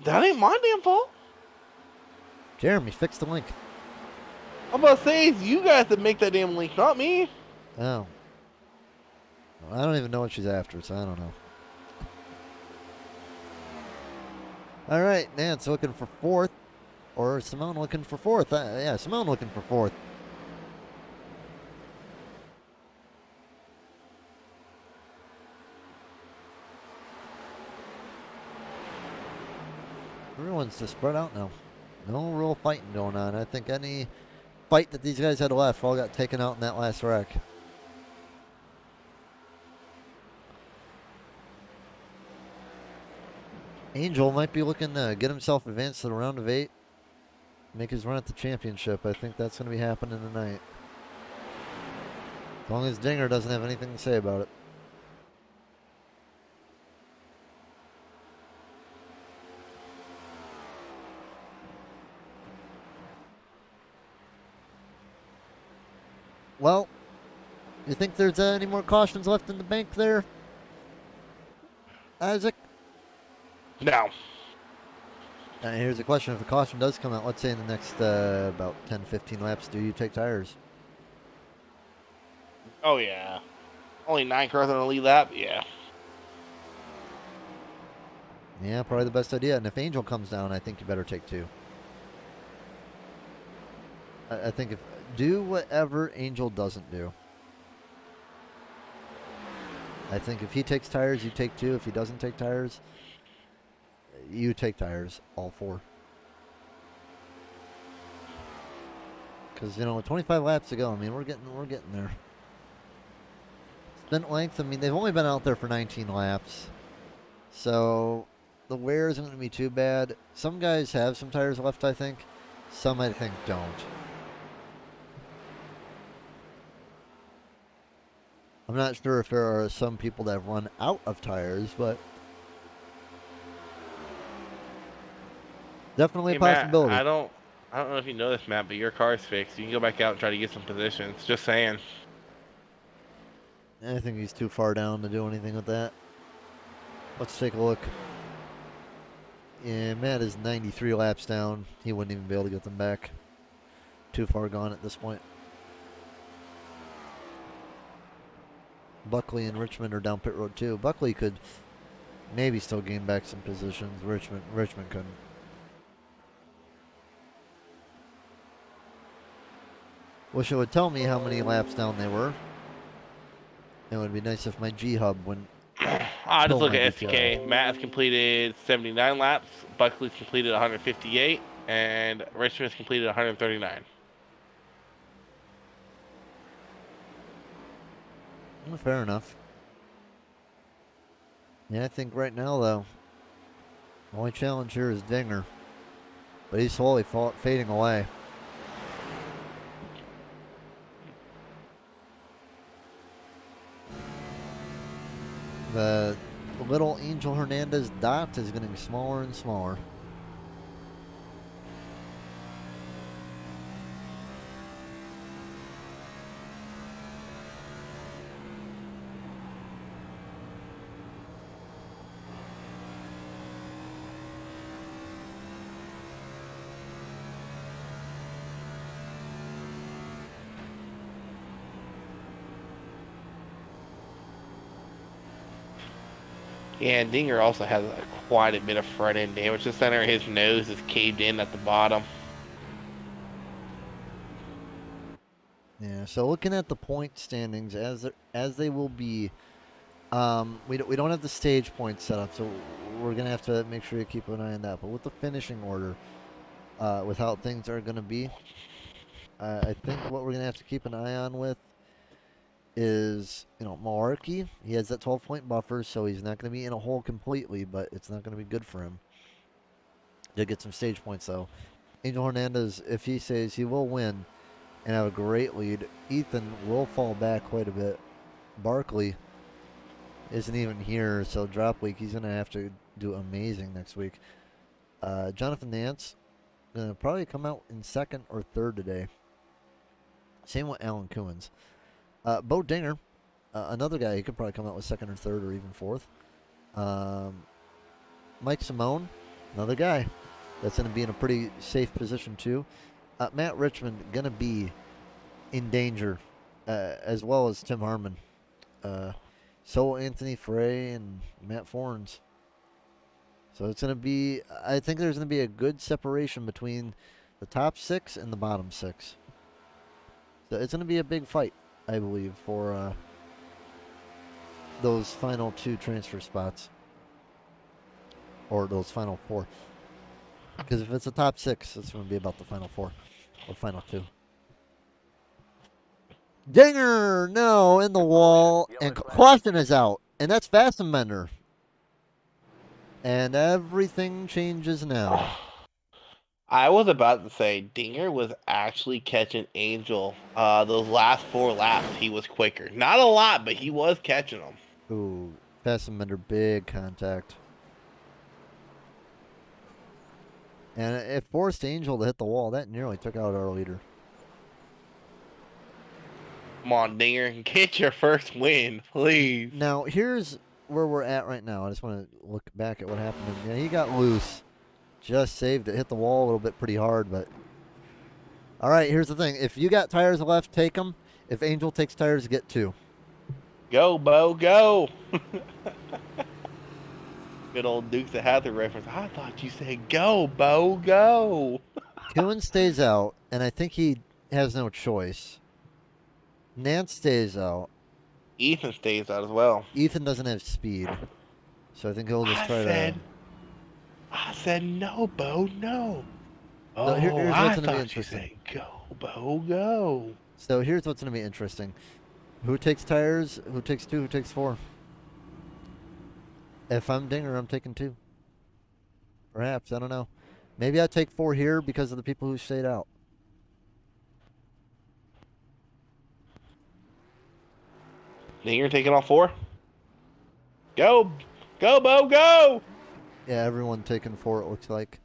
Speaker 3: That ain't my damn fault.
Speaker 1: Jeremy, fix the link.
Speaker 3: I'm about to say, it's you guys that make that damn link, not me.
Speaker 1: Oh. Well, I don't even know what she's after, so I don't know. All right, Nance looking for 4th. Or Simone looking for 4th. Yeah, Simone looking for 4th. Everyone's just spread out now. No real fighting going on. I think any fight that these guys had left all got taken out in that last wreck. Angel might be looking to get himself advanced to the round of 8. Make his run at the championship. I think that's going to be happening tonight. As long as Dinger doesn't have anything to say about it. Well, you think there's any more cautions left in the bank there, Isaac?
Speaker 3: No.
Speaker 1: Here's a question. If a caution does come out, let's say in the next about 10, 15 laps, do you take tires?
Speaker 3: Oh, yeah. Only 9 cars on the lead lap? Yeah.
Speaker 1: Yeah, probably the best idea. And if Angel comes down, I think you better take 2. I think if do whatever Angel doesn't do. I think if he takes tires, you take 2. If he doesn't take tires, you take tires, all 4. Because, you know, with 25 laps to go, I mean, we're getting there. Stint length, I mean, they've only been out there for 19 laps. So the wear isn't going to be too bad. Some guys have some tires left, I think. Some, I think, don't. I'm not sure if there are some people that have run out of tires, but definitely
Speaker 3: Hey
Speaker 1: a
Speaker 3: Matt,
Speaker 1: possibility.
Speaker 3: I don't know if you know this, Matt, but your car's fixed. You can go back out and try to get some positions. Just saying.
Speaker 1: I think he's too far down to do anything with that. Let's take a look. Yeah, Matt is 93 laps down. He wouldn't even be able to get them back. Too far gone at this point. Buckley and Richmond are down pit road too. Buckley could maybe still gain back some positions. Richmond couldn't. Wish it would tell me how many laps down they were. It would be nice if my G Hub wouldn't
Speaker 3: I'll just
Speaker 1: kill
Speaker 3: look
Speaker 1: my
Speaker 3: at
Speaker 1: DPI.
Speaker 3: SDK. Matt has completed 79 laps. Buckley's completed 158, and Richmond's completed 139.
Speaker 1: Well, fair enough. Yeah, I think right now, though, the only challenge here is Dinger. But he's slowly fading away. The little Angel Hernandez dot is getting smaller and smaller.
Speaker 3: Yeah, and Dinger also has quite a bit of front end damage. The center of his nose is caved in at the bottom.
Speaker 1: Yeah, so looking at the point standings as they will be, we don't have the stage points set up, so we're gonna have to make sure you keep an eye on that. But with the finishing order, with how things are gonna be, I think what we're gonna have to keep an eye on with is, you know, Malarkey. He has that 12-point buffer, so he's not gonna be in a hole completely, but it's not gonna be good for him. He'll get some stage points though. Angel Hernandez, if he says he will win and have a great lead, Ethan will fall back quite a bit. Barkley isn't even here, so drop week, he's going to have to do amazing next week. Jonathan Nance, going to probably come out in second or third today. Same with Alan Coons. Bo Dinger, another guy, he could probably come out with second or third or even fourth. Mike Simone, another guy that's going to be in a pretty safe position too. Matt Richmond going to be in danger, as well as Tim Harmon. So Anthony Frey and Matt Forns. So it's going to be, I think there's going to be a good separation between the top 6 and the bottom 6. So it's going to be a big fight, I believe, for those final 2 transfer spots. Or those final 4. Because if it's the top 6, it's going to be about the final 4. Or final 2. Dinger! No, in the wall. And Quaston is out. And that's Fassenbender. And everything changes now.
Speaker 3: I was about to say Dinger was actually catching Angel. Those last 4 laps, he was quicker. Not a lot, but he was catching them.
Speaker 1: Ooh, Fassenbender, big contact. And it forced Angel to hit the wall. That nearly took out our leader.
Speaker 3: Come on, Dinger, get your first win, please.
Speaker 1: Now, here's where we're at right now. I just want to look back at what happened to him. Yeah, he got loose. Just saved it. Hit the wall a little bit pretty hard, but... All right, here's the thing. If you got tires left, take them. If Angel takes tires, get 2.
Speaker 3: Go, Bo, go! Good old Dukes of Hazzard reference. I thought you said go, Bo, go!
Speaker 1: Kuhn stays out, and I think he has no choice. Nance stays out.
Speaker 3: Ethan stays out as well.
Speaker 1: Ethan doesn't have speed, so I think he'll just try to.
Speaker 3: I said no, Bo, no.
Speaker 1: So
Speaker 3: Oh,
Speaker 1: here's
Speaker 3: I
Speaker 1: what's going to be
Speaker 3: thought you
Speaker 1: interesting.
Speaker 3: said go, Bo, go.
Speaker 1: So here's what's going to be interesting. Who takes tires? Who takes 2? Who takes 4? If I'm Dinger, I'm taking 2. Perhaps, I don't know. Maybe I take 4 here because of the people who stayed out.
Speaker 3: Think you're taking all 4? Go, Bo, go.
Speaker 1: Yeah, everyone taking 4. It looks like.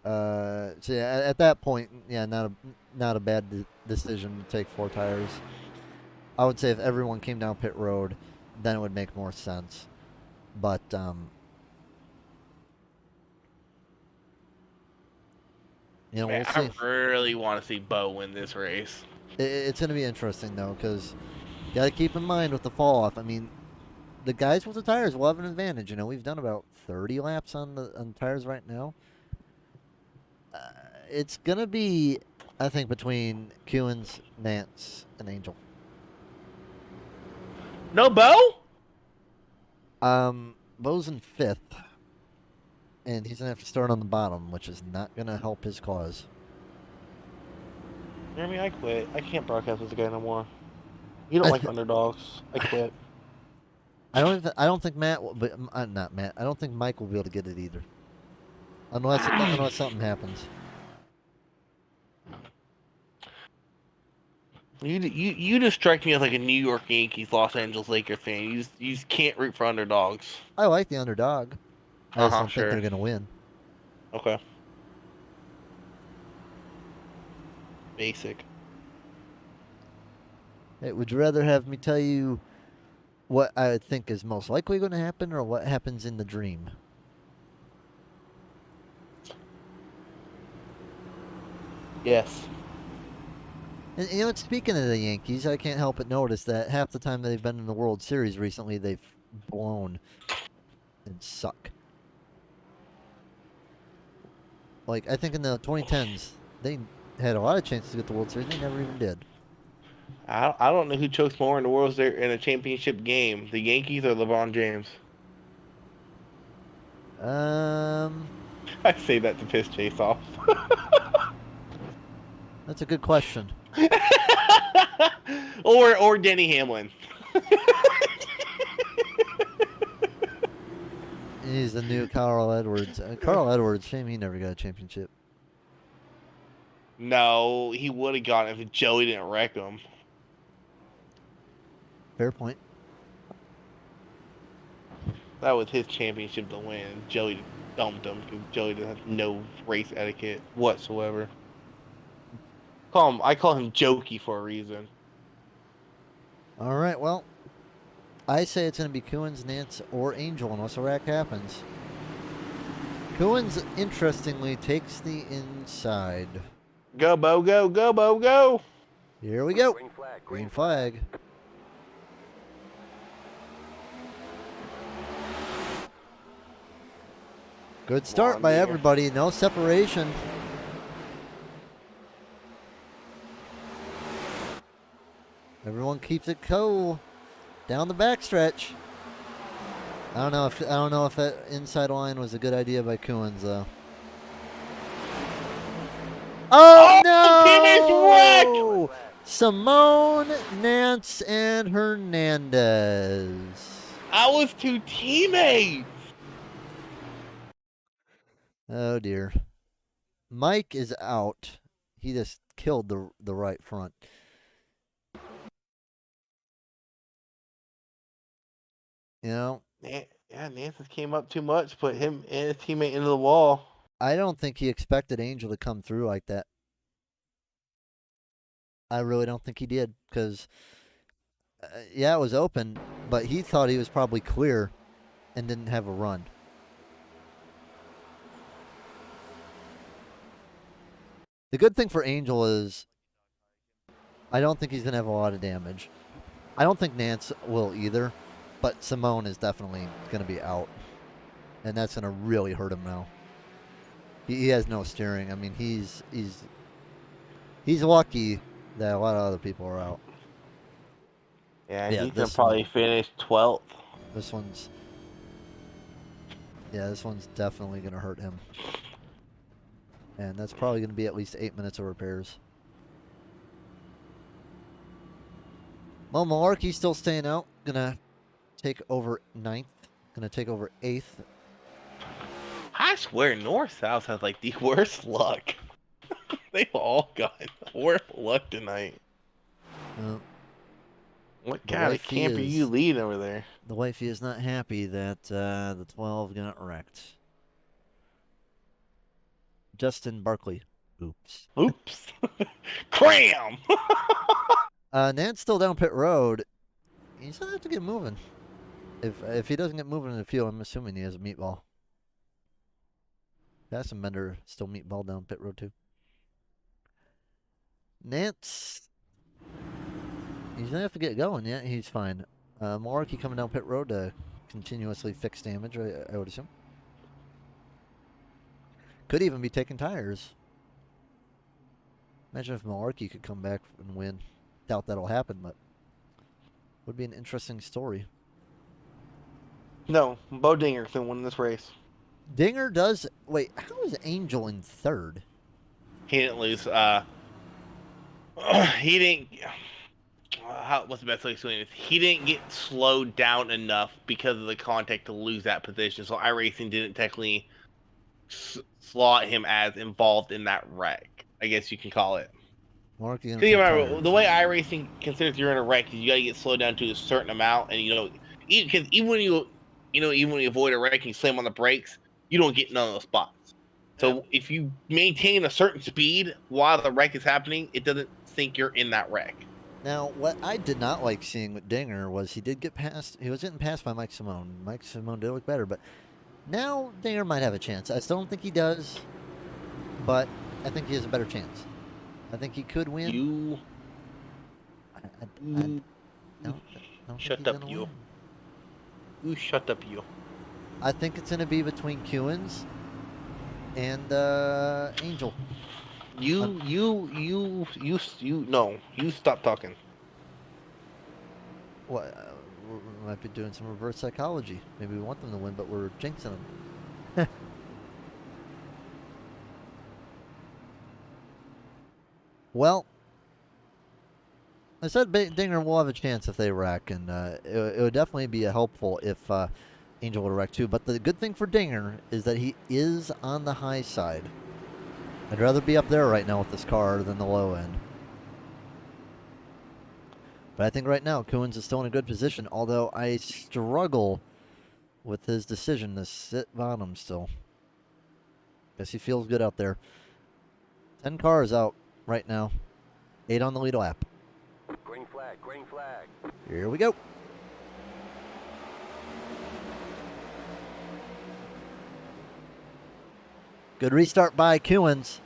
Speaker 1: So yeah, at that point, yeah, not a bad decision to take 4 tires. I would say if everyone came down pit road, then it would make more sense. But
Speaker 3: Man,
Speaker 1: we'll see.
Speaker 3: I really want to see Bo win this race.
Speaker 1: It's going to be interesting though, because you got to keep in mind with the fall off. I mean, the guys with the tires will have an advantage. We've done about 30 laps on the tires right now. It's going to be, I think, between Kewins, Nance, and Angel.
Speaker 3: No, Bo?
Speaker 1: Bo's in 5th, and he's going to have to start on the bottom, which is not going to help his cause.
Speaker 3: Jeremy, I quit. I can't broadcast this guy no more. You don't like underdogs. I quit.
Speaker 1: I don't think Matt will, but not Matt. I don't think Mike will be able to get it either, unless something happens.
Speaker 3: You just strike me as like a New York Yankees, Los Angeles Lakers fan. You just can't root for underdogs.
Speaker 1: I like the underdog. I just don't think
Speaker 3: Sure.
Speaker 1: they're going to win.
Speaker 3: Okay. Basic.
Speaker 1: Hey, would you rather have me tell you what I think is most likely going to happen, or what happens in the dream?
Speaker 3: Yes.
Speaker 1: And speaking of the Yankees, I can't help but notice that half the time they've been in the World Series recently, they've blown and suck. Like, I think in the 2010s, they had a lot of chances to get the World Series. They never even did.
Speaker 3: I don't know who chokes more in the World Series in a championship game, the Yankees or LeBron James. I say that to piss Chase off.
Speaker 1: That's a good question.
Speaker 3: or Denny Hamlin.
Speaker 1: He's the new Carl Edwards. Carl Edwards, shame he never got a championship.
Speaker 3: No, he would have gotten it if Joey didn't wreck him.
Speaker 1: Fair point.
Speaker 3: That was his championship to win. Joey dumped him because Joey doesn't have no race etiquette whatsoever. I call him Jokey for a reason.
Speaker 1: All right, well, I say it's going to be Kewins, Nance, or Angel unless a wreck happens. Kewins, interestingly, takes the inside.
Speaker 3: Go, Bo, go, go, Bo, go!
Speaker 1: Here we go.
Speaker 4: Green flag.
Speaker 1: Green flag. Good start by everybody. No separation. Everyone keeps it cool down the backstretch. I don't know if that inside line was a good idea by Kewins though. Oh no! Simone, Nance, and Hernandez.
Speaker 3: I was 2 teammates.
Speaker 1: Oh dear. Mike is out. He just killed the right front.
Speaker 3: Yeah, Nance came up too much, put him and his teammate into the wall.
Speaker 1: I don't think he expected Angel to come through like that. I really don't think he did because, yeah, it was open, but he thought he was probably clear and didn't have a run. The good thing for Angel is I don't think he's going to have a lot of damage. I don't think Nance will either, but Simone is definitely going to be out, and that's going to really hurt him now. He has no steering. I mean, he's He's lucky that a lot of other people are out.
Speaker 3: Yeah,
Speaker 1: Yeah,
Speaker 3: he's gonna
Speaker 1: this one,
Speaker 3: probably finish 12th.
Speaker 1: this one's, yeah, this one's definitely gonna hurt him, and that's probably gonna be at least 8 minutes of repairs. Well, Malarkey's still staying out. Gonna take over 9th. Gonna take over 8th.
Speaker 3: I swear, North South has like the worst luck. They've all got horrible luck tonight. What
Speaker 1: The
Speaker 3: kind of
Speaker 1: wifey
Speaker 3: camper you
Speaker 1: is
Speaker 3: lead over there?
Speaker 1: the wifey is not happy that the 12 got wrecked. Justin Barkley. Oops.
Speaker 3: Oops. Cram!
Speaker 1: Nant's still down pit road. He's gonna have to get moving. If he doesn't get moving in the field, I'm assuming he has a meatball. Bender still meatball down pit road too. Nance, he's gonna have to get going. Yeah, he's fine. Malarkey coming down pit road to continuously fix damage. I would assume. Could even be taking tires. Imagine if Malarkey could come back and win. Doubt that'll happen, but would be an interesting story.
Speaker 3: No, Bo Dinger's gonna win this race.
Speaker 1: Dinger does. Wait, how is Angel in third?
Speaker 3: He didn't lose. He didn't. What's the best way to explain this? He didn't get slowed down enough because of the contact to lose that position. So iRacing didn't technically slot him as involved in that wreck. I guess you can call it.
Speaker 1: Malarkey gonna
Speaker 3: Because you
Speaker 1: take
Speaker 3: remember,
Speaker 1: tires.
Speaker 3: the way iRacing considers you're in a wreck is you got to get slowed down to a certain amount, and even when you avoid a wreck and you slam on the brakes, you don't get none of those spots. So if you maintain a certain speed while the wreck is happening, it doesn't think you're in that wreck.
Speaker 1: Now, what I did not like seeing with Dinger was he did get passed. He was getting passed by Mike Simone. Mike Simone did look better, but now Dinger might have a chance. I still don't think he does, but I think he has a better chance. I think he could win. I don't
Speaker 3: Shut
Speaker 1: think he's
Speaker 3: up,
Speaker 1: gonna
Speaker 3: you.
Speaker 1: win.
Speaker 3: You shut up, you.
Speaker 1: I think it's gonna be between Kewins and Angel.
Speaker 3: You stop talking.
Speaker 1: What? We might be doing some reverse psychology. Maybe we want them to win, but we're jinxing them. Well, I said Dinger will have a chance if they wreck, and it would definitely be helpful if Angel would wreck too. But the good thing for Dinger is that he is on the high side. I'd rather be up there right now with this car than the low end. But I think right now Coons is still in a good position, although I struggle with his decision to sit bottom still. Guess he feels good out there. 10 cars out right now. 8 on the lead lap.
Speaker 4: Green flag, green flag.
Speaker 1: Here we go. Good restart by Kewins.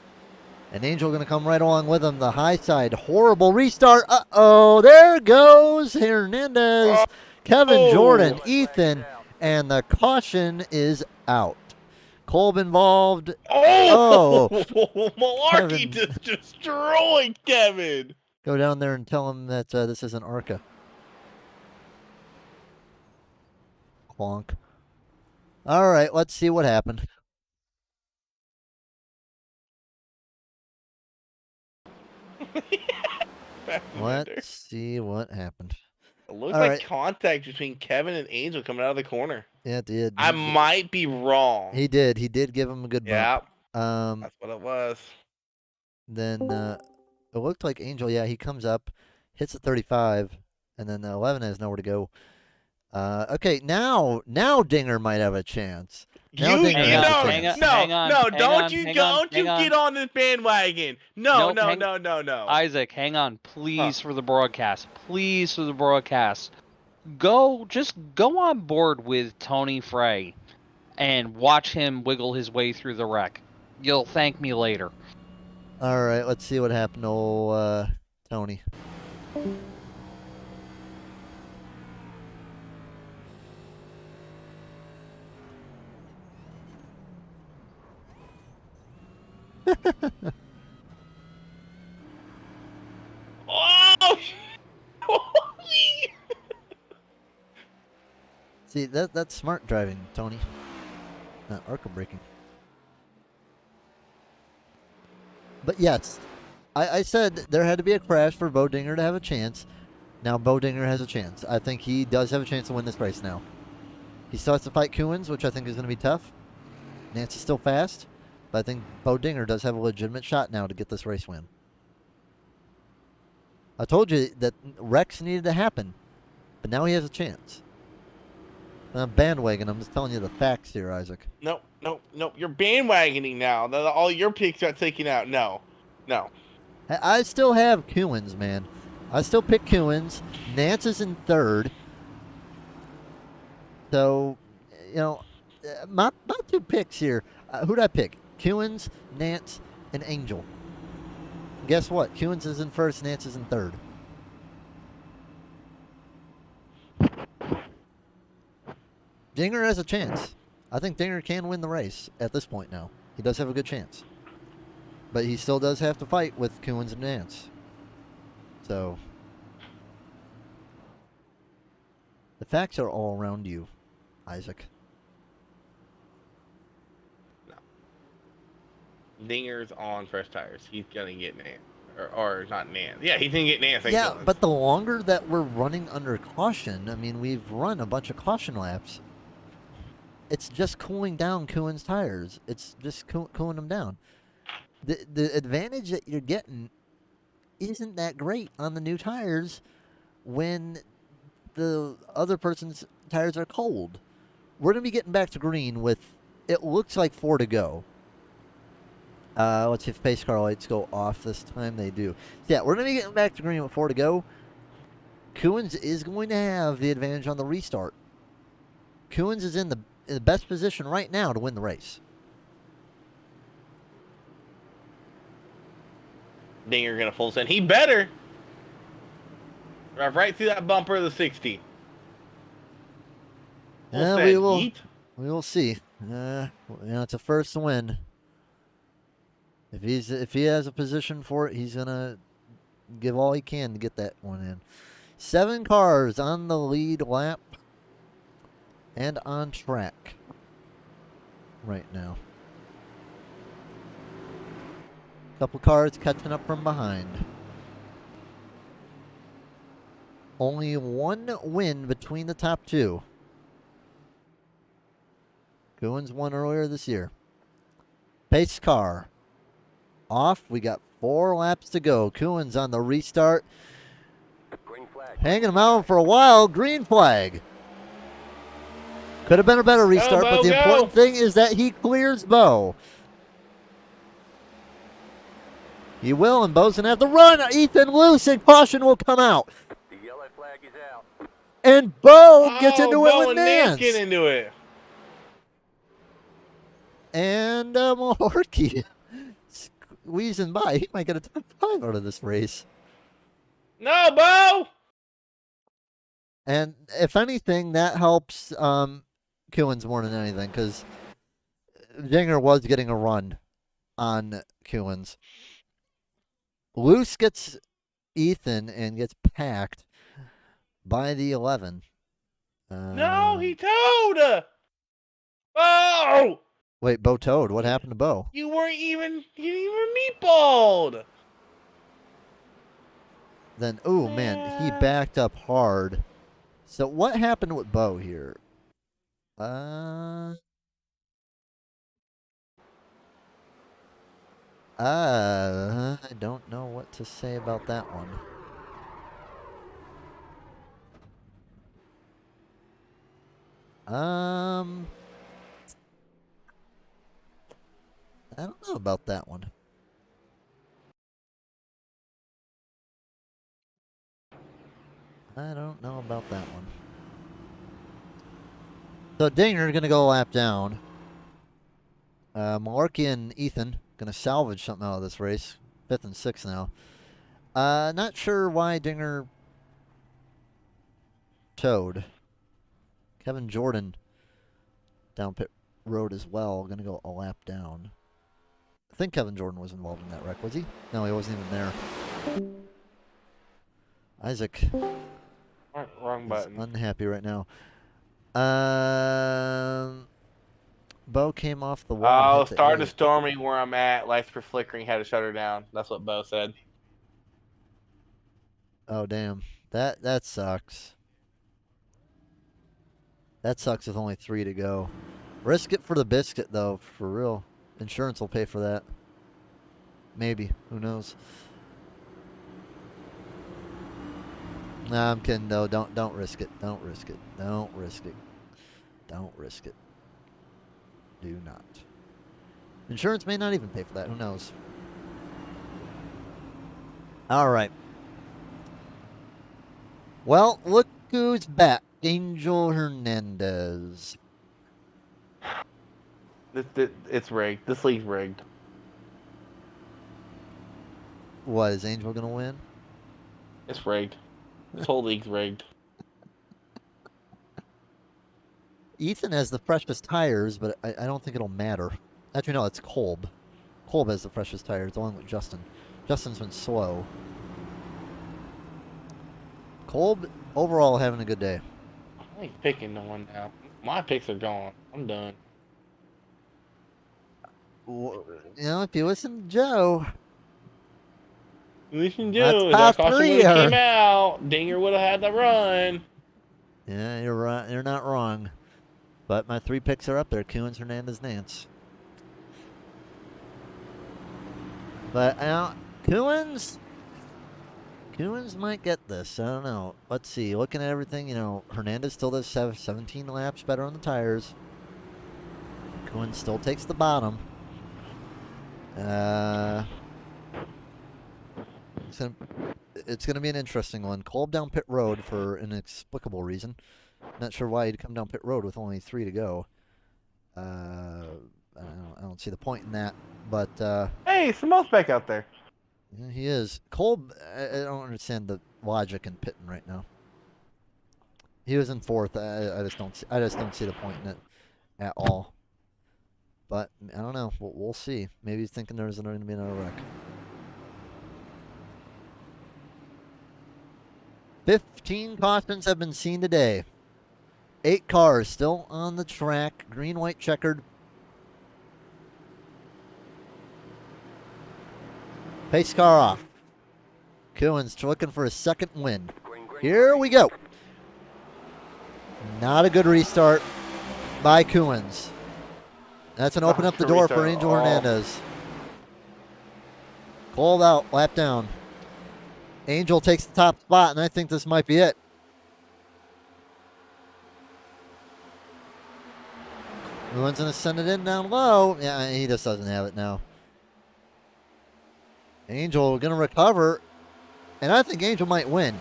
Speaker 1: And Angel going to come right along with him. The high side. Horrible restart. Uh-oh. There goes Hernandez. Kevin Jordan. Ethan. And the caution is out. Kolb involved.
Speaker 3: Oh!
Speaker 1: Kevin.
Speaker 3: Malarkey just destroyed Kevin.
Speaker 1: Go down there and tell him that this is an ARCA. Clonk. All right. Let's see what happened. Let's see what happened.
Speaker 3: It looked
Speaker 1: All
Speaker 3: like
Speaker 1: right.
Speaker 3: contact between Kevin and Angel coming out of the corner.
Speaker 1: Yeah, it did.
Speaker 3: I might be wrong.
Speaker 1: He did. He did give him a good bump.
Speaker 3: Yeah. That's what it was.
Speaker 1: Then it looked like Angel. Yeah, he comes up, hits the 35, and then the 11 has nowhere to go. Okay, now Dinger might have a chance. Now Dinger has a chance.
Speaker 3: Don't you get on this bandwagon. No.
Speaker 5: Isaac, hang on, please, for the broadcast. Please, for the broadcast. Just go on board with Tony Frey and watch him wiggle his way through the wreck. You'll thank me later.
Speaker 1: All right, let's see what happened to Tony. See, that's smart driving, Tony. Not ARCA braking. But yes, I said there had to be a crash for Bo Dinger to have a chance. Now Bo Dinger has a chance. I think he does have a chance to win this race now. He still has to fight Coons, which I think is going to be tough. Nance is still fast, but I think Bo Dinger does have a legitimate shot now to get this race win. I told you that Rex needed to happen, but now he has a chance. I'm bandwagon. I'm just telling you the facts here, Isaac.
Speaker 3: No. You're bandwagoning now. All your picks got taken out. No.
Speaker 1: I still have Coons, man. I still pick Coons. Nance is in third. So, my two picks here. Who'd I pick? Coons, Nance, and Angel. Guess what? Coons is in first, Nance is in third. Dinger has a chance. I think Dinger can win the race at this point now. He does have a good chance. But he still does have to fight with Coons and Nance. So, the facts are all around you, Isaac.
Speaker 3: No. Dinger's on fresh tires. He's gonna get Nance. Or not Nance. Yeah, he's gonna get Nance.
Speaker 1: Yeah, but the longer that we're running under caution, I mean, we've run a bunch of caution laps. It's just cooling down Coon's tires. It's just cooling them down. The advantage that you're getting isn't that great on the new tires when the other person's tires are cold. We're going to be getting back to green with, it looks like 4 to go. Let's see if pace car lights go off this time. They do. Yeah, we're going to be getting back to green with 4 to go. Coons is going to have the advantage on the restart. Coons is in the best position right now to win the race.
Speaker 3: Dinger gonna full send. He better drive right through that bumper of the 60.
Speaker 1: We will see. It's a first win. If he has a position for it, he's gonna give all he can to get that one in. 7 cars on the lead lap and on track right now. Couple cars catching up from behind. Only 1 win between the top 2. Coons won earlier this year. Pace car off. We got 4 laps to go. Coons on the restart.
Speaker 4: Green flag.
Speaker 1: Hanging him out for a while. Green flag. Could have been a better restart,
Speaker 3: Bo,
Speaker 1: but the important thing is that he clears Bo. He will, and Bo's going to have to run. Ethan loose, and caution will come out.
Speaker 4: The yellow flag is out.
Speaker 1: And Bo gets into it
Speaker 3: Bo
Speaker 1: with
Speaker 3: and
Speaker 1: Nance.
Speaker 3: Get into it.
Speaker 1: And Malarkey squeezing by. He might get a top 5 out of this race.
Speaker 3: No, Bo!
Speaker 1: And if anything, that helps Coons more than anything, because Dinger was getting a run on Coons. Luce gets Ethan and gets packed by the 11.
Speaker 3: No, he towed! Bo!
Speaker 1: Wait, Bo towed. What happened to Bo?
Speaker 3: You didn't even meatballed!
Speaker 1: Then, ooh, man, he backed up hard. So what happened with Bo here? I don't know what to say about that one. I don't know about that one. I don't know about that one. So Dinger going to go a lap down. Malarkey and Ethan going to salvage something out of this race. 5th and 6th now. Not sure why Dinger towed. Kevin Jordan down pit road as well. Going to go a lap down. I think Kevin Jordan was involved in that wreck, was he? No, he wasn't even there. Isaac
Speaker 3: Wrong button.
Speaker 1: is unhappy right now. Bo came off the wall and
Speaker 3: Oh,
Speaker 1: hit the
Speaker 3: started
Speaker 1: 8.
Speaker 3: storming where I'm at. Lights were flickering. Had to shut her down. That's what Bo said.
Speaker 1: Oh, damn. That sucks. That sucks with only 3 to go. Risk it for the biscuit, though, for real. Insurance will pay for that. Maybe. Who knows? Nah, I'm kidding, though. Don't risk it. Don't risk it. Don't risk it. Don't risk it. Do not. Insurance may not even pay for that. Who knows? All right. Well, look who's back. Angel Hernandez.
Speaker 3: It's rigged. This league's rigged.
Speaker 1: What, is Angel going to win?
Speaker 3: It's rigged. This whole league's rigged.
Speaker 1: Ethan has the freshest tires, but I don't think it'll matter. Actually, no, it's Kolb. Kolb has the freshest tires, along with Justin. Justin's been slow. Kolb, overall, having a good day.
Speaker 3: I ain't picking no one now. My picks are gone. I'm done.
Speaker 1: You know, if you listen to Joe,
Speaker 3: Listen,
Speaker 1: That's
Speaker 3: Joe,
Speaker 1: top
Speaker 3: that caution
Speaker 1: three
Speaker 3: would have
Speaker 1: are-
Speaker 3: came out. Dinger would have had to run.
Speaker 1: yeah, you're right. You're not wrong. But my 3 picks are up there: Coons, Hernandez, Nance. But Coons might get this. I don't know. Let's see. Looking at everything, you know, Hernandez still does 17 laps better on the tires. Coons still takes the bottom. It's gonna be an interesting one. Kolb down pit road for an inexplicable reason. Not sure why he'd come down pit road with only 3 to go. I don't see the point in that. But
Speaker 3: Hey, Simone's back out there.
Speaker 1: yeah, he is. Kolb, I don't understand the logic in pitting right now. He was in 4th. I just don't see the point in it at all. But I don't know. We'll see. Maybe he's thinking there's going to be another wreck. 15 cautions have been seen today. 8 cars still on the track. Green, white, checkered. Pace car off. Coons looking for a second win. Here we go. Not a good restart by Coons. That's going to open up the door for Angel Hernandez. Called out, lap down. Angel takes the top spot, and I think this might be it. Coons going to send it in down low. Yeah, he just doesn't have it now. Angel going to recover, and I think Angel might win.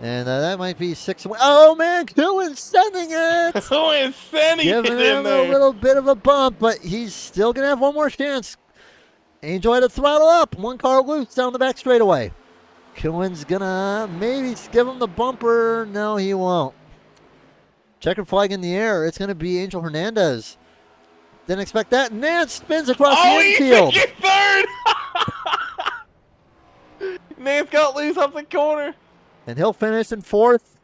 Speaker 1: And that might be 6. Oh, man, Coons sending it.
Speaker 3: Coons sending it
Speaker 1: Giving
Speaker 3: in
Speaker 1: him
Speaker 3: there.
Speaker 1: a little bit of a bump, but he's still going to have one more chance. Angel had to throttle up. 1 car loose down the back straightaway. Coons going to maybe give him the bumper. No, he won't. Checkered flag in the air. It's going to be Angel Hernandez. Didn't expect that. Nance spins across the infield.
Speaker 3: Oh, he third. Nance got loose up the corner.
Speaker 1: And he'll finish in 4th.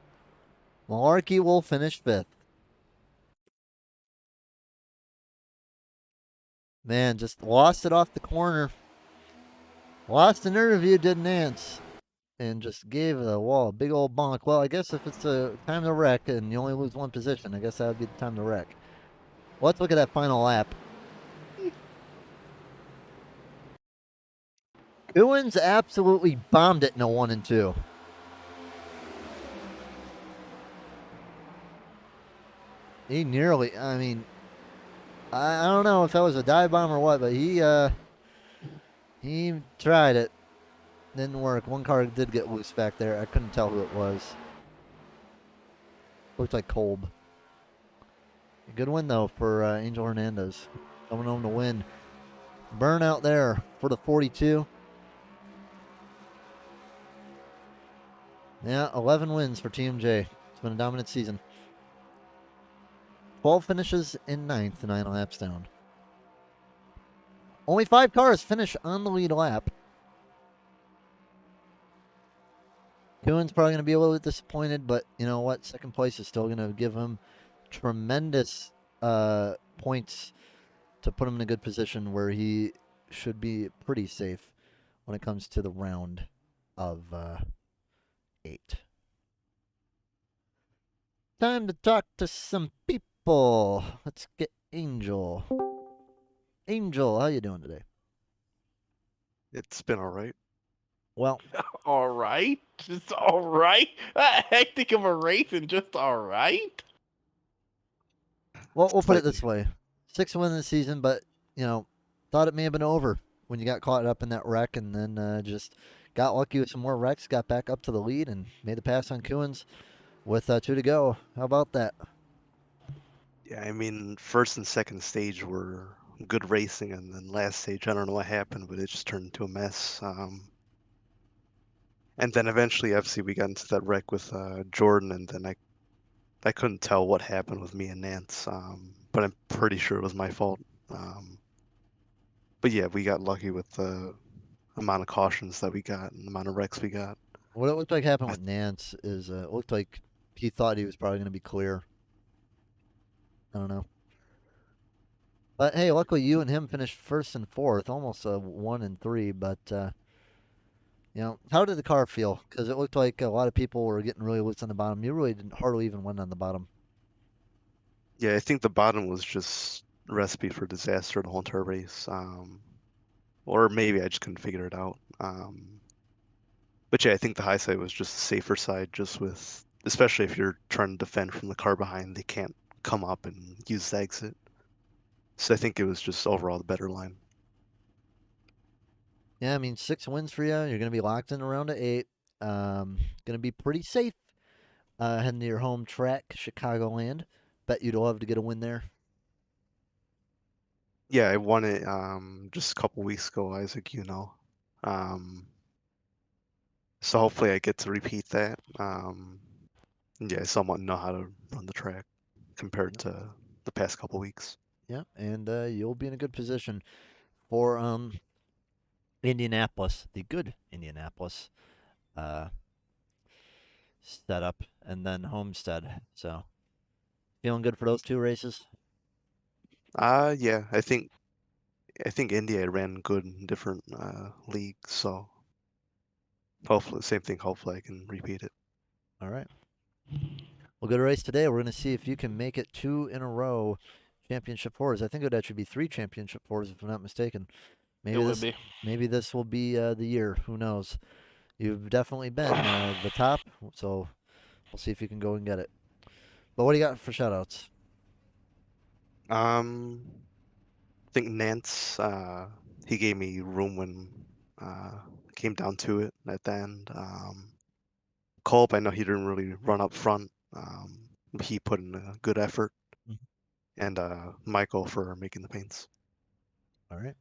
Speaker 1: Malarkey will finish 5th. Man, just lost it off the corner. Lost an interview, did Nance. And just gave the wall a big old bonk. Well, I guess if it's a time to wreck and you only lose 1 position, I guess that would be the time to wreck. Let's look at that final lap. Coons absolutely bombed it in a 1 and 2. He nearly, I mean, I don't know if that was a dive bomb or what, but he tried it. Didn't work. 1 car did get loose back there. I couldn't tell who it was. Looked like Kolb. A good win, though, for Angel Hernandez. Coming home to win. Burnout there for the 42. Yeah, 11 wins for TMJ. It's been a dominant season. 12 finishes in 9th, 9 laps down. Only 5 cars finish on the lead lap. Coons probably going to be a little bit disappointed, but you know what? 2nd place is still going to give him tremendous points to put him in a good position where he should be pretty safe when it comes to the round of 8. Time to talk to some people. Let's get Angel. Angel, how you doing today?
Speaker 6: It's been all right.
Speaker 1: Well,
Speaker 3: All right, just all right. That hectic of a race and just all right.
Speaker 1: we'll put it
Speaker 6: Slightly.
Speaker 1: this way: 6 wins this season, but thought it may have been over when you got caught up in that wreck, and then just got lucky with some more wrecks, got back up to the lead, and made the pass on Coons with 2 to go. How about that?
Speaker 6: Yeah, I mean, first and second stage were good racing, and then last stage, I don't know what happened, but it just turned into a mess. And then eventually, obviously, we got into that wreck with Jordan, and then I couldn't tell what happened with me and Nance, but I'm pretty sure it was my fault. But yeah, we got lucky with the amount of cautions that we got and the amount of wrecks we got.
Speaker 1: What it looked like happened
Speaker 6: I,
Speaker 1: with Nance is it looked like he thought he was probably going to be clear. I don't know. But hey, luckily you and him finished first and fourth, almost 1 and 3. But how did the car feel? Because it looked like a lot of people were getting really loose on the bottom. You really didn't hardly even win on the bottom.
Speaker 6: yeah, I think the bottom was just a recipe for disaster the whole entire race. Or maybe I just couldn't figure it out. But yeah, I think the high side was just the safer side, just with, especially if you're trying to defend from the car behind, they can't come up and use the exit. So I think it was just overall the better line.
Speaker 1: Yeah, I mean 6 wins for you. You're going to be locked in around 8. Going to be pretty safe heading to your home track, Chicagoland. Bet you'd love to get a win there.
Speaker 6: Yeah, I won it just a couple weeks ago, Isaac, so hopefully I get to repeat that. Yeah, I somewhat know how to run the track compared to the past couple weeks.
Speaker 1: Yeah, and you'll be in a good position for Indianapolis, the good Indianapolis uh, setup, and then Homestead. So feeling good for those 2 races.
Speaker 6: Yeah, I think India ran good in different leagues, so hopefully same thing. Hopefully I can repeat it.
Speaker 1: All right. Well, good race today. We're going to see if you can make it 2 in a row championship fours. I think it would actually be 3 championship fours if I'm not mistaken.
Speaker 3: It
Speaker 1: Maybe
Speaker 3: would
Speaker 1: this
Speaker 3: be.
Speaker 1: maybe this will be the year. Who knows? You've definitely been the top, so we'll see if you can go and get it. But what do you got for shoutouts?
Speaker 6: I think Nance, he gave me room when it came down to it at the end. Culp, I know he didn't really run up front. He put in a good effort.
Speaker 1: Mhm.
Speaker 6: And Michael for making the paints.
Speaker 1: All right.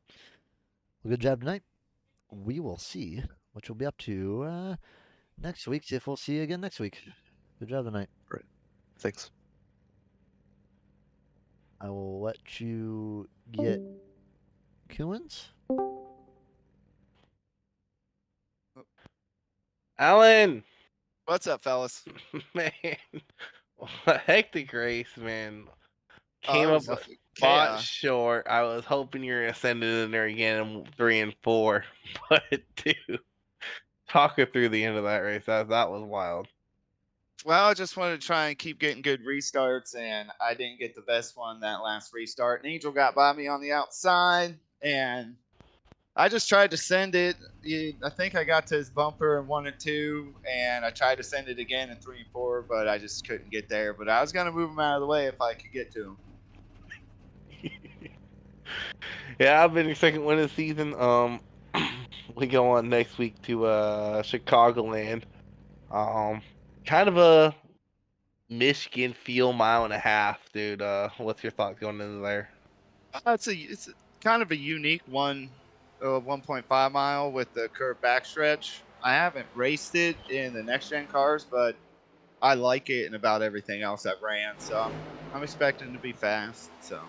Speaker 1: Well, good job tonight. We will see what you'll be up to next week. See if we'll see you again next week. Good job tonight.
Speaker 6: Right. Thanks.
Speaker 1: I will let you get Coons.
Speaker 3: Alan,
Speaker 7: What's up, fellas?
Speaker 3: man, what a hectic race, man.
Speaker 7: Oh,
Speaker 3: Came
Speaker 7: it
Speaker 3: up
Speaker 7: was
Speaker 3: a spot
Speaker 7: chaos.
Speaker 3: short. I was hoping you were gonna send it in there again in 3 and 4, but dude, talk it through the end of that race. That was wild.
Speaker 7: Well, I just wanted to try and keep getting good restarts, and I didn't get the best one that last restart. And Angel got by me on the outside, and I just tried to send it. I think I got to his bumper in 1 and 2, and I tried to send it again in 3 and 4, but I just couldn't get there. But I was gonna move him out of the way if I could get to him.
Speaker 3: Yeah, I've been your second win of the season. We go on next week to Chicagoland. Um, kind of a Michigan feel mile and a half, dude. What's your thoughts going into there?
Speaker 7: It's kind of a unique 1.5 mile with the curved backstretch. I haven't raced it in the next gen cars, but I like it and about everything else I've ran. So I'm expecting to be fast. So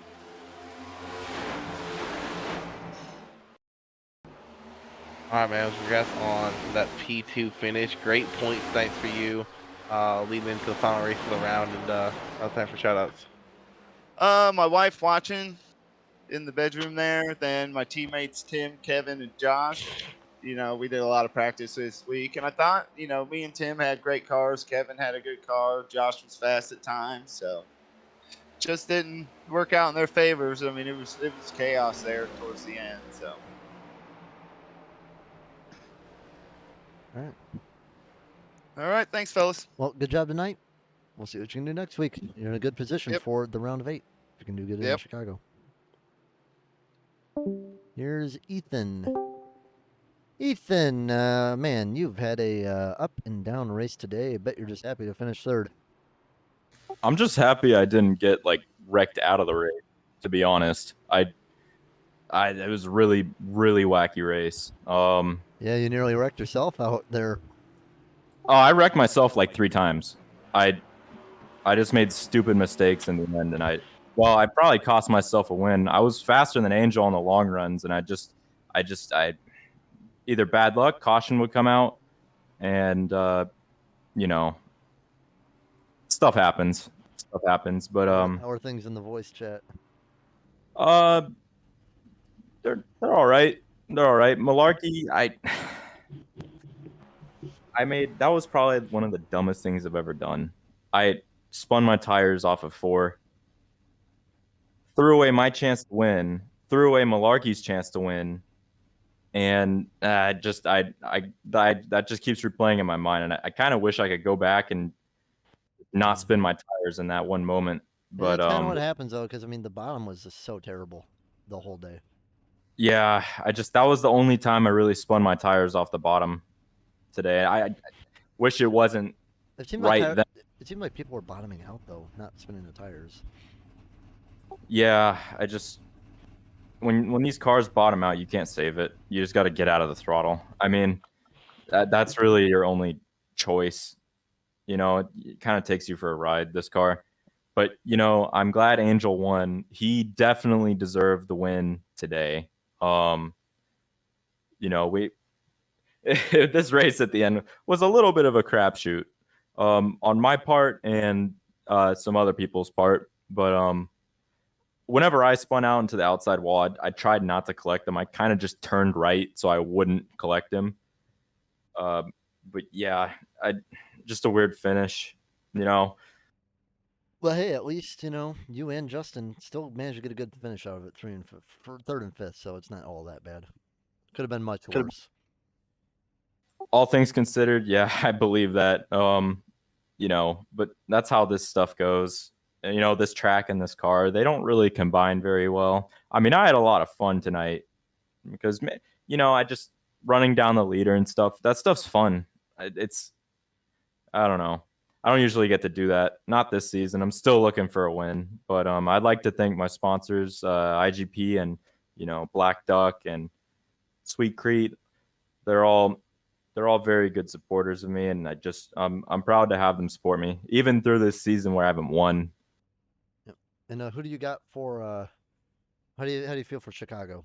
Speaker 3: All right, man. Congrats on that P2 finish. Great points, thanks for you. leading into the final race of the round, and now it's time for shoutouts.
Speaker 7: My wife watching in the bedroom there. Then my teammates Tim, Kevin, and Josh. We did a lot of practice this week, and I thought, me and Tim had great cars. Kevin had a good car. Josh was fast at times, so just didn't work out in their favors. I mean, it was chaos there towards the end. So
Speaker 1: All right.
Speaker 7: all right, thanks, fellas.
Speaker 1: Well, good job tonight. We'll see what you can do next week. You're in a good position
Speaker 7: Yep.
Speaker 1: for the round of 8. If you can do good in
Speaker 7: Yep.
Speaker 1: Chicago. Here's Ethan. Ethan, man, you've had a up and down race today. I bet you're just happy to finish third.
Speaker 8: I'm just happy I didn't get like wrecked out of the race. To be honest, it was a really wacky race.
Speaker 1: Yeah, you nearly wrecked yourself out there.
Speaker 8: Oh, I wrecked myself like 3 times. I just made stupid mistakes in the end, and I probably cost myself a win. I was faster than Angel on the long runs, and I either bad luck, caution would come out, and stuff happens. Stuff happens, but
Speaker 1: How are things in the voice chat?
Speaker 8: they're all right. They're all right. Malarkey, I made that was probably one of the dumbest things I've ever done. I spun my tires off of 4, threw away my chance to win, threw away Malarkey's chance to win, and that just keeps replaying in my mind. And I kind of wish I could go back and not spin my tires in that one moment.
Speaker 1: Yeah,
Speaker 8: But
Speaker 1: that's kind of what happens though, because I mean the bottom was just so terrible the whole day.
Speaker 8: yeah, that was the only time I really spun my tires off the bottom today. I wish it wasn't
Speaker 1: It seemed
Speaker 8: right
Speaker 1: like
Speaker 8: then.
Speaker 1: it seemed like people were bottoming out though, not spinning the tires.
Speaker 8: Yeah, when these cars bottom out, you can't save it. You just got to get out of the throttle. I mean, that's really your only choice. It kind of takes you for a ride, this car. But, I'm glad Angel won. He definitely deserved the win today. We this race at the end was a little bit of a crapshoot on my part and some other people's part. But whenever I spun out into the outside wall, I tried not to collect them. I kind of just turned right so I wouldn't collect them. But yeah, just a weird finish.
Speaker 1: Well, hey, at least you and Justin still managed to get a good finish out of it, third and fifth. So it's not all that bad. Could have been much worse.
Speaker 8: All things considered, yeah, I believe that. But that's how this stuff goes. This track and this car, they don't really combine very well. I mean, I had a lot of fun tonight because, I just running down the leader and stuff. That stuff's fun. I don't know. I don't usually get to do that. Not this season. I'm still looking for a win, but I'd like to thank my sponsors, IGP and Black Duck and Sweet Crete. They're all very good supporters of me, and I'm proud to have them support me even through this season where I haven't won.
Speaker 1: Yep. And who do you got for? How do you feel for Chicago?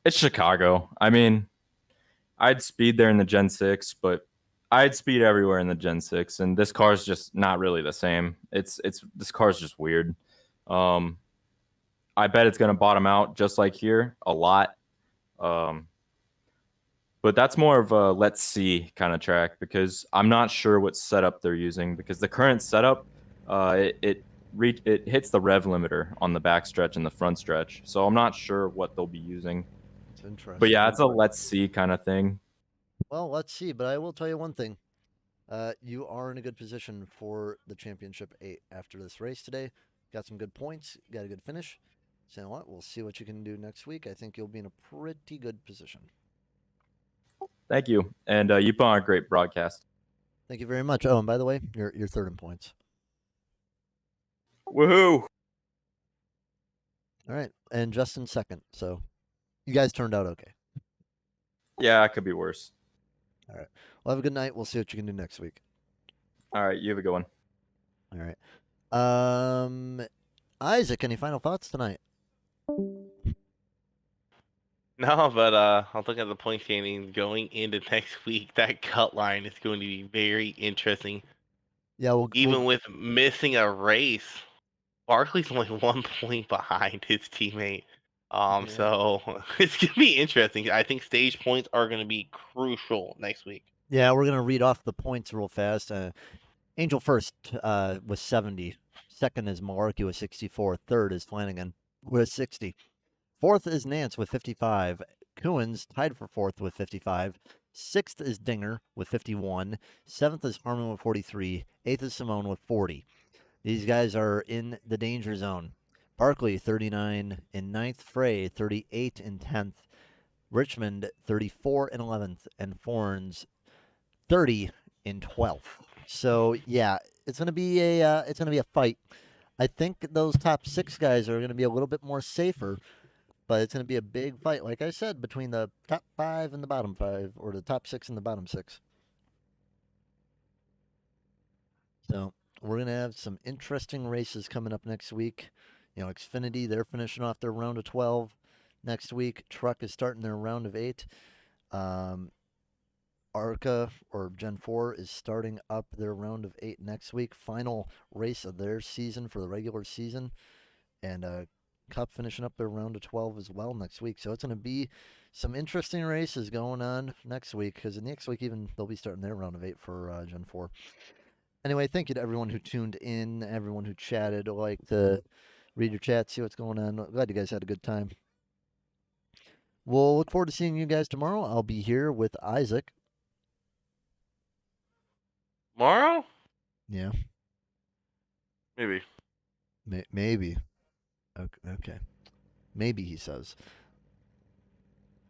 Speaker 8: It's Chicago. I mean, I'd speed there in the Gen 6, but I'd speed everywhere in the Gen 6, and this car's just not really the same. This car's just weird. I bet it's going to bottom out just like here a lot. But that's more of a let's see kind of track because I'm not sure what setup they're using because the current setup, it hits the rev limiter on the back stretch and the front stretch. So I'm not sure what they'll be using.
Speaker 1: It's interesting.
Speaker 8: But yeah, it's a let's see kind of thing.
Speaker 1: Well, let's see. But I will tell you one thing. You are in a good position for the championship 8 after this race today. Got some good points. Got a good finish. So you know what? We'll see what you can do next week. I think you'll be in a pretty good position.
Speaker 8: Thank you, and you put on a great broadcast.
Speaker 1: Thank you very much. Oh, and by the way, you're third in points.
Speaker 8: Woohoo!
Speaker 1: All right, and Justin second. So you guys turned out okay.
Speaker 8: Yeah, it could be worse.
Speaker 1: All right. Well, have a good night. We'll see what you can do next week.
Speaker 8: All right, you have a good one.
Speaker 1: All right. Isaac, any final thoughts tonight?
Speaker 3: No, but I'll look at the point standing going into next week. That cut line is going to be very interesting.
Speaker 1: Yeah,
Speaker 3: Even with missing a race, Barkley's only 1 point behind his teammate.
Speaker 1: Yeah.
Speaker 3: So it's gonna be interesting. I think stage points are gonna be crucial next week.
Speaker 1: Yeah, we're gonna read off the points real fast. Angel first was 70. Second is Malarkey with 64. Third is Flanagan with 60. Fourth is Nance with 55. Coons tied for fourth with 55. Sixth is Dinger with 51. Seventh is Harmon with 43. Eighth is Simone with 40. These guys are in the danger zone. Barkley 39 in ninth. Frey 38 in 10th. Richmond 34 in 11th. And Forns 30 in 12th. So yeah, it's gonna be a fight. I think those top six guys are gonna be a little bit more safer, but it's gonna be a big fight, like I said, between the top five and the bottom five, or the top six and the bottom six. So we're gonna have some interesting races coming up next week. You know, Xfinity, they're finishing off their round of 12 next week. Truck is starting their round of 8. Um, ARCA or Gen 4 is starting up their round of 8 next week. Final race of their season for the regular season. And Cup finishing up their round of 12 as well next week. So it's going to be some interesting races going on next week, because next week even they'll be starting their round of 8 for Gen 4. Anyway, thank you to everyone who tuned in, everyone who chatted. I like to read your chat, see what's going on. Glad you guys had a good time. We'll look forward to seeing you guys tomorrow. I'll be here with Isaac.
Speaker 3: Tomorrow?
Speaker 1: Yeah.
Speaker 3: Maybe.
Speaker 1: Maybe. Okay. Maybe, he says.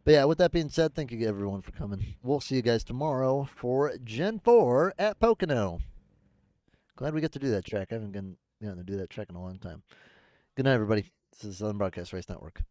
Speaker 1: But yeah, with that being said, thank you everyone for coming. We'll see you guys tomorrow for Gen 4 at Pocono. Glad we get to do that track. I haven't gotten to do that track in a long time. Good night, everybody. This is Southern Broadcast Race Network.